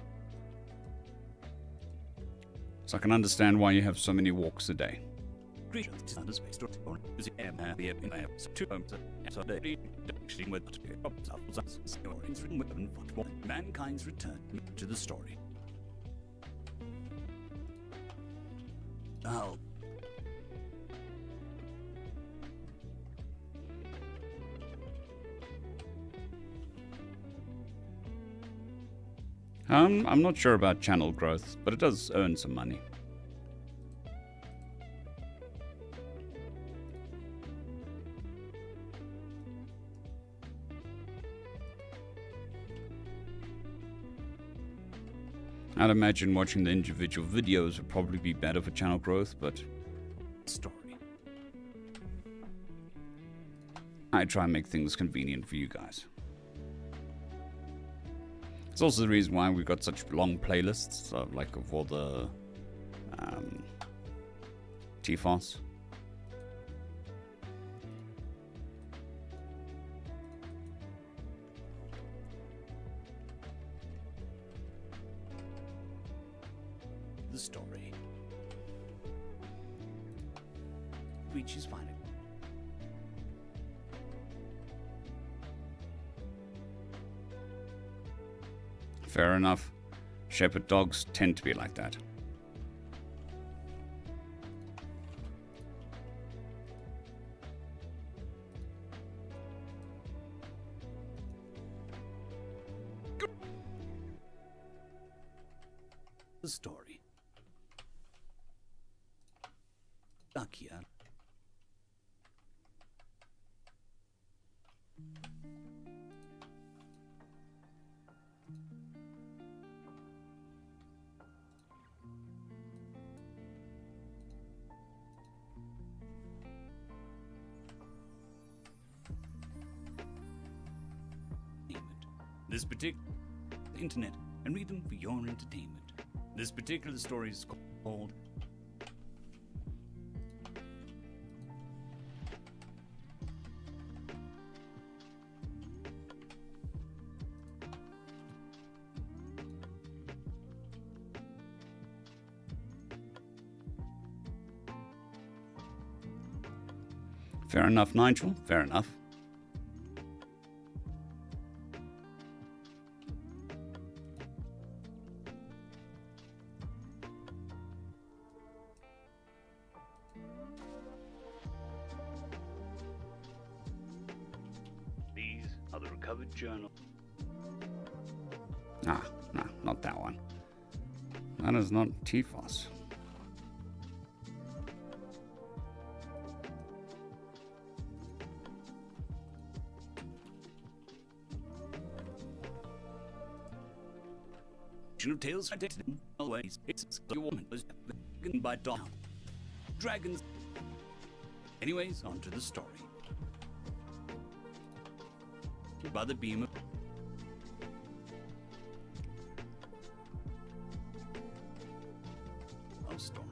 So I can understand why you have so many walks a day. Mankind's return to the story. Oh. I'm not sure about channel growth, but it does earn some money. I'd imagine watching the individual videos would probably be better for channel growth, but Story. I try and make things convenient for you guys. It's also the reason why we've got such long playlists, like of all the TFOS. The story reaches final. Fair enough. Shepherd dogs tend to be like that. The story. Akia. This particular internet and read them for your entertainment. This particular story is called Fair enough, Nigel. Fair enough. These are the recovered journals. Ah, no, not that one. that is not Tifos. Of tales always. It's your woman was by dog. Dragons. Anyways, on to the story. By the beam of story.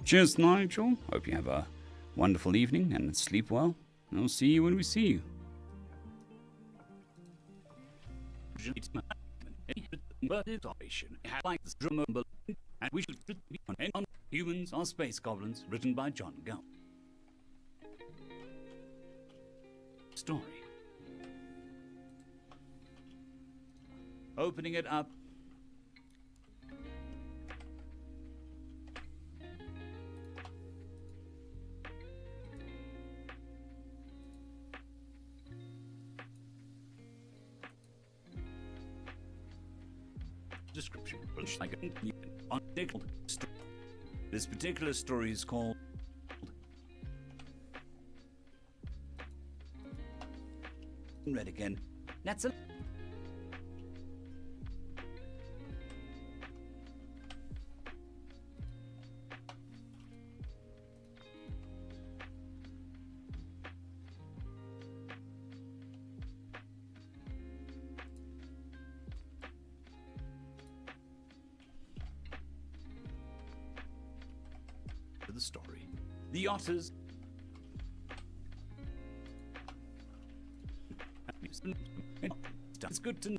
Cheers, Nigel. Hope you have a wonderful evening and sleep well. I'll see you when we see you. And we should be on Humans Are Space Goblins, written by John Gell. Story. Opening it up. Description. This particular story is called Read again. That's a the story. The otters it's good to know.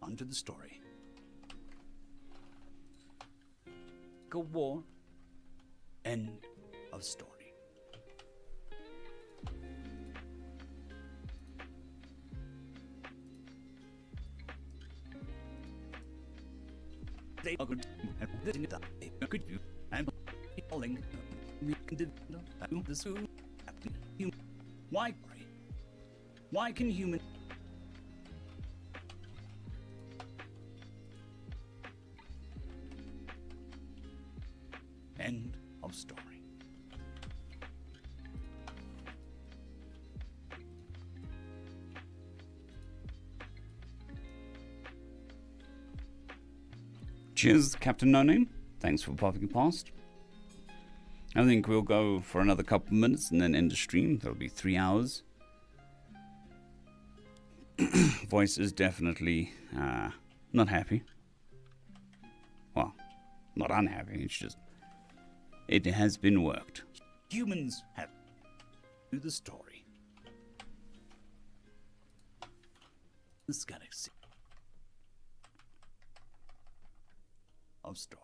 On to the story. A war. End of story. They are good and this is that could you and falling this why can human end of story. Cheers, Captain No Name. Thanks for popping past. I think we'll go for another couple of minutes and then end the stream. That'll be 3 hours. Voice is definitely not happy. Well, not unhappy. It's just it has been worked. Humans have to the story. This galaxy of story.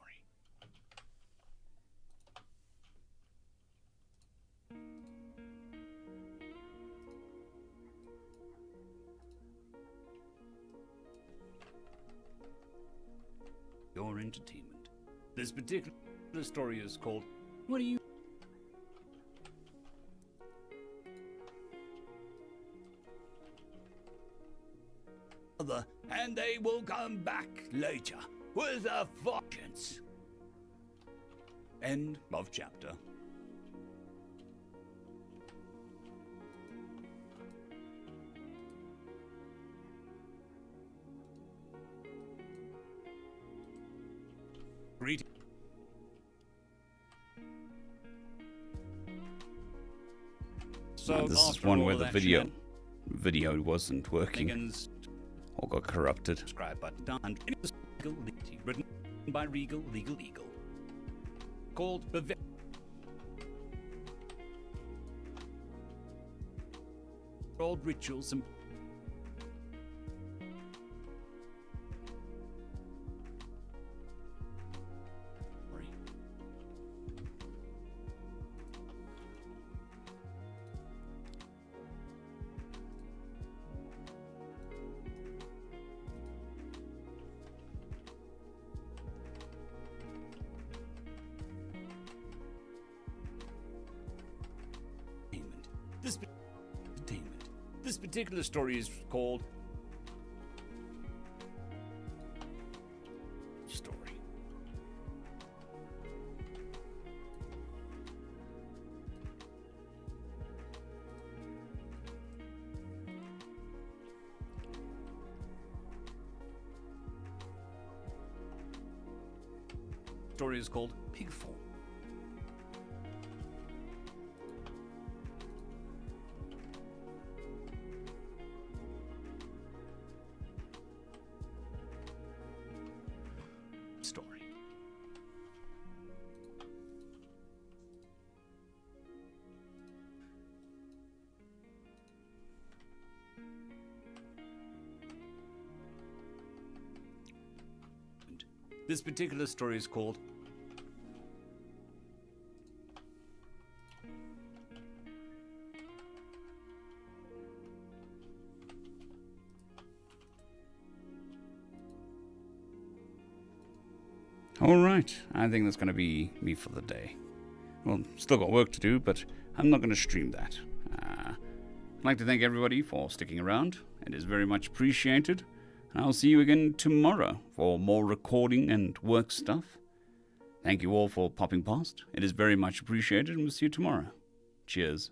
Your entertainment. This particular story is called What Do You and they will come back later with a vengeance. End of chapter. Greeting. So this is one where the video wasn't working or got corrupted. Subscribe button and written by Regal Legal Eagle. Called old rituals and particular story is called Story. Story is called Pigfall. Story. And this particular story is called Alright, I think that's going to be me for the day. Well, still got work to do, but I'm not going to stream that. I'd like to thank everybody for sticking around. It is very much appreciated. And I'll see you again tomorrow for more recording and work stuff. Thank you all for popping past. It is very much appreciated, and we'll see you tomorrow. Cheers.